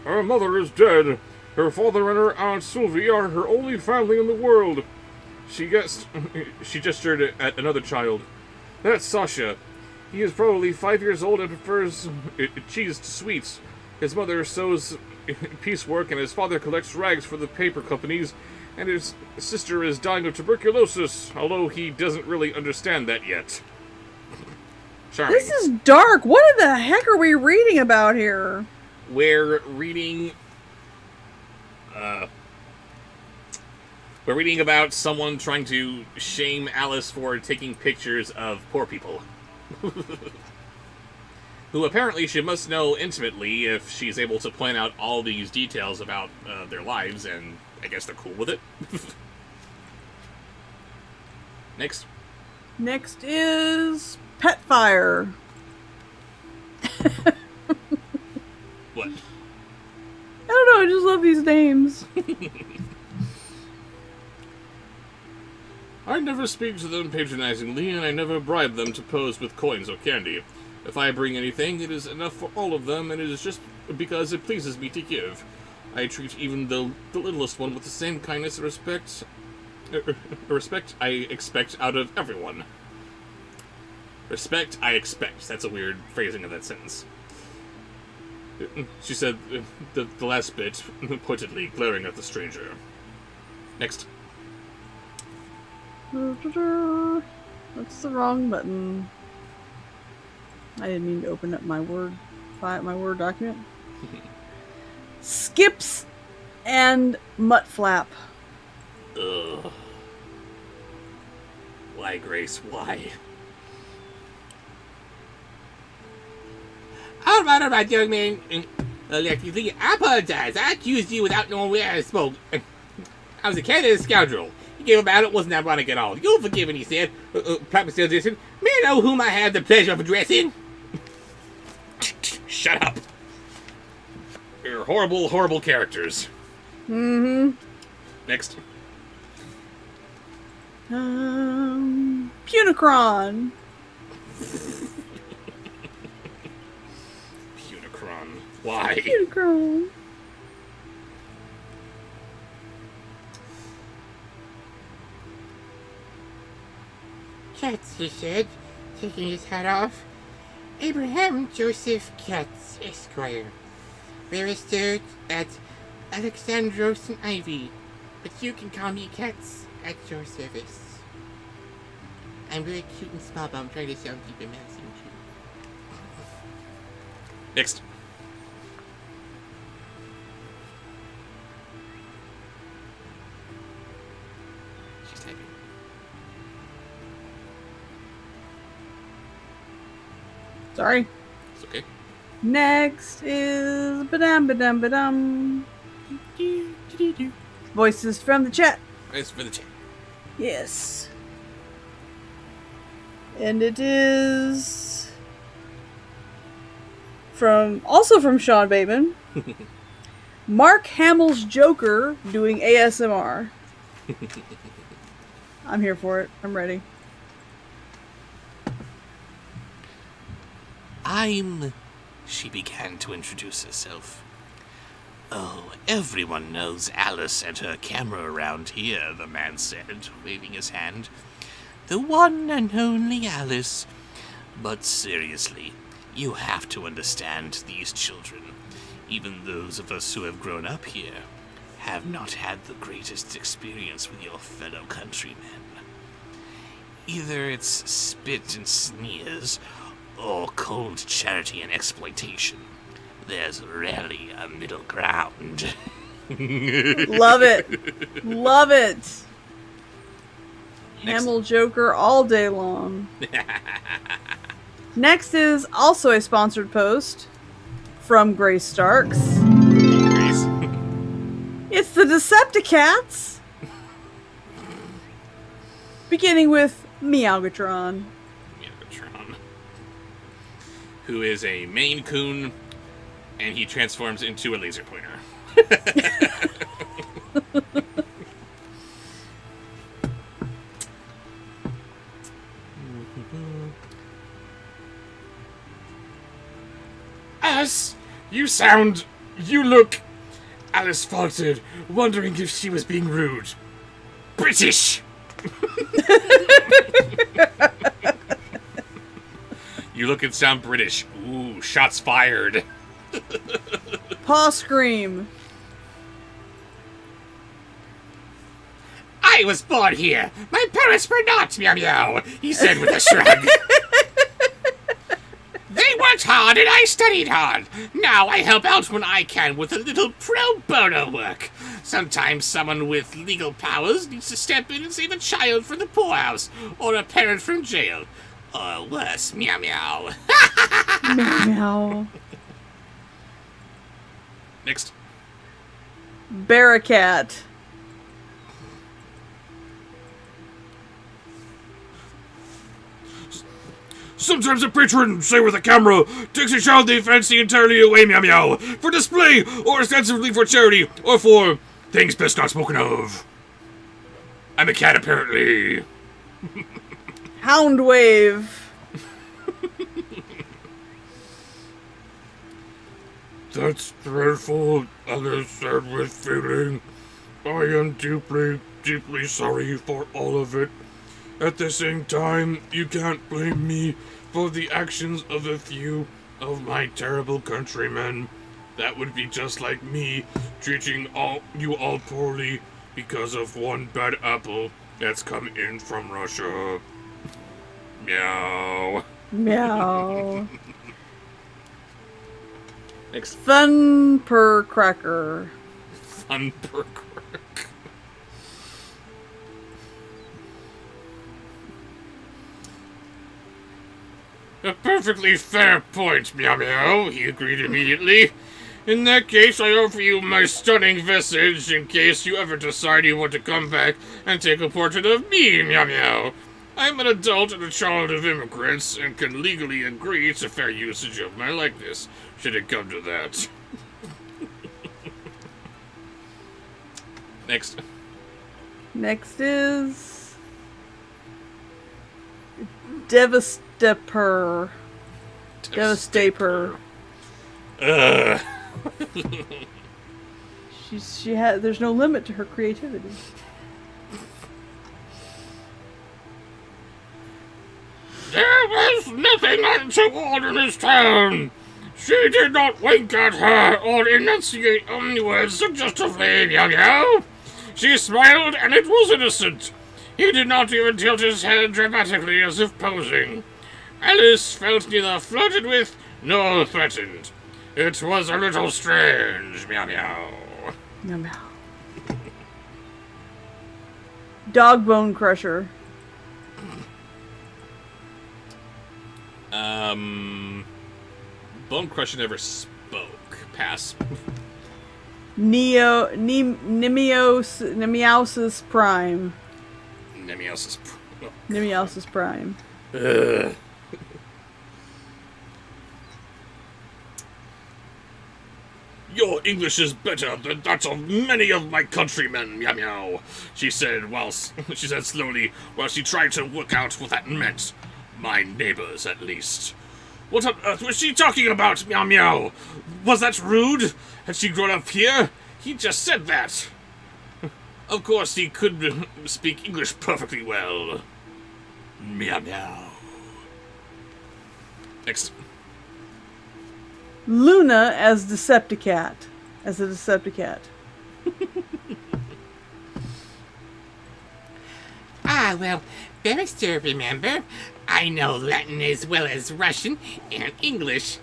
Her mother is dead. Her father and her aunt Sylvie are her only family in the world. She gestured at another child. That's Sasha. He is probably 5 years old and prefers cheese to sweets. His mother sews piecework and his father collects rags for the paper companies, and his sister is dying of tuberculosis, although he doesn't really understand that yet. Charming. This is dark. What in the heck are we reading about here? We're reading We're reading about someone trying to shame Alice for taking pictures of poor people. Who apparently she must know intimately if she's able to point out all these details about their lives, and I guess they're cool with it. Next. Next is Petfire. What? I don't know, I just love these names. I never speak to them patronizingly, and I never bribe them to pose with coins or candy. If I bring anything, it is enough for all of them, and it is just because it pleases me to give. I treat even the littlest one with the same kindness and respect I expect out of everyone. Respect I expect. That's a weird phrasing of that sentence. She said the last bit, pointedly glaring at the stranger. Next. That's the wrong button. I didn't mean to open up my Word document. Skips and Muttflap. Ugh. Why, Grace? Why? All right, young man. I apologize. I accused you without knowing where I spoke. I was a candid scoundrel. He gave about it, wasn't ironic at all. You'll forgive him, he said. Proper still distant. May I know whom I have the pleasure of addressing? Shut up. You're horrible, horrible characters. Mm-hmm. Next. Punicron. Punicron. Why? Punicron. Katz, he said, taking his hat off. Abraham Joseph Katz, Esquire. Barrister at Alexandros and Ivy. But you can call me Katz at your service. I'm very cute and small, but I'm trying to sound deep and massive too. Next. She's typing. Sorry. It's okay. Next is badam. Voices from the chat. Thanks for the chat. Yes. And it is from Sean Bateman. Mark Hamill's Joker doing ASMR. I'm here for it. I'm ready. She began to introduce herself. Oh, everyone knows Alice and her camera around here, the man said, waving his hand. The one and only Alice. But seriously, you have to understand these children, even those of us who have grown up here, have not had the greatest experience with your fellow countrymen. Either it's spit and sneers, or cold charity and exploitation. There's rarely a middle ground. Love it. Love it. Hamill Joker all day long. Next is also a sponsored post from Grace Starks. Grace. It's the Decepticats. Beginning with Meowgatron. Meowgatron. Who is a Maine Coon, and he transforms into a laser pointer. Alice, you look... Alice faltered, wondering if she was being rude. British! You look and sound British. Ooh, shots fired. Paw Scream. I was born here. My parents were not, meow meow, he said with a shrug. They weren't worked hard and I studied hard. Now I help out when I can with a little pro bono work. Sometimes someone with legal powers needs to step in and save a child from the poorhouse, or a parent from jail. Or worse, meow meow. Meow. Next. Barracat. Sometimes a patron, say with a camera, takes a child they fancy entirely away, meow meow, for display, or ostensibly for charity, or for things best not spoken of. I'm a cat, apparently. Hound wave. That's dreadful, Alice said with feeling. I am deeply, deeply sorry for all of it. At the same time, you can't blame me for the actions of a few of my terrible countrymen. That would be just like me treating you all poorly because of one bad apple that's come in from Russia. Meow. Meow. Next. Thunper cracker. Thunberg. A perfectly fair point, meow meow, he agreed immediately. In that case, I offer you my stunning visage in case you ever decide you want to come back and take a portrait of me, meow meow. I'm an adult and a child of immigrants and can legally agree to fair usage of my likeness, should it come to that. Next. Next is Devastaper. Devastaper. There's no limit to her creativity. There was nothing untoward in this town. She did not wink at her or enunciate words suggestively, meow meow. She smiled and it was innocent. He did not even tilt his head dramatically as if posing. Alice felt neither flirted with nor threatened. It was a little strange, meow meow. Meow meow. Dog bone crusher. Bone Crusher never spoke. Pass. Nemeosis Prime. Nemeosis. Nemeosis Prime. Your English is better than that of many of my countrymen, meow meow, she said slowly, while she tried to work out what that meant. My neighbors, at least. What on earth was she talking about, meow meow? Was that rude? Had she grown up here? He just said that. Of course, he could speak English perfectly well. Meow meow. Next. Luna as Decepticat. As a Decepticat. Ah, well, Barrister, remember? I know Latin as well as Russian and English.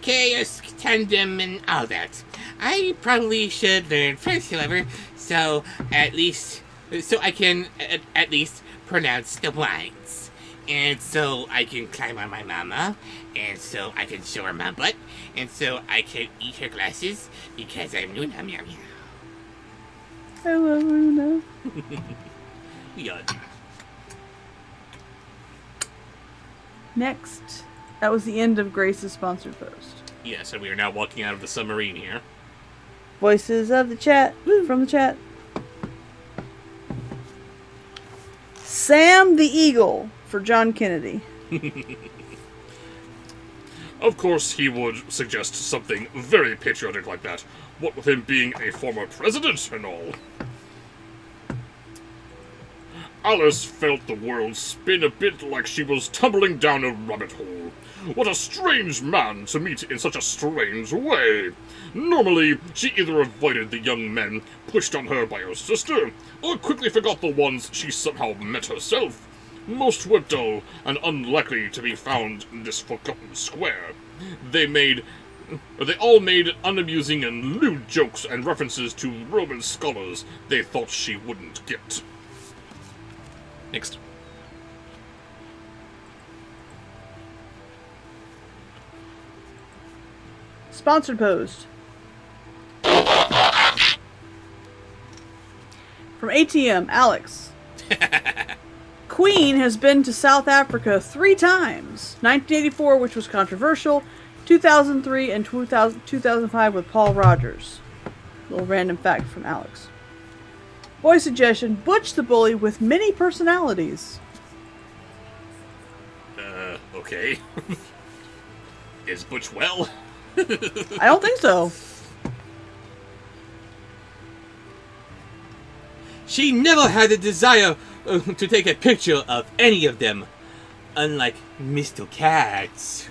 Chaos, tandem, and all that. I probably should learn French, however, so I can at least pronounce the lines. And so I can climb on my mama, and so I can show her my butt, and so I can eat her glasses because I'm Luna, meow meow. I love Luna. Yeah. Next, that was the end of Grace's sponsored post. Yes, and we are now walking out of the submarine here. Voices of the chat. From the chat. Sam the Eagle for John Kennedy. Of course he would suggest something very patriotic like that, what with him being a former president and all. Alice felt the world spin a bit like she was tumbling down a rabbit hole. What a strange man to meet in such a strange way. Normally, she either avoided the young men pushed on her by her sister, or quickly forgot the ones she somehow met herself. Most were dull and unlikely to be found in this forgotten square. They all made unamusing and lewd jokes and references to Roman scholars they thought she wouldn't get. Next. Sponsored post. From ATM, Alex. Queen has been to South Africa 3 times. 1984, which was controversial. 2003 and 2005 with Paul Rogers. Little random fact from Alex. Boy suggestion, Butch the Bully with many personalities. Okay. Is Butch well? I don't think so. She never had a desire to take a picture of any of them, unlike Mr. Katz.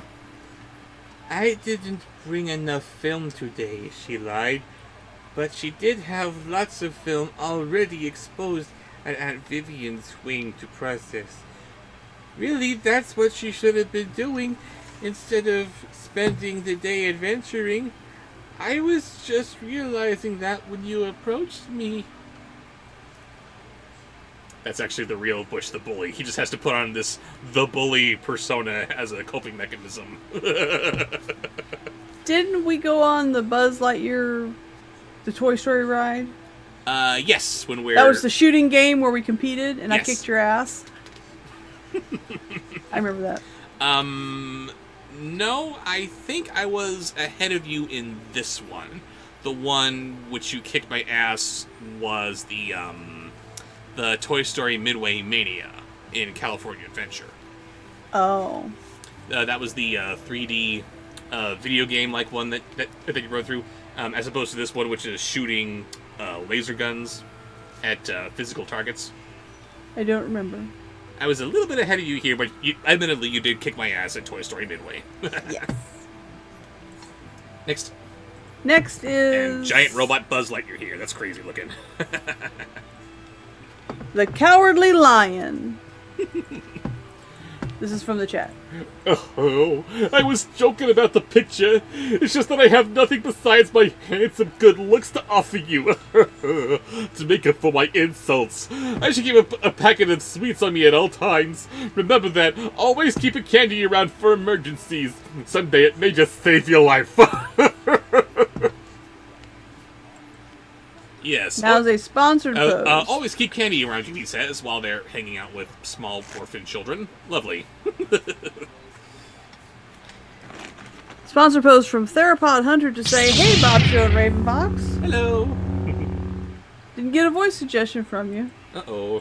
I didn't bring enough film today, she lied, but she did have lots of film already exposed at Aunt Vivian's wing to process. Really, that's what she should have been doing instead of spending the day adventuring. I was just realizing that when you approached me. That's actually the real Butch the Bully. He just has to put on this the bully persona as a coping mechanism. Didn't we go on the Buzz Lightyear, the Toy Story ride? Yes, when we're... That was the shooting game where we competed and I Yes. kicked your ass. I remember that. No, I think I was ahead of you in this one. The one which you kicked my ass was the Toy Story Midway Mania in California Adventure. Oh. That was the 3D video game like one that you rode through, as opposed to this one, which is shooting laser guns at physical targets. I don't remember. I was a little bit ahead of you here, but admittedly, you did kick my ass at Toy Story Midway. Yes. Next. Next is... And giant robot Buzz Lightyear here. That's crazy looking. The Cowardly Lion. This is from the chat. Oh, I was joking about the picture. It's just that I have nothing besides my handsome good looks to offer you. To make up for my insults, I should keep a packet of sweets on me at all times. Remember that. Always keep a candy around for emergencies. Someday it may just save your life. Yes. Now's a sponsored post. Always keep candy around you, he says, while they're hanging out with small orphan children. Lovely. Sponsor post from Theropod Hunter to say, hey, Bobsheaux and Ravenfox. Hello. Didn't get a voice suggestion from you. Uh-oh.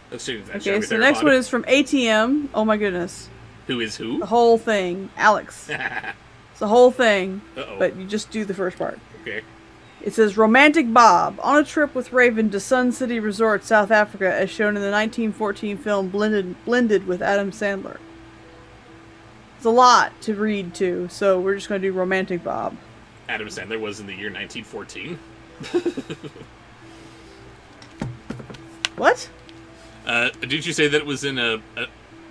Let's see. Okay, so the next one is from ATM. Oh my goodness. Who is who? The whole thing. Alex. It's the whole thing. Uh-oh. But you just do the first part. Okay. It says, Romantic Bob, on a trip with Raven to Sun City Resort, South Africa, as shown in the 1914 film Blended with Adam Sandler. It's a lot to read, too, so we're just going to do Romantic Bob. Adam Sandler was in the year 1914. What? Did you say that it was in a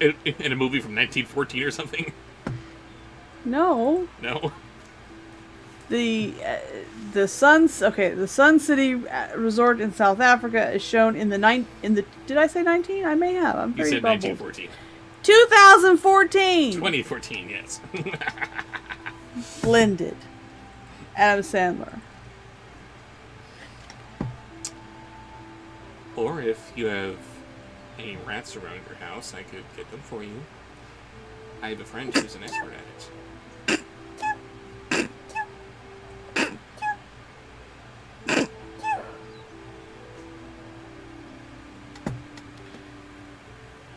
movie from 1914 or something? No. No. The Sun City Resort in South Africa is shown in the did I say 19? I may have. I'm You very said bubbled. 1914. 2014. 2014, yes. Blended. Adam Sandler. Or if you have any rats around your house, I could get them for you. I have a friend who's an expert at it.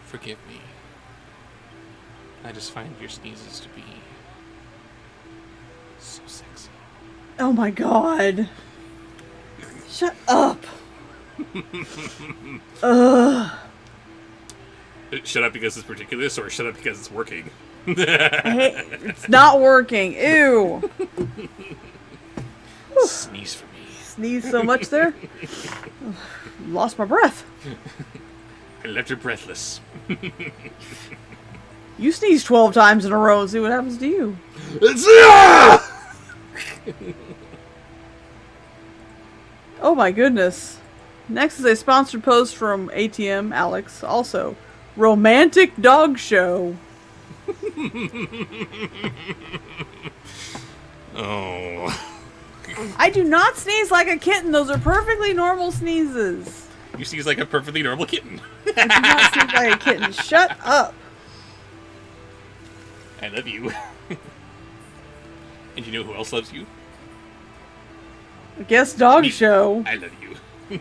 Forgive me. I just find your sneezes to be so sexy. Oh my god. Shut up. Ugh. Shut up because it's ridiculous, or shut up because it's working? It's not working. Ew. Sneeze for me. Sneeze so much there. Lost my breath. I left her breathless. You sneeze 12 times in a row and see what happens to you. Oh my goodness. Next is a sponsored post from ATM Alex. Also, romantic dog show. Oh. I do not sneeze like a kitten. Those are perfectly normal sneezes. You sneeze like a perfectly normal kitten. I do not sneeze like a kitten. Shut up. I love you. And you know who else loves you? I guess dog Me. show. I love you.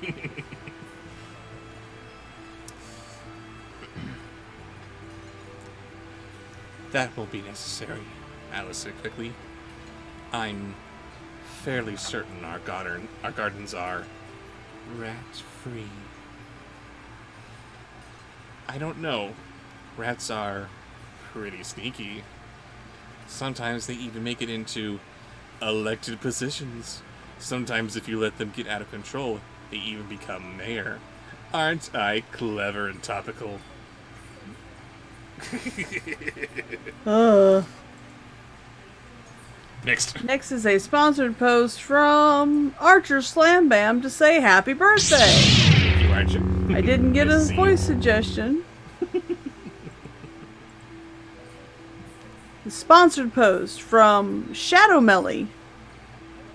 That will be necessary, Alice said quickly. I'm fairly certain our gardens are rat-free. I don't know. Rats are pretty sneaky. Sometimes they even make it into elected positions. Sometimes if you let them get out of control, they even become mayor. Aren't I clever and topical? Next. Next is a sponsored post from Archer Slam Bam to say happy birthday. Thank you, Archer. I didn't get Nice a to see you. voice suggestion. The sponsored post from Shadow Melly.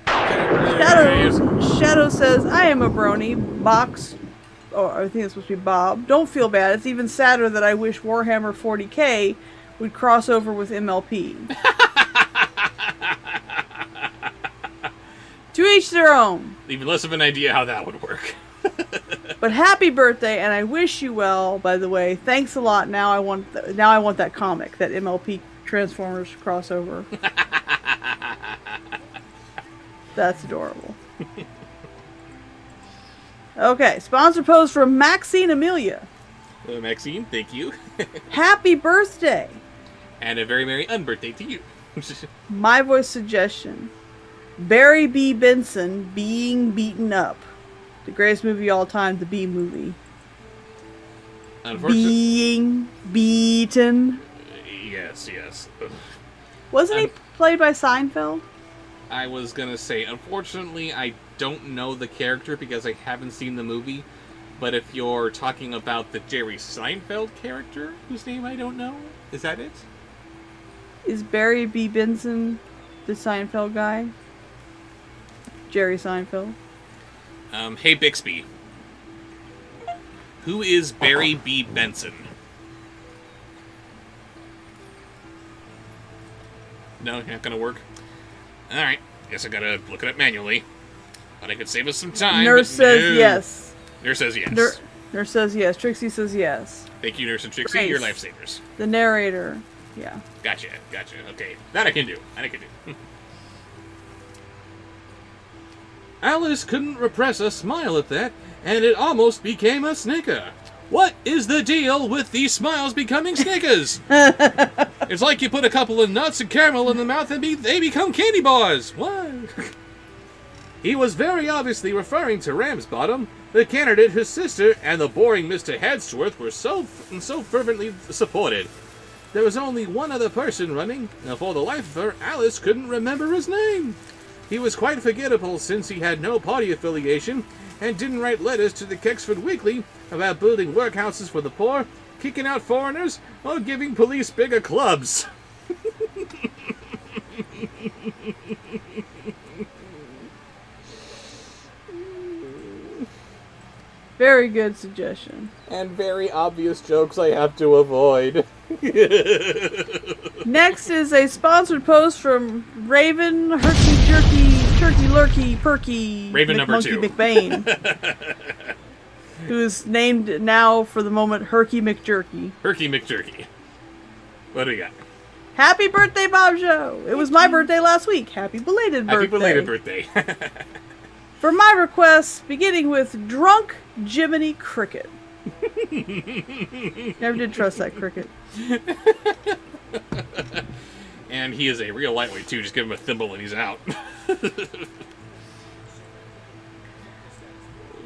Shadow says, I am a brony. Box, or I think it's supposed to be Bob. Don't feel bad. It's even sadder that I wish Warhammer 40k would cross over with MLP. To each their own. Even less of an idea how that would work. But happy birthday, and I wish you well. By the way, thanks a lot. Now I want that comic, that MLP Transformers crossover. That's adorable. Okay, sponsor post from Maxine Amelia. Maxine, thank you. Happy birthday. And a very merry unbirthday to you. My voice suggestion. Barry B. Benson being beaten up. The greatest movie of all time, the B movie. Unfortunately, Being beaten. yes. Ugh. Wasn't he played by Seinfeld? I was gonna say, unfortunately, I don't know the character because I haven't seen the movie. But if you're talking about the Jerry Seinfeld character, whose name I don't know, is that it? Is Barry B. Benson the Seinfeld guy? Jerry Seinfeld. Hey Bixby. Who is Barry B. Benson? No, not gonna work. Alright, guess I gotta look it up manually. But I could save us some time. Nurse but says no. yes. Nurse says yes. Nurse says yes. Trixie says yes. Thank you, Nurse and Trixie. Grace. You're lifesavers. The narrator. Yeah. Gotcha. Okay, that I can do. Alice couldn't repress a smile at that, and it almost became a snicker. What is the deal with these smiles becoming snickers? It's like you put a couple of nuts and caramel in the mouth and they become candy bars. What? He was very obviously referring to Ramsbottom, the candidate whose sister and the boring Mr. Hadsworth were so fervently supported. There was only one other person running, and for the life of her, Alice couldn't remember his name. He was quite forgettable since he had no party affiliation and didn't write letters to the Kexford Weekly about building workhouses for the poor, kicking out foreigners, or giving police bigger clubs. Very good suggestion. And very obvious jokes I have to avoid. Next is a sponsored post from Raven Herky Jerky Turkey Lurky Perky Raven number McMonkey 2. McBain, who is named now for the moment Herky McJerky. Herky McJerky. What do we got? Happy birthday, Bobsheaux! It was my birthday last week. Happy belated birthday. Happy belated birthday. For my requests, beginning with Drunk Jiminy Cricket. Never did trust that cricket. And he is a real lightweight too. Just give him a thimble and he's out.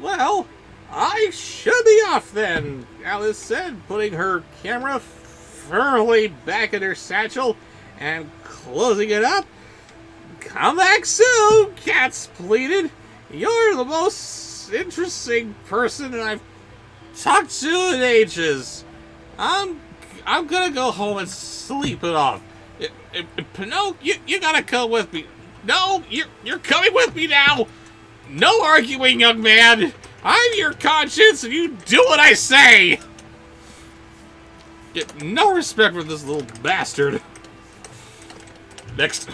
Well, I should be off then, Alice said, putting her camera firmly back in her satchel and closing it up. Come back soon, Cats pleaded. You're the most interesting person I've talked to in ages. I'm gonna go home and sleep it off. Pinocchio, you gotta come with me. No, you're coming with me now. No arguing, young man. I'm your conscience, and you do what I say. Get no respect for this little bastard. Next.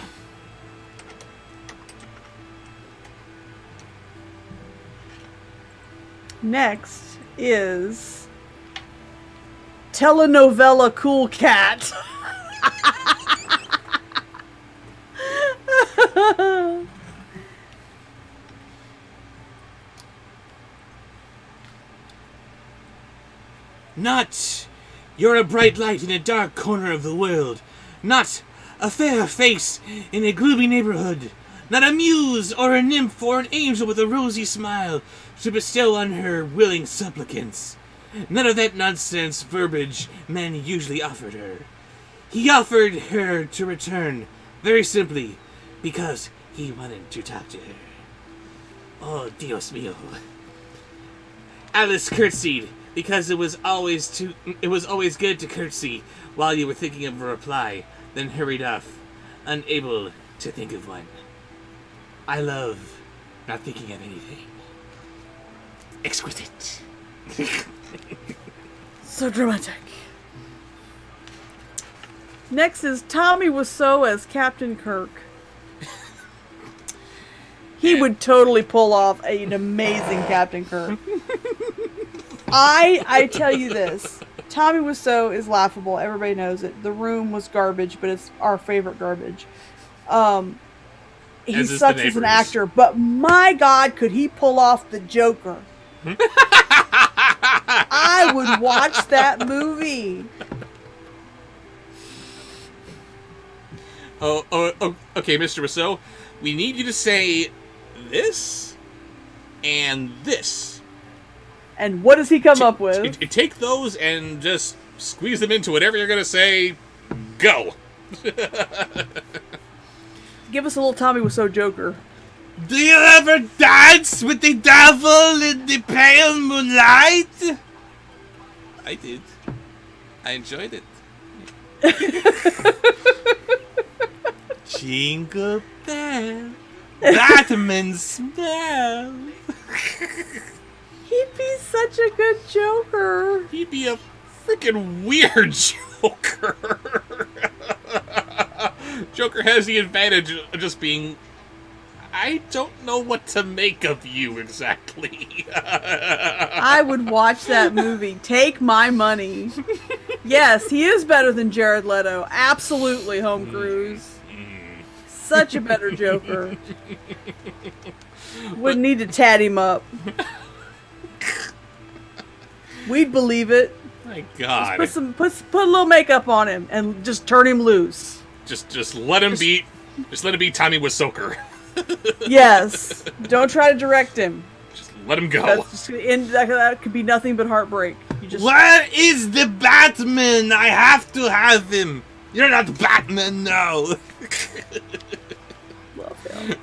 Next is telenovela Cool Cat. Not you're a bright light in a dark corner of the world. Not a fair face in a gloomy neighborhood. Not a muse or a nymph or an angel with a rosy smile to bestow on her willing supplicants. None of that nonsense verbiage men usually offered her. He offered her to return, very simply, because he wanted to talk to her. Oh, Dios mío. Alice curtsied, because it was always good to curtsy while you were thinking of a reply, then hurried off, unable to think of one. I love not thinking of anything. Exquisite. So dramatic. Next is Tommy Wiseau as Captain Kirk. He would totally pull off an amazing Captain Kirk. I tell you this, Tommy Wiseau is laughable. Everybody knows it. The Room was garbage, but it's our favorite garbage. He sucks as an actor, but my God, could he pull off the Joker? I would watch that movie. Oh, okay, Mr. Wiseau. We need you to say this and this. And what does he come up with? Take those and just squeeze them into whatever you're going to say. Go. Give us a little Tommy Wiseau Joker. Do you ever dance with the devil in the pale moonlight? I did. I enjoyed it. Jingle bell, Batman smell. He'd be such a good Joker. He'd be a freaking weird Joker. Joker has the advantage of just being, I don't know what to make of you exactly. I would watch that movie. Take my money. Yes, he is better than Jared Leto. Absolutely, Home Cruise. Such a better Joker. Wouldn't need to tat him up. We'd believe it. My God. Just put a little makeup on him and just turn him loose. Just let him be. Just let him be Tommy Wiseau. Yes. Don't try to direct him. Just let him go. That's just gonna end, that could be nothing but heartbreak. You just, Where is the Batman? I have to have him. You're not Batman now. love him.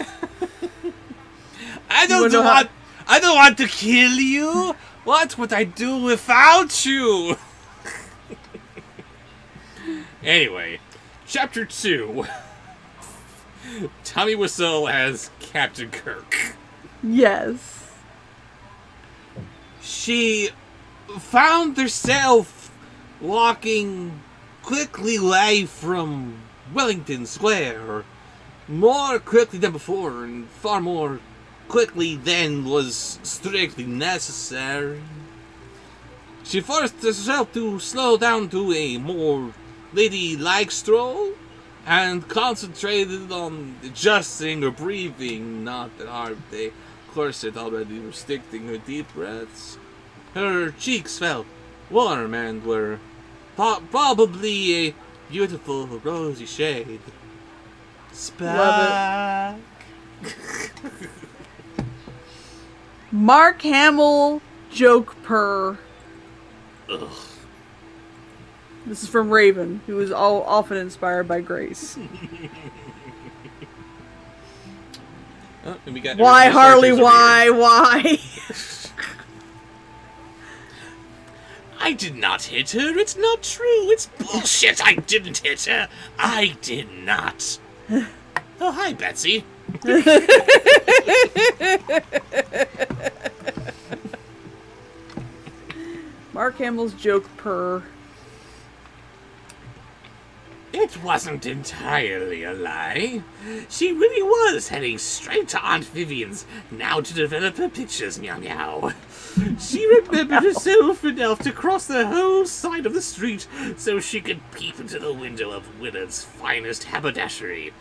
I don't want to kill you. What would I do without you? Anyway, Chapter 2. Tommy Wiseau as Captain Kirk. Yes. She found herself walking quickly away from Wellington Square, more quickly than before, and far more quickly than was strictly necessary. She forced herself to slow down to a more ladylike stroll, and concentrated on adjusting her breathing, not that hard the corset already restricting her deep breaths. Her cheeks felt warm and were probably a beautiful rosy shade. Mark Hamill joke purr. Ugh. This is from Raven, who is often inspired by Grace. Oh, and we got Why, everybody's Harley? characters over Why? I did not hit her. It's not true. It's bullshit. I didn't hit her. I did not. Oh, hi, Betsy. Mark Hamill's joke purr. It wasn't entirely a lie. She really was heading straight to Aunt Vivian's now to develop her pictures, meow meow. She remembered herself enough to cross the whole side of the street so she could peep into the window of Willard's finest haberdashery.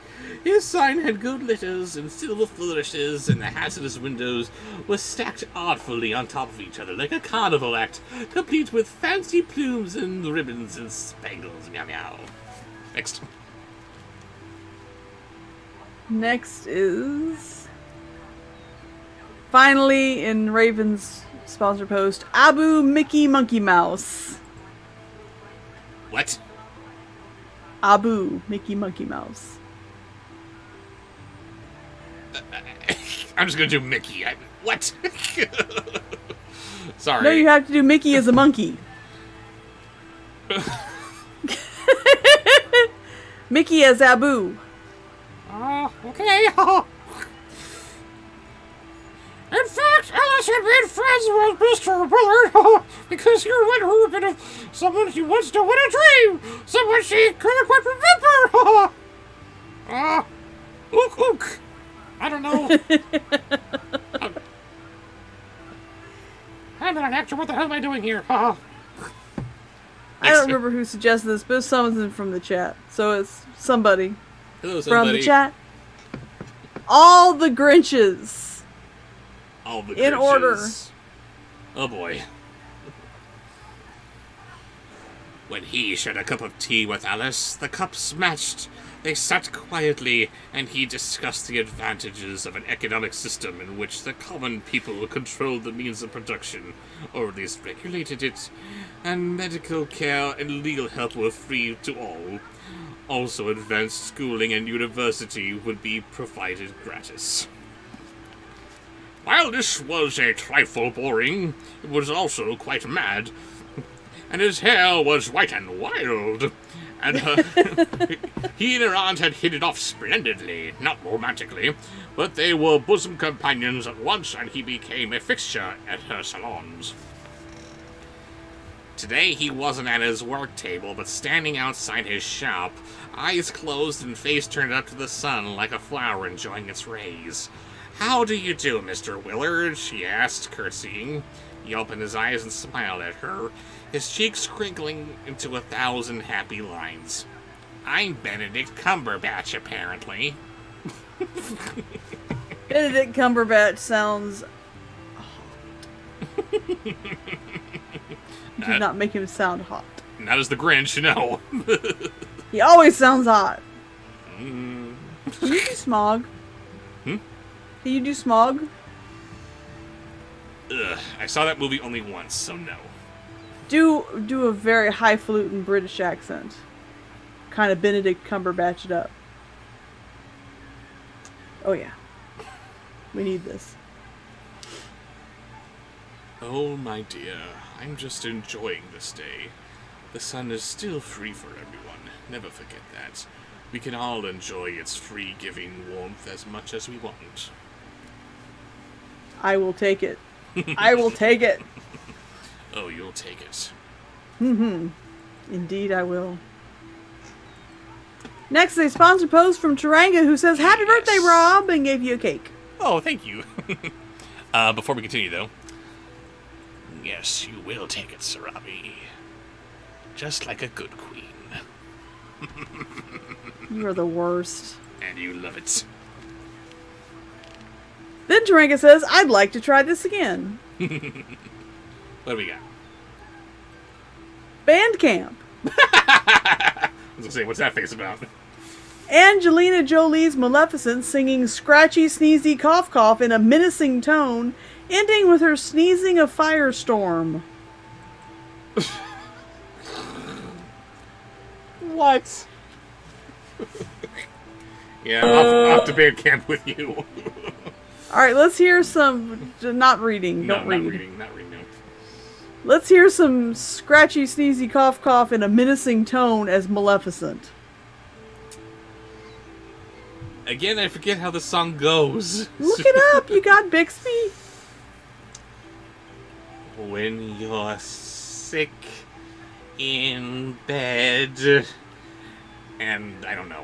His sign had gold letters and silver flourishes, and the hazardous windows were stacked artfully on top of each other like a carnival act, complete with fancy plumes and ribbons and spangles, meow meow. Next. Next is... Finally, in Raven's sponsor post, Abu Mickey Monkey Mouse. What? Abu Mickey Monkey Mouse. I'm just gonna do Mickey. What? Sorry. No, you have to do Mickey as a monkey. Mickey as Abu. Okay. In fact, Alice had been friends with Mr. Willard because he reminded her a bit of someone she wants to win a dream. Someone she couldn't quite remember. Ook. I don't know. I'm not an actor. What the hell am I doing here? I don't remember who suggested this, but it's someone from the chat. So it's somebody Hello, from somebody. the chat. All the Grinches. All the In order. Grinches. Oh boy. When he shared a cup of tea with Alice, the cups matched. They sat quietly, and he discussed the advantages of an economic system in which the common people controlled the means of production, or at least regulated it, and medical care and legal help were free to all. Also, advanced schooling and university would be provided gratis. While this was a trifle boring, it was also quite mad, and his hair was white and wild. And he and her aunt had hit it off splendidly, not romantically, but they were bosom companions at once, and he became a fixture at her salons. Today he wasn't at his work table, but standing outside his shop, eyes closed and face turned up to the sun like a flower enjoying its rays. "How do you do, Mr. Willard?" she asked, curtsying. He opened his eyes and smiled at her, his cheeks crinkling into 1,000 happy lines. "I'm Benedict Cumberbatch, apparently." Benedict Cumberbatch sounds... Do not make him sound hot. Not as the Grinch, no. He always sounds hot. Can you do Smog? Hmm? Can you do Smog? Ugh, I saw that movie only once, so no. Do a very highfalutin British accent. Kind of Benedict Cumberbatch it up. Oh yeah. We need this. Oh, my dear, I'm just enjoying this day. The sun is still free for everyone. Never forget that. We can all enjoy its free-giving warmth as much as we want. I will take it. I will take it. Oh, you'll take it. Indeed I will. Next, a sponsor post from Taranga who says, "Happy birthday, Rob," and gave you a cake. Oh, thank you. Before we continue, though. Yes, you will take it, Sarabi. Just like a good queen. You are the worst. And you love it. Then Taranga says, "I'd like to try this again." What do we got? Bandcamp. I was gonna say, what's that face about? Angelina Jolie's Maleficent singing scratchy, sneezy, cough, cough in a menacing tone ending with her sneezing a firestorm. What? Yeah, I'm off to band camp with you. Alright, let's hear some... Not reading. Don't read. Not reading, no. Let's hear some scratchy, sneezy, cough, cough in a menacing tone as Maleficent. Again, I forget how the song goes. Look it up! You got Bixby? When you're sick in bed... And I don't know.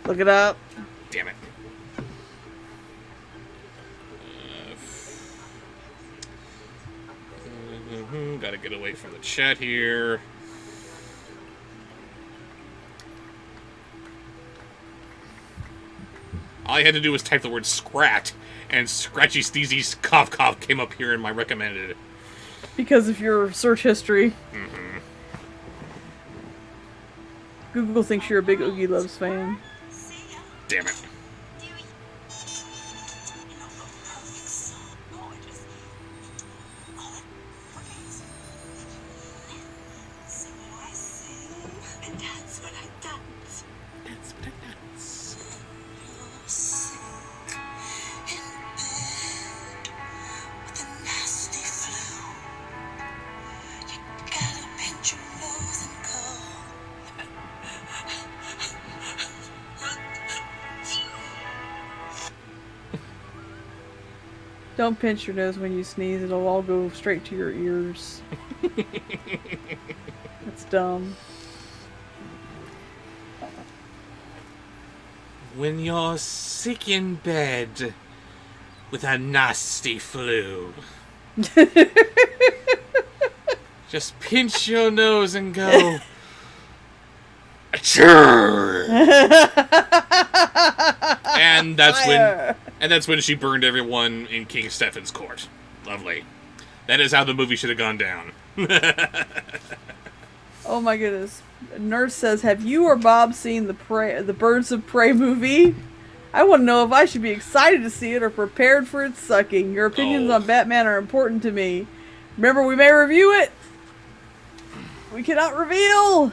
Look it up. Damn it. Gotta get away from the chat here. All I had to do was type the word scrat, and Scratchy Sneezy Cough Cough came up here in my recommended. Because of your search history. Mm-hmm. Google thinks you're a big Oogie Loves fan. Damn it. Don't pinch your nose when you sneeze. It'll all go straight to your ears. That's dumb. When you're sick in bed with a nasty flu, just pinch your nose and go, achoo! And that's when she burned everyone in King Stephen's court. Lovely. That is how the movie should have gone down. Oh my goodness. Nurse says, have you or Bob seen the Birds of Prey movie? I want to know if I should be excited to see it or prepared for its sucking. Your opinions on Batman are important to me. Remember, we may review it. We cannot reveal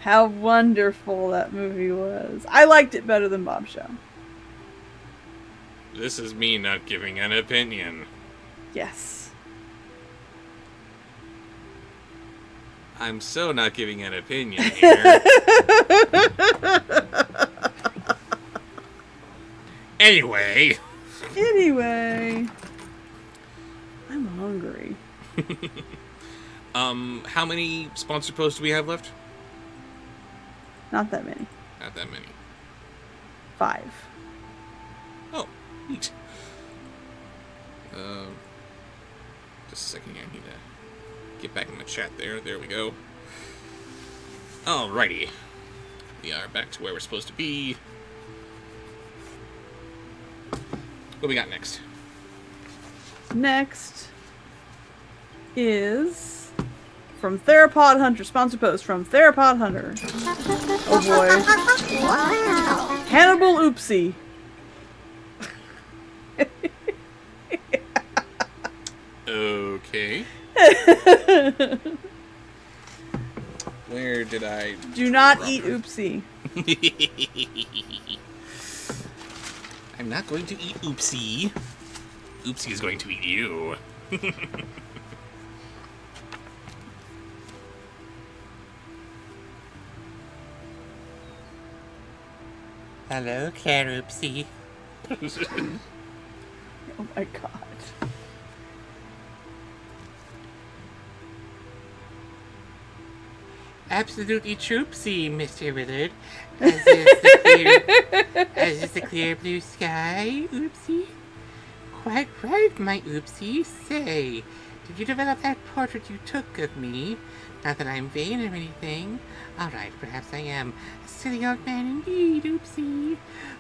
how wonderful that movie was. I liked it better than Bobsheaux. This is me not giving an opinion. Yes. I'm so not giving an opinion here. Anyway. I'm hungry. How many sponsor posts do we have left? Not that many. Not that many. 5. Oh, neat. Just a second here. I need to get back in the chat there. There we go. Alrighty. We are back to where we're supposed to be. What we got next? Next is from Theropod Hunter. Sponsor post from Theropod Hunter. Oh boy. Wow. Hannibal Oopsie. Okay. Where did I... Do not eat Oopsie. I'm not going to eat Oopsie. Oopsie is going to eat you. Hello, Claire Oopsie. Oh my god. Absolutely troopsy, Mr. Willard. As is the clear blue sky, Oopsie. Quite right, my Oopsie. Say, did you develop that portrait you took of me? Not that I'm vain or anything. All right, perhaps I am a silly old man indeed, Oopsie.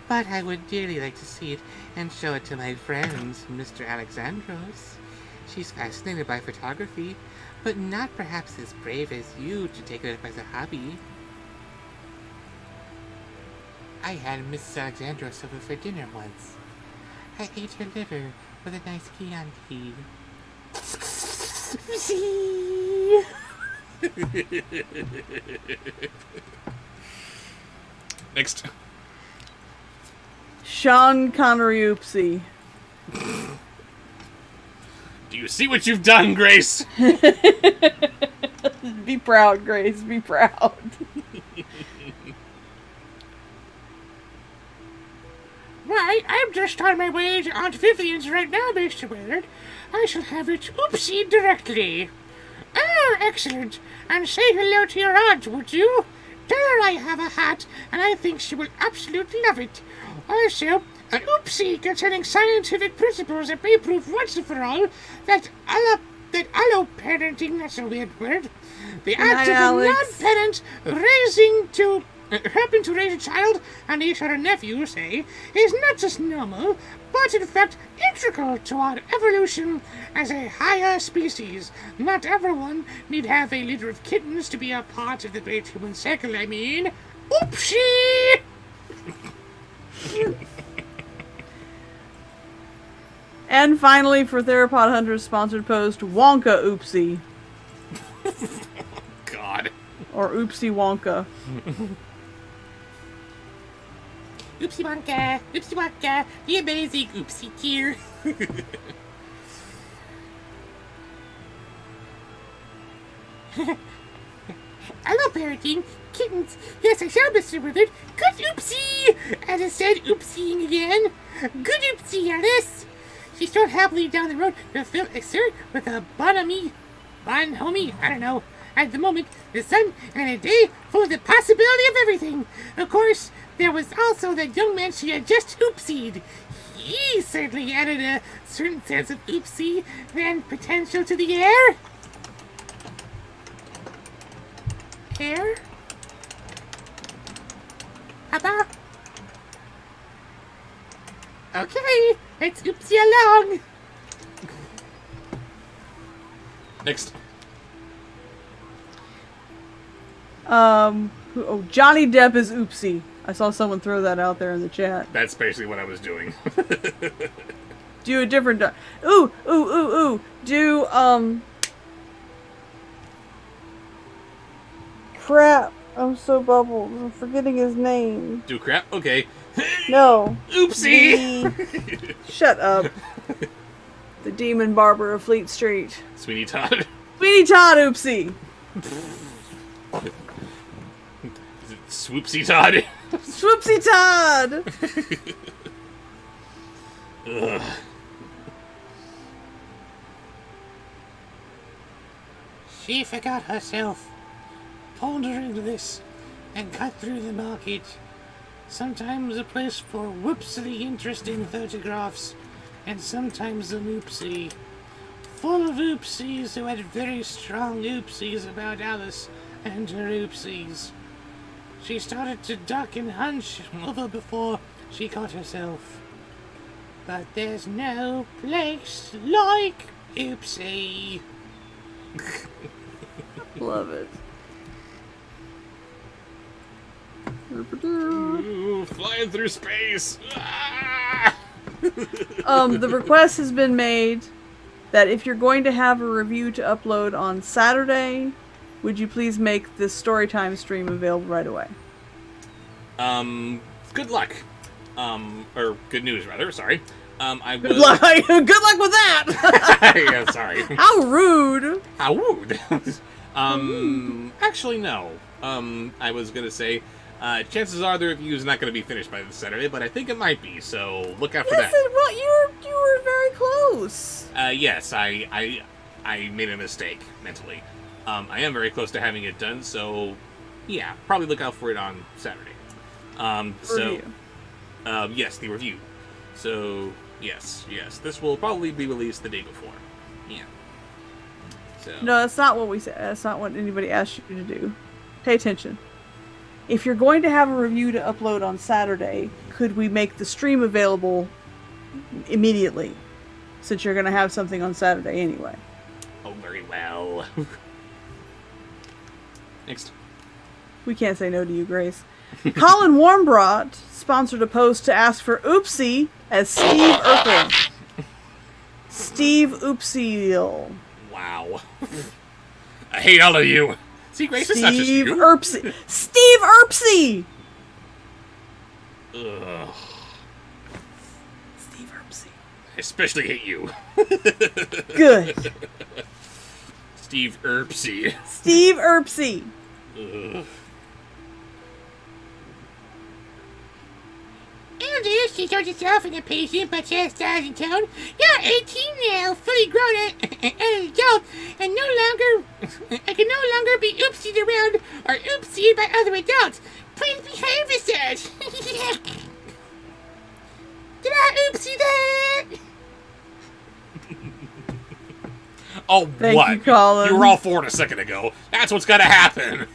But I would dearly like to see it and show it to my friends, Mr. Alexandros. She's fascinated by photography, but not perhaps as brave as you to take it up as a hobby. I had Mrs. Alexandros over for dinner once. I ate her liver with a nice Chianti. Next. Sean Connery oopsie. Do you see what you've done, Grace? Be proud, Grace. Be proud. Why, I'm just on my way to Aunt Vivian's right now, Mr. Willard. I shall have it oopsie directly. Oh, excellent. And say hello to your aunt, would you? Tell her I have a hat, and I think she will absolutely love it. Also, an oopsie concerning scientific principles that may prove once and for all that alloparenting, that's a weird word, the act of a non-parent helping to raise a child, and niece or a nephew, say, is not just normal, but in fact integral to our evolution as a higher species. Not everyone need have a litter of kittens to be a part of the great human cycle, I mean. Oopsie! And finally, for Theropod Hunter's sponsored post, Wonka oopsie. God. Or oopsie Wonka. Oopsie Wonka, the amazing oopsie tear. Hello, parenting. Kittens. Yes, I shall, Mr. Willard. Good oopsie! Alice said oopsieing again. Good oopsie, Alice. She strode happily down the road to fill a cert with a homie, I don't know. At the moment, the sun and a day full of the possibility of everything. Of course, there was also that young man she had just oopsied. He certainly added a certain sense of oopsie and potential to the air. Air? Papa? Okay, let's oopsie along. Next. Johnny Depp is oopsie. I saw someone throw that out there in the chat. That's basically what I was doing. Do a different... Ooh. Do, crap. I'm so bubbled. I'm forgetting his name. Do crap? Okay. No. Oopsie! Shut up. The Demon Barber of Fleet Street. Sweeney Todd. Sweeney Todd oopsie. Is it Swoopsie Todd? Swoopsie Todd! Ugh. She forgot herself, pondering this, and cut through the market. Sometimes a place for whoopsily interesting photographs, and sometimes an oopsie. Full of oopsies who had very strong oopsies about Alice and her oopsies. She started to duck and hunch over before she caught herself. But there's no place like oopsie. Love it. Ooh, flying through space. Ah! The request has been made that if you're going to have a review to upload on Saturday, would you please make this Storytime stream available right away? Good luck. Or good news, rather. Sorry. I will... Good luck with that! Yeah, sorry. How rude! How rude. Actually, no. I was gonna say, chances are the review is not gonna be finished by this Saturday, but I think it might be, so look out for that. Well, you were very close. Yes, I made a mistake mentally. I am very close to having it done, so yeah, probably look out for it on Saturday. Review. Yes, the review. So yes, this will probably be released the day before. Yeah. So. No, that's not what we said. That's not what anybody asked you to do. Pay attention. If you're going to have a review to upload on Saturday, could we make the stream available immediately? Since you're going to have something on Saturday anyway. Oh, very well. Next. We can't say no to you, Grace. Colin Warmbrought sponsored a post to ask for oopsie as Steve Urkel. Steve Oopsiel. Wow. I hate all of you. See, Grace, it's not just Steve you. Urpsy. Steve Urpsy! Ugh. Steve Urpsy. I especially hate you. Good. Steve Urpsy. Steve Urpsy. Ugh. Elders, she shows herself in a patient but chastising tone. You're 18 now, fully grown and an adult, and I can no longer be oopsied around or oopsied by other adults. Please behave yourself. Did I oopsie that? Oh, Thank what? you, Colin. You were all for it a second ago. That's what's gotta happen.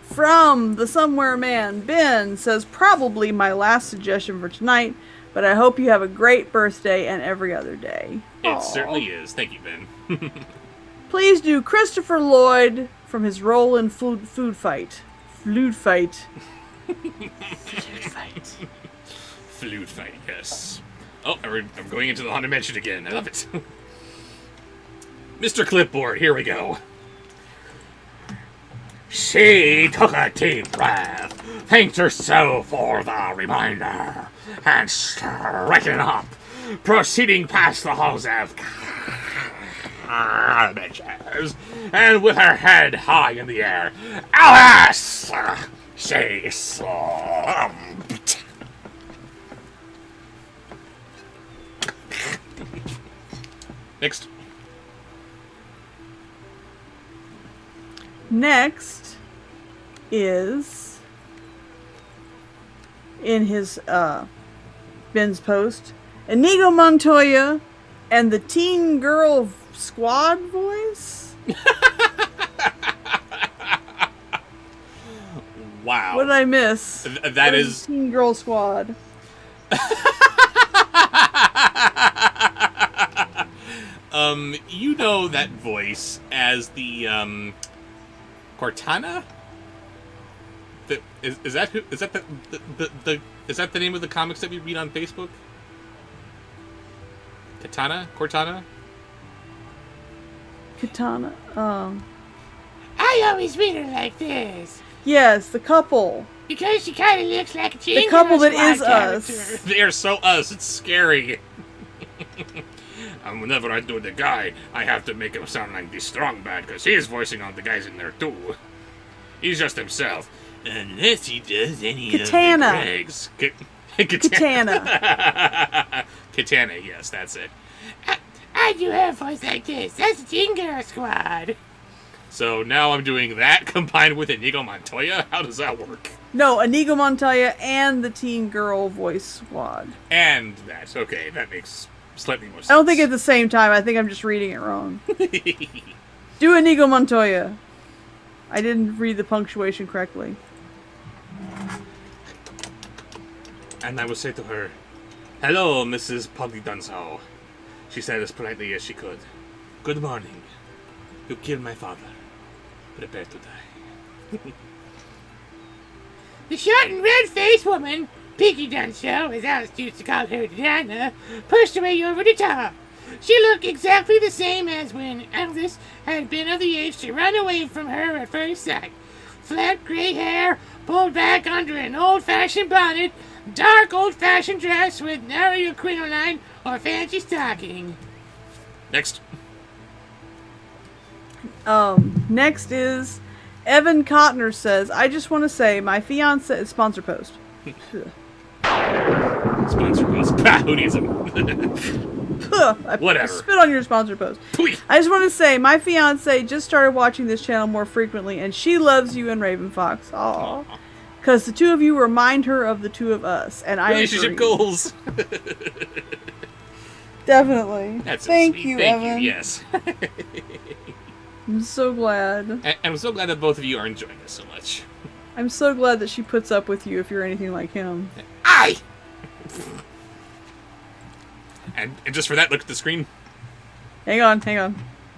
From the Somewhere Man, Ben says, probably my last suggestion for tonight, but I hope you have a great birthday and every other day. It Aw. certainly is. Thank you, Ben. Please do Christopher Lloyd from his role in Food Fight. Flute Fight. Flute Fight. Flute fight, yes. Oh, I'm going into the Haunted Mansion again. I love it. Mr. Clipboard, here we go. She took a deep breath, thanked herself for the reminder, and straightened up, proceeding past the halls of carriages, and with her head high in the air, Alice! She slumped. Next. Next is in his Ben's post, Inigo Montoya and the Teen Girl Squad voice. Wow. What did I miss? That What is Teen Girl Squad. You know that voice as the Cortana? Is that the name of the comics that we read on Facebook? Cortana? Katana. I always read her like this. Yes, the couple. Because she kind of looks like a The couple that is us. character. They are so us. It's scary. Whenever I do the guy, I have to make him sound like the strong bad, because he is voicing all the guys in there too. He's just himself. Unless he does any Katana. of the Gregs. Katana. Katana, yes, that's it. I do have a voice like this. That's the Teen Girl Squad. So now I'm doing that combined with Inigo Montoya? How does that work? No, Inigo Montoya and the Teen Girl voice squad. And that. Okay, that makes slightly more sense. I don't think at the same time. I think I'm just reading it wrong. Do Inigo Montoya. I didn't read the punctuation correctly. And I will say to her, "Hello, Mrs. Polly Dunshaw." She said as politely as she could, "Good morning. You killed my father. Prepare to die." The short and red-faced woman, Piggy Dunshaw, as Alice used to call her Diana, pushed her way over the top. She looked exactly the same as when Alice had been of the age to run away from her at first sight. Flat gray hair, pulled back under an old-fashioned bonnet, dark old-fashioned dress with narrow crinoline or fancy stocking. Next. Next is Evan Cotner says, I just want to say my fiance sponsor post. Sponsor post. Who needs them? I Whatever. spit on your sponsor post. Pooey. I just want to say my fiance just started watching this channel more frequently, and she loves you and Raven Fox. Aww. Because the two of you remind her of the two of us, and I Relationship agree. goals. Definitely. That's so Thank sweet. you, Thank Evan. you. Yes. I'm so glad. And I'm so glad that both of you are enjoying this so much. I'm so glad that she puts up with you if you're anything like him. Aye! And just for that, look at the screen. Hang on. I'm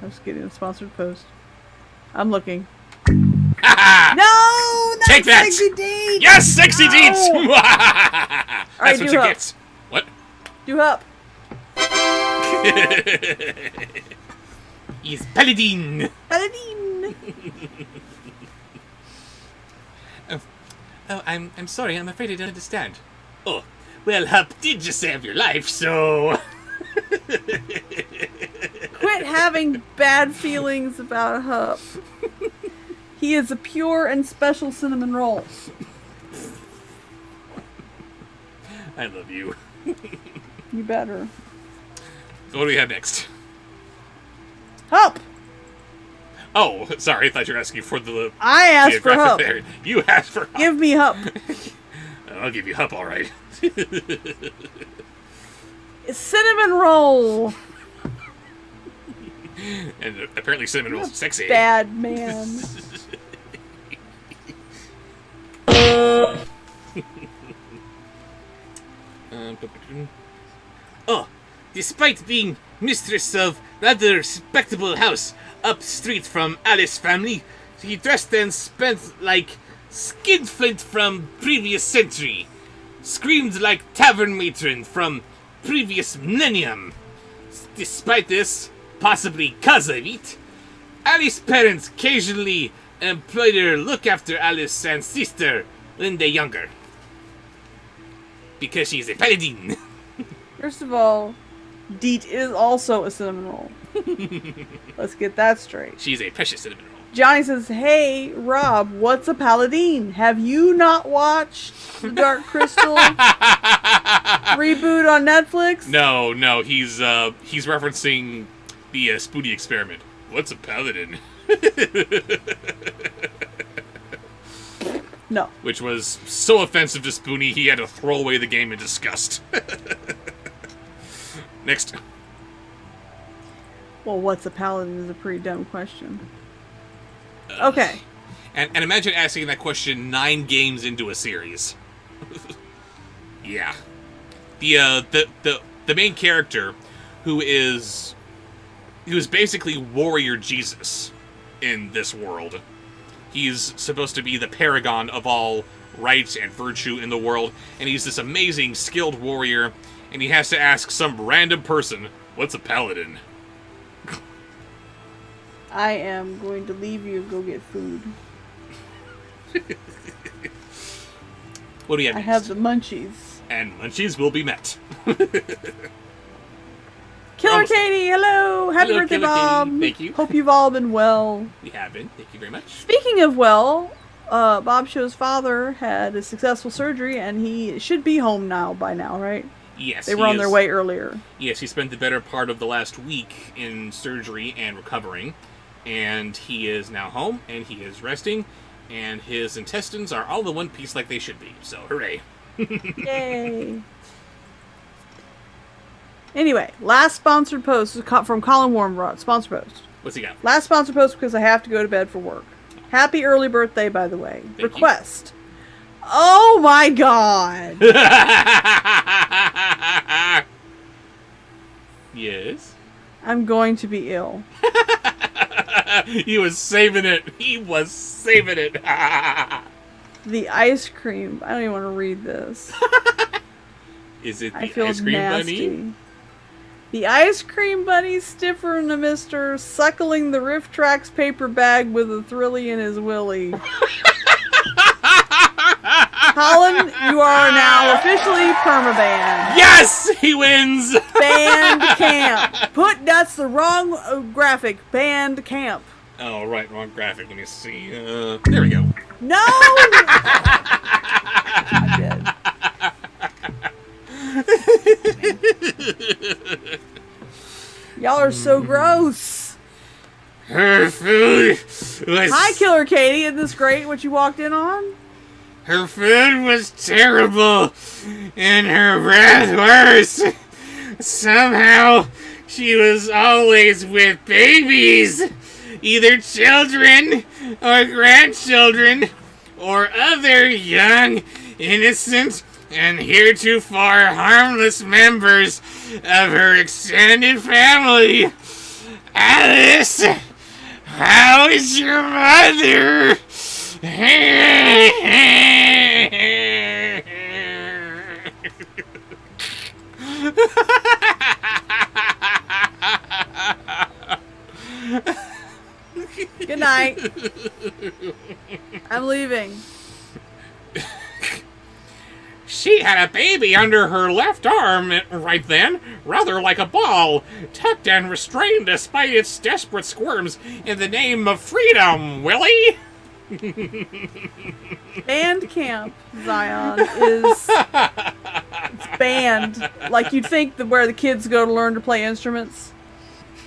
just getting a sponsored post. I'm looking. Ha! No! Not Take that! Sexy Deeds! Yes, sexy No! deeds! Alright, That's do what you Hup. get. What? Do Hup. He's Paladin. Paladin. Oh, I'm sorry. I'm afraid I don't understand. Oh, well, Hup did just save your life, so... Quit having bad feelings about Hup. He is a pure and special cinnamon roll. I love you. You better. So what do we have next? Hup! Oh, sorry. I thought you were asking for the I asked for Hup. geographic area. You asked for Hup. Give me Hup. I'll give you Hup, all right. It's cinnamon roll. And apparently cinnamon rolls are sexy. Bad man. Oh, despite being mistress of rather respectable house up street from Alice family, he dressed and spent like skinflint from previous century. Screamed like tavern matron from previous millennium. Despite this, possibly cause of it, Alice's parents occasionally employed her look after Alice and sister when they're younger. Because she's a paladin. First of all, Deet is also a cinnamon roll. Let's get that straight. She's a precious cinnamon roll. Johnny says, "Hey, Rob, what's a paladin? Have you not watched the Dark Crystal reboot on Netflix?" No, he's referencing the Spoody experiment. What's a paladin? No. Which was so offensive to Spoony, he had to throw away the game in disgust. Next. Well, what's a paladin is a pretty dumb question. Okay. And imagine asking that question 9 games into a series. Yeah. The main character, who is basically Warrior Jesus in this world. He's supposed to be the paragon of all right and virtue in the world, and he's this amazing, skilled warrior, and he has to ask some random person, what's a paladin? I am going to leave you and go get food. What do you have I next? have the munchies. And munchies will be met. Killer Almost. Katie, hello! Happy Hello, birthday, Killer Bob! Katie. Thank you. Hope you've all been well. We have been. Thank you very much. Speaking of Bobshow's father had a successful surgery, and he should be home by now, right? Yes, They were on their way earlier. Yes, he spent the better part of the last week in surgery and recovering, and he is now home, and he is resting, and his intestines are all in one piece like they should be, so hooray. Yay! Anyway, last sponsored post is from Colin Warmbrot. Sponsor post. What's he got? Last sponsored post because I have to go to bed for work. Happy early birthday, by the way. Thank Request. Oh my god! Yes? I'm going to be ill. He was saving it. He was saving it. The ice cream. I don't even want to read this. Is it I the feel ice cream nasty. bunny? The ice cream bunny stiffer than a mister, suckling the Riff Tracks paper bag with a thrilly in his willy. Colin, you are now officially permabanned. Yes! He wins! Band camp. That's the wrong graphic. Band camp. Oh, right, wrong graphic. Let me see. There we go. No! I'm dead. Y'all are so gross. Her food was... Hi, Killer Katie. Isn't this great what you walked in on? Her food was terrible, and her breath worse. Somehow, she was always with babies. Either children, or grandchildren, or other young, innocent, and heretofore harmless members of her extended family. Alice, how is your mother? Good night. I'm leaving. She had a baby under her left arm right then, rather like a ball, tucked and restrained despite its desperate squirms in the name of freedom, Willie. Band camp, Zion, is it's band. Like you'd think where the kids go to learn to play instruments.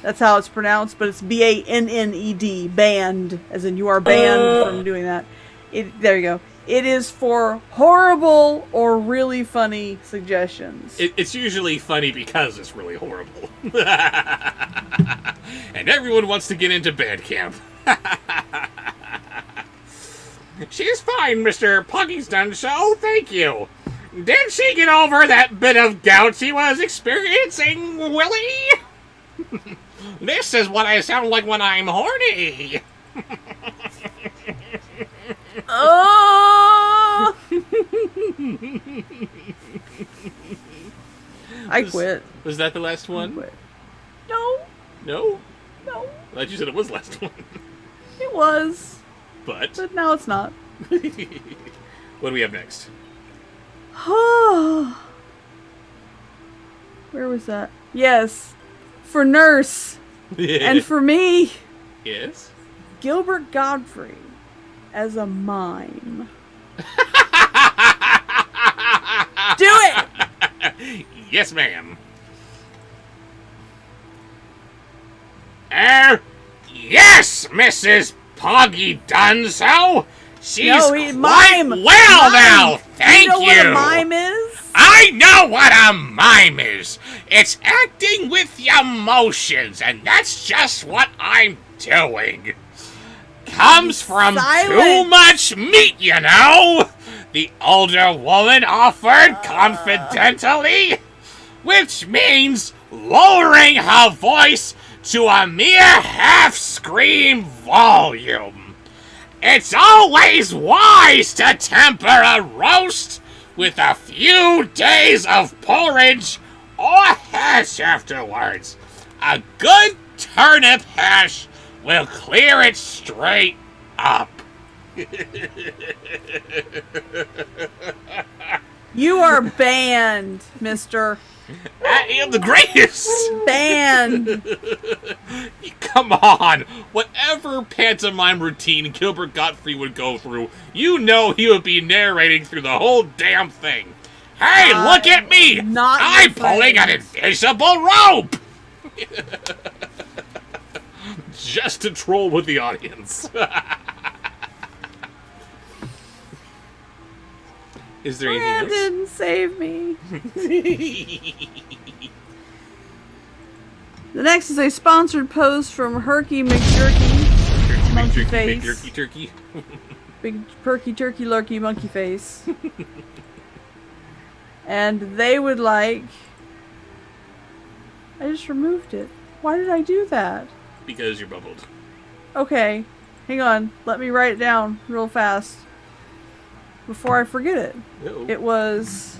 That's how it's pronounced, but it's B-A-N-N-E-D, banned, as in you are banned from doing that. There you go. It is for horrible or really funny suggestions. It's usually funny because it's really horrible. And everyone wants to get into band camp. She's fine, Mr. Puggy's done so, thank you. Did she get over that bit of gout she was experiencing, Willie? This is what I sound like when I'm horny. Oh! I quit. Was that the last one? Quit. No. No? No. I thought you said it was the last one. It was. But now it's not. what do we have next? Where was that? Yes. For Nurse. And for me. Yes? Gilbert Godfrey as a mime. Do it! Yes, ma'am. Yes, Mrs. Poggy Dunzo. She's quite mime. well now. Thank you. You know what a mime is? I know what a mime is. It's acting with your emotions, and that's just what I'm doing. Comes from too much meat, you know. The older woman offered confidentially, which means lowering her voice to a mere half-scream volume. It's always wise to temper a roast with a few days of porridge or hash afterwards. A good turnip hash will clear it straight up. You are banned, mister. I am the greatest! Banned! Come on! Whatever pantomime routine Gilbert Godfrey would go through, you know he would be narrating through the whole damn thing. Hey, look at me! I'm pulling an invisible rope! Just to troll with the audience. Is there anything else? Brandon, save me. The next is a sponsored post from Herky McJerky. Monkey face. Big jerky turkey. Big perky turkey lurky monkey face. And they would like... I just removed it. Why did I do that? Because you're bubbled. Okay. Hang on. Let me write it down real fast. Before I forget it. Uh-oh. It was...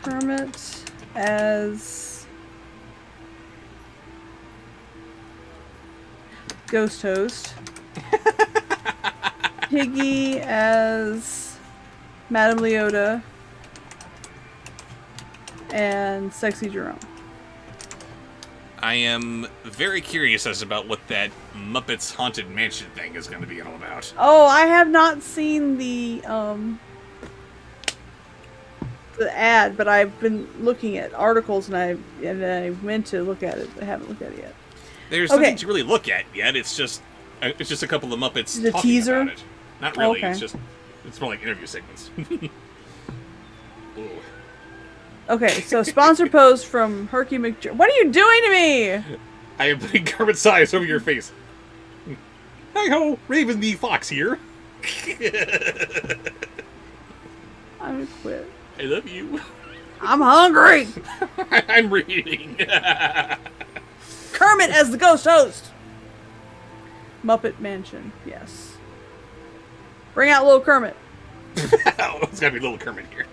Kermit as... Ghost Host. Piggy as Madame Leota. And Sexy Jerome. I am very curious as about what that Muppets Haunted Mansion thing is going to be all about. Oh, I have not seen the ad, but I've been looking at articles and I meant to look at it. I haven't looked at it yet. There's nothing to really look at yet. It's just a couple of Muppets the talking teaser? about it. Not really. Okay. It's more like interview segments. Ooh. Okay, so sponsor post from Herky McJerky. What are you doing to me? I am putting Kermit's eyes over your face. Hi-ho, Raven the Fox here. I'm gonna quit. I love you. I'm hungry. I'm reading. Kermit as the ghost host. Muppet Mansion, yes. Bring out little Kermit. Oh, it's gotta be little Kermit here.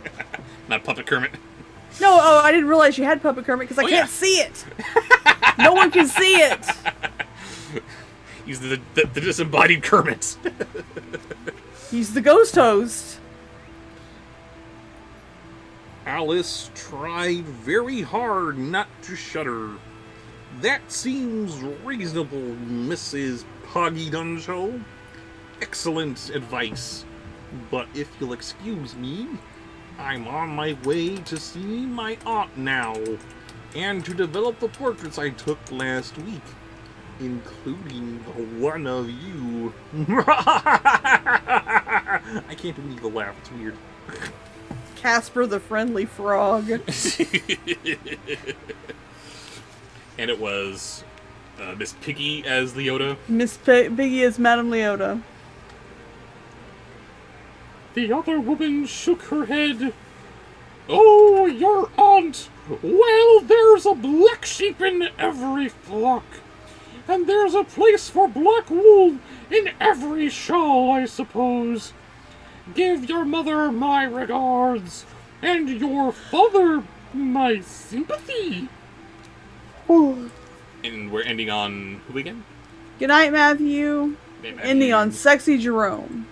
Not Puppet Kermit. No, oh, I didn't realize you had Puppet Kermit because I can't see it. No one can see it. He's the disembodied Kermit. He's the ghost host. Alice tried very hard not to shudder. That seems reasonable, Mrs. Poggy Duncho. Excellent advice. But if you'll excuse me, I'm on my way to see my aunt now, and to develop the portraits I took last week, including the one of you. I can't believe the laugh, it's weird. Casper the Friendly Frog. And it was Miss Piggy as Leota. Miss Piggy is Madame Leota. The other woman shook her head. Oh, your aunt! Well, there's a black sheep in every flock. And there's a place for black wool in every shawl, I suppose. Give your mother my regards, and your father my sympathy. Oh. And we're ending on who again? Good night, Matthew. Ending on Sexy Jerome.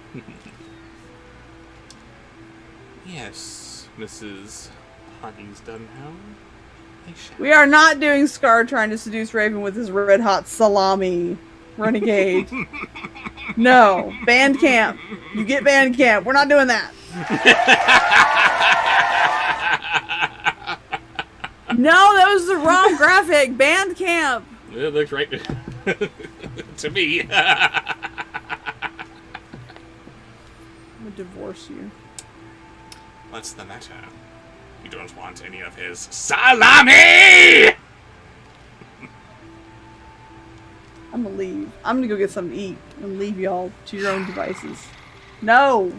Yes, Mrs. Hoggins Dunham. We are not doing Scar trying to seduce Raven with his red hot salami renegade. No, Bandcamp. You get Bandcamp. We're not doing that. No, that was the wrong graphic. Bandcamp. It looks right to me. I'm gonna divorce you. What's the matter? You don't want any of his salami? I'm gonna leave. I'm gonna go get something to eat and leave y'all to your own devices. No.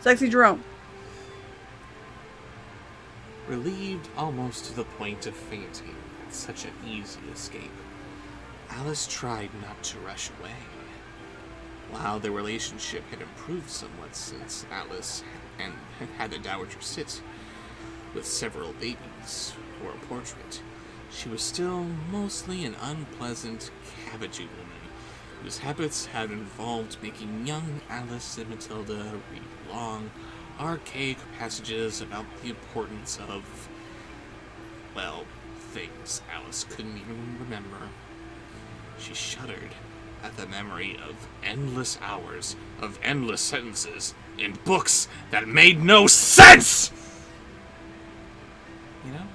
Sexy Jerome. Relieved almost to the point of fainting at such an easy escape, Alice tried not to rush away. While their relationship had improved somewhat since Alice had the dowager sit with several babies for a portrait, she was still mostly an unpleasant, cabbagey woman whose habits had involved making young Alice and Matilda read long, archaic passages about the importance of, well, things Alice couldn't even remember. She shuddered at the memory of endless hours of endless sentences in books that made no sense! You know?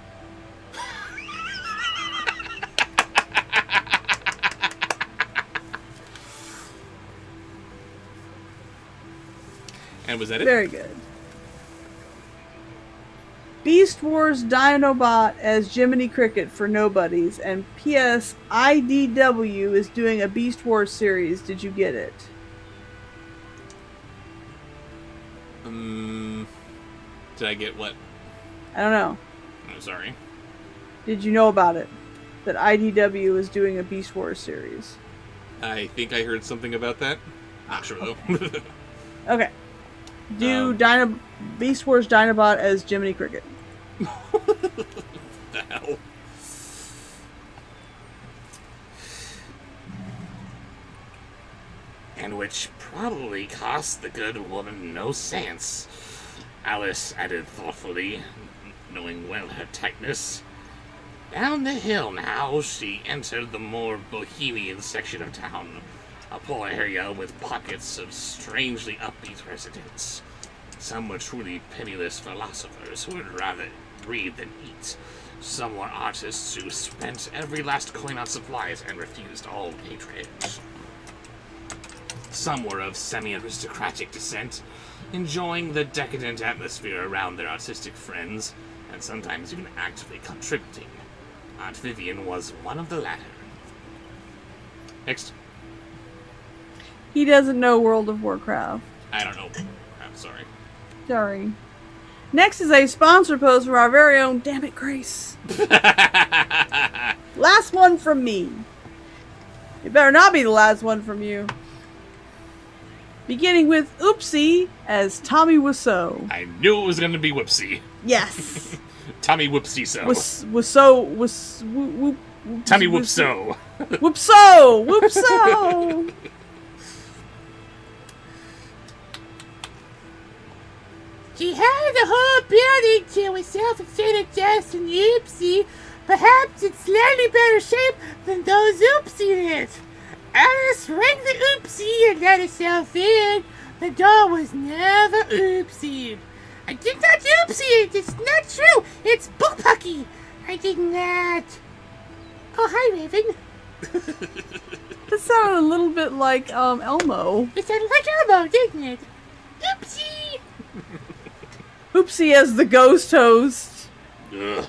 And was that it? Very good. Beast Wars Dinobot as Jiminy Cricket for Nobodies, and P.S. IDW is doing a Beast Wars series. Did you get it? Did I get what? I don't know. I'm sorry. Did you know about it? That IDW is doing a Beast Wars series. I think I heard something about that. Not sure though. Okay. Do Beast Wars Dinobot as Jiminy Cricket. The hell? And which probably cost the good woman no sense, Alice added thoughtfully, knowing well her tightness. Down the hill now, she entered the more bohemian section of town, a poor area with pockets of strangely upbeat residents. Some were truly penniless philosophers who would rather read than eat. Some were artists who spent every last coin on supplies and refused all patronage. Some were of semi-aristocratic descent, enjoying the decadent atmosphere around their artistic friends, and sometimes even actively contributing. Aunt Vivian was one of the latter. Next. He doesn't know World of Warcraft. I don't know. I'm sorry. Sorry. Next is a sponsor post from our very own Damn It Grace. Last one from me. It better not be the last one from you. Beginning with Oopsie as Tommy Wiseau. I knew it was going to be Whoopsie. Yes. Tommy Whoopsie-so. Tommy Whoopso. Whoopso. She had the whole building to herself instead of just an oopsie. Perhaps in slightly better shape than those oopsies. Alice rang the oopsie and let herself in. The door was never oopsied. I did not oopsie it. It's not true. It's bullpucky. I did not. Oh, hi, Raven. This sounded a little bit like Elmo. It sounded like Elmo, didn't it? Oopsie. Oopsie as the ghost host. Ugh.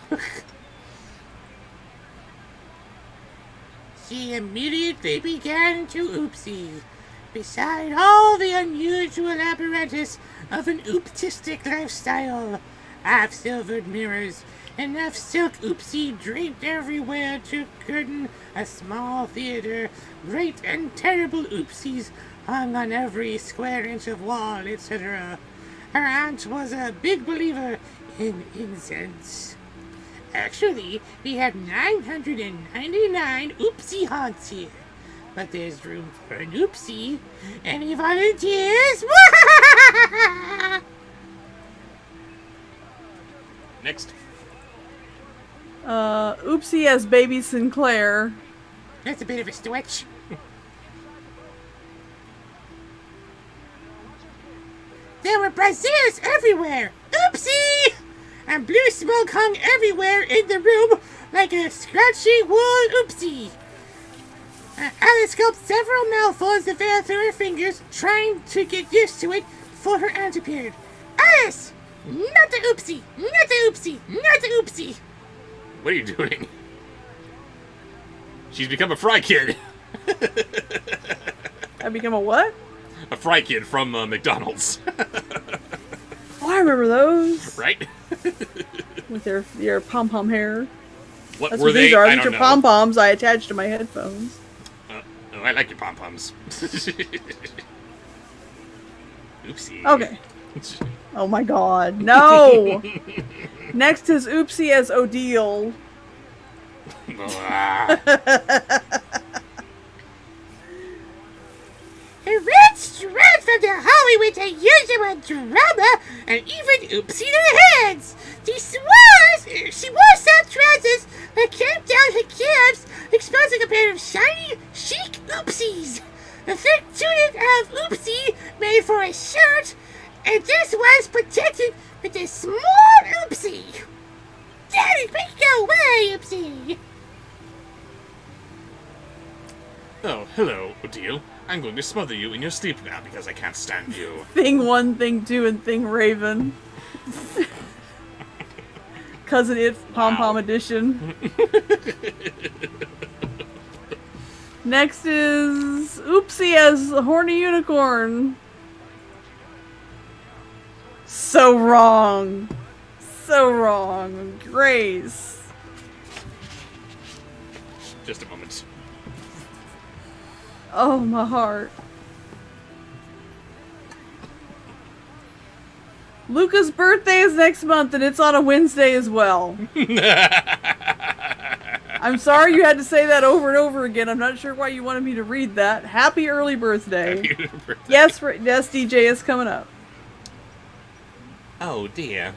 She immediately began to oopsie. Beside all the unusual apparatus of an ooptistic lifestyle, half-silvered mirrors, enough silk oopsie draped everywhere to curtain a small theater, great and terrible oopsies hung on every square inch of wall, etc. Her aunt was a big believer in incense. Actually, we have 999 oopsie haunts here. But there's room for an oopsie. Any volunteers? Next. Oopsie as Baby Sinclair. That's a bit of a stretch. There were braziers everywhere. Oopsie! And blue smoke hung everywhere in the room like a scratchy wool oopsie. Alice gulped several mouthfuls of air through her fingers, trying to get used to it before her aunt appeared. Alice! Not the oopsie! Not the oopsie! Not the oopsie! What are you doing? She's become a Fry Kid. I become a what? A Fry Kid from McDonald's. Oh, I remember those. Right? With their pom-pom hair. What That's were what they? these are. I These don't are know. pom-poms I attach to my headphones. Oh, I like your pom-poms. Oopsie. Okay. Oh my god. No! Next is Oopsie as Odile. Her red straight from the hallway with her usual drama and even oopsie their heads. She wore soft trousers that came down her calves, exposing a pair of shiny, chic oopsies. The thick tunic of oopsie made for a shirt, and this was protected with a small oopsie. Daddy, make go away, oopsie. Oh, hello, Odile. I'm going to smother you in your sleep now because I can't stand you. Thing 1, Thing 2, and Thing Raven. Cousin It Pom-Pom Edition. Next is Oopsie as Horny Unicorn. So wrong. So wrong. Grace. Just a moment. Oh, my heart. Luca's birthday is next month, and it's on a Wednesday as well. I'm sorry you had to say that over and over again. I'm not sure why you wanted me to read that. Happy early birthday. Happy birthday. Yes, yes, DJ is coming up. Oh dear.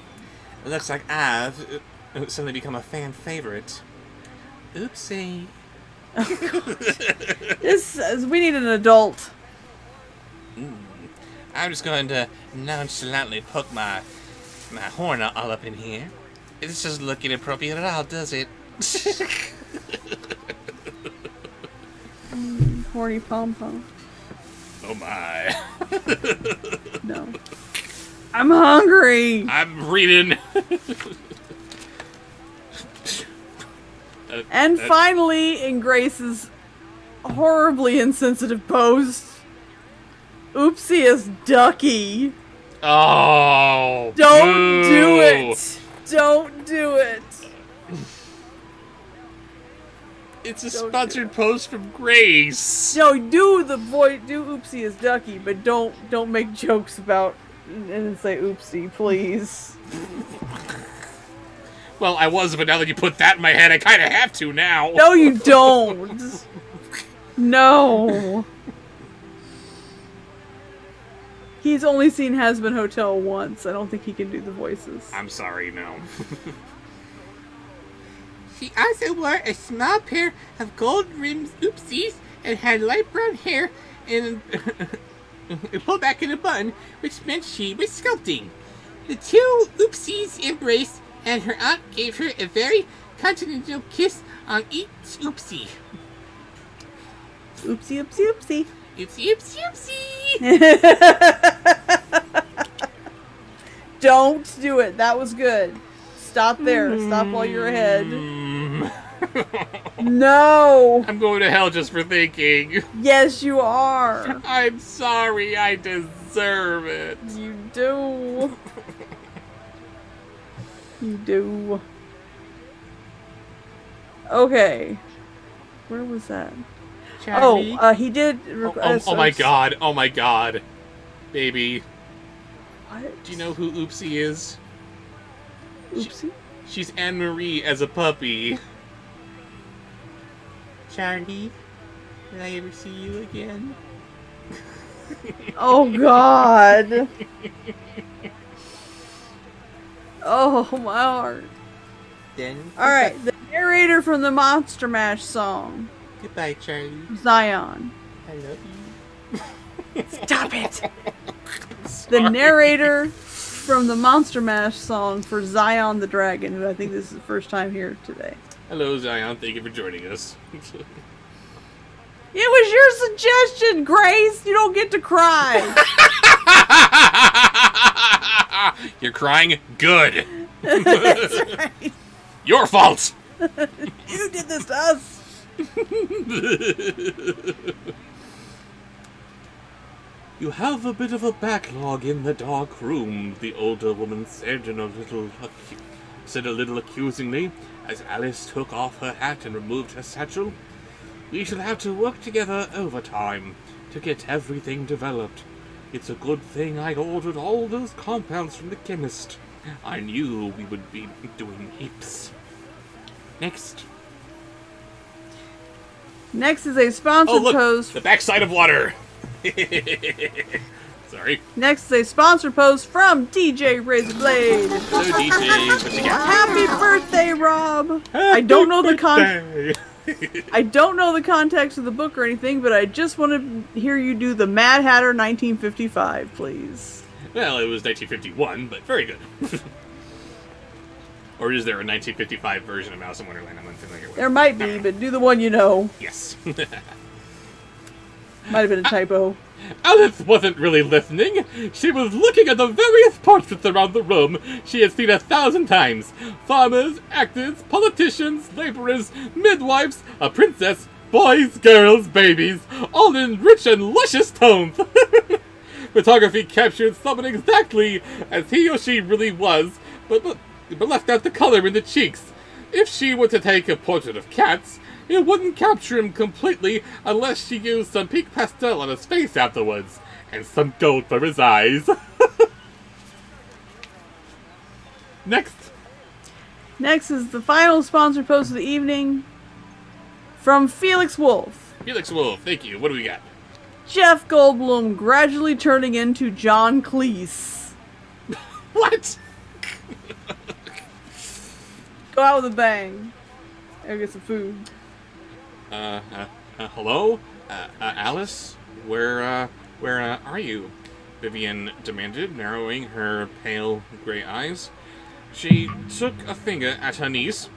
It looks like I've suddenly become a fan favorite. Oopsie. We need an adult. I'm just going to nonchalantly poke my horn all up in here. It's just looking appropriate at all, does it? Horny pom-pom. Oh my. No. I'm hungry. I'm reading. And finally, in Grace's horribly insensitive post, Oopsie is Ducky. Oh. Don't do boo. it. Don't do it. It's a sponsored post from Grace. No, do Oopsie as Ducky, but don't make jokes about and then say Oopsie, please. Well, I was, but now that you put that in my head, I kind of have to now. No, you don't. No. He's only seen Hazbin Hotel once. I don't think he can do the voices. I'm sorry, no. She also wore a small pair of gold-rimmed oopsies and had light brown hair and pulled back in a bun, which meant she was sculpting. The two oopsies embraced, and her aunt gave her a very continental kiss on each oopsie. Oopsie, oopsie, oopsie. Oopsie, oopsie, oopsie! Don't do it. That was good. Stop there. Stop while you're ahead. No. I'm going to hell just for thinking. Yes, you are. I'm sorry, I deserve it. You do. You do. Okay. Where was that? Charlie? Oh, he did. Oh my god. Oh my god. Baby, What? do you know who Oopsie is? Oopsie? She's Anne-Marie as a puppy. Charlie, will I ever see you again? Oh God. Oh my heart. Then, All right, the narrator from the Monster Mash song, goodbye, Charlie. Zion. I love you. Stop it. The narrator from the Monster Mash song for Zion the Dragon, who I think this is the first time here today. Hello, Zion. Thank you for joining us. It was your suggestion, Grace. You don't get to cry. You're crying? Good. That's right. Your fault. You did this to us. You have a bit of a backlog in the dark room, the older woman said said a little accusingly, as Alice took off her hat and removed her satchel. We shall have to work together overtime to get everything developed. It's a good thing I ordered all those compounds from the chemist. I knew we would be doing heaps. Next. Next is a sponsored Oh, look! post. The backside of water! Sorry. Next is a sponsored post from DJ Razorblade. Hello, DJ. What you got? Happy birthday, Rob! I don't know the I don't know the context of the book or anything, but I just want to hear you do the Mad Hatter 1955, please. Well, it was 1951, but very good. Or is there a 1955 version of Alice in Wonderland I'm unfamiliar with? There might be, but do the one you know. Yes. Might have been a typo. Alice wasn't really listening. She was looking at the various portraits around the room she had seen 1,000 times. Farmers, actors, politicians, laborers, midwives, a princess, boys, girls, babies, all in rich and luscious tones. Photography captured someone exactly as he or she really was, but left out the color in the cheeks. If she were to take a portrait of Cats, it wouldn't capture him completely unless she used some pink pastel on his face afterwards, and some gold for his eyes. Next. Next is the final sponsored post of the evening from Felix Wolf. Felix Wolf, thank you. What do we got? Jeff Goldblum gradually turning into John Cleese. What? Go out with a bang. Go get some food. Hello? Alice? Where are you? Vivian demanded, narrowing her pale gray eyes. She took a finger at her niece.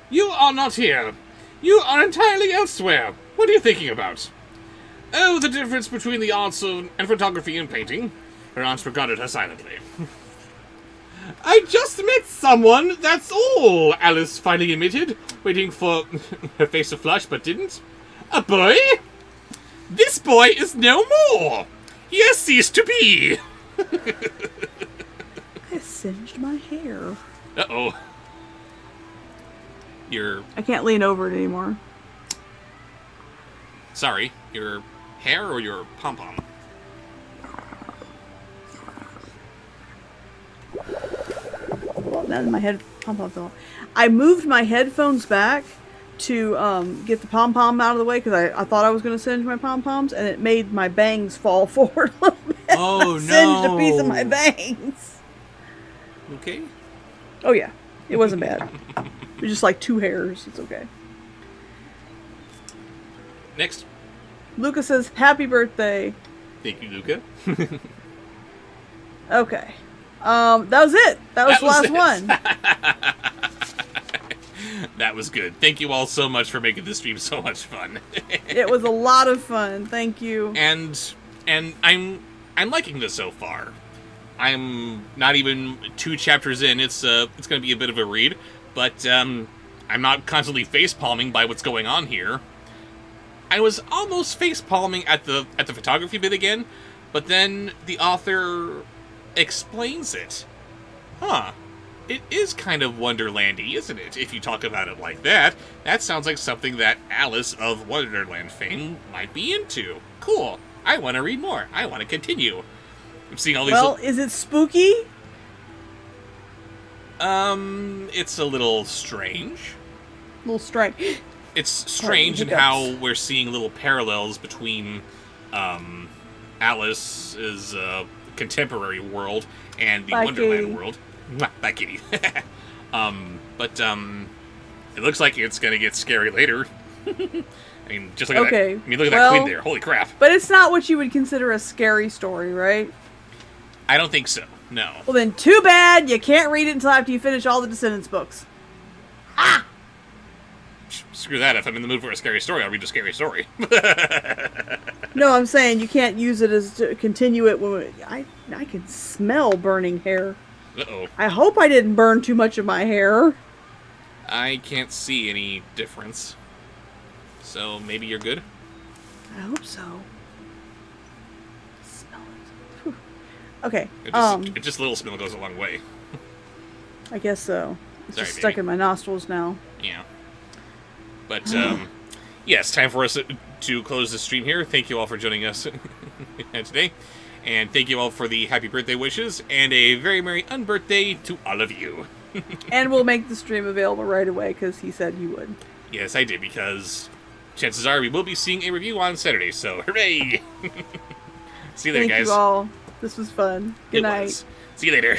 You are not here. You are entirely elsewhere. What are you thinking about? Oh, the difference between the arts and photography and painting. Her aunt regarded her silently. I just met someone, that's all, Alice finally admitted, waiting for her face to flush, but didn't. A boy? This boy is no more. He has ceased to be. I singed my hair. Uh-oh. I can't lean over it anymore. Sorry, your hair or your pom-pom? Well, now my head pom-pom fell off. I moved my headphones back to get the pom-pom out of the way because I thought I was going to singe my pom-poms, and it made my bangs fall forward a little bit. Oh, I singed a piece of my no. bangs. Okay. Oh yeah, it wasn't bad. It was just like 2 hairs. It's okay. Next. Luca says, "Happy birthday." Thank you, Luca. Okay. That was it. That was the last it. one. That was good. Thank you all so much for making this stream so much fun. It was a lot of fun. Thank you. And I'm liking this so far. I'm not even 2 chapters in. It's going to be a bit of a read, but I'm not constantly face palming by what's going on here. I was almost face palming at the photography bit again, but then the author explains it. Huh. It is kind of Wonderlandy, isn't it? If you talk about it like that, that sounds like something that Alice of Wonderland fame might be into. Cool. I want to read more. I want to continue. I'm seeing all these. Well, is it spooky? It's a little strange. A little strange. It's strange in how we're seeing little parallels between Alice's contemporary world and the Bye, Wonderland Katie. world. Mwah, bye, Kitty. But it looks like it's gonna get scary later. I mean, just look at Okay, that. I mean, look at that well- queen there. Holy crap! But it's not what you would consider a scary story, right? I don't think so. No. Well, then too bad you can't read it until after you finish all the Descendants books. Screw that. If I'm in the mood for a scary story, I'll read a scary story. No, I'm saying you can't use it as to continue it when I can smell burning hair. Uh-oh. I hope I didn't burn too much of my hair. I can't see any difference. So maybe you're good? I hope so. Smell it. Whew. Okay. It just little smell goes a long way. I guess so. It's Sorry, just stuck baby. in my nostrils now. Yeah. But, yes, time for us to close the stream here. Thank you all for joining us today. And thank you all for the happy birthday wishes. And a very merry unbirthday to all of you. And we'll make the stream available right away because he said he would. Yes, I did, because chances are we will be seeing a review on Saturday. So, hooray! See you later, Thank guys. you all. This was fun. Good It night. was. See you later.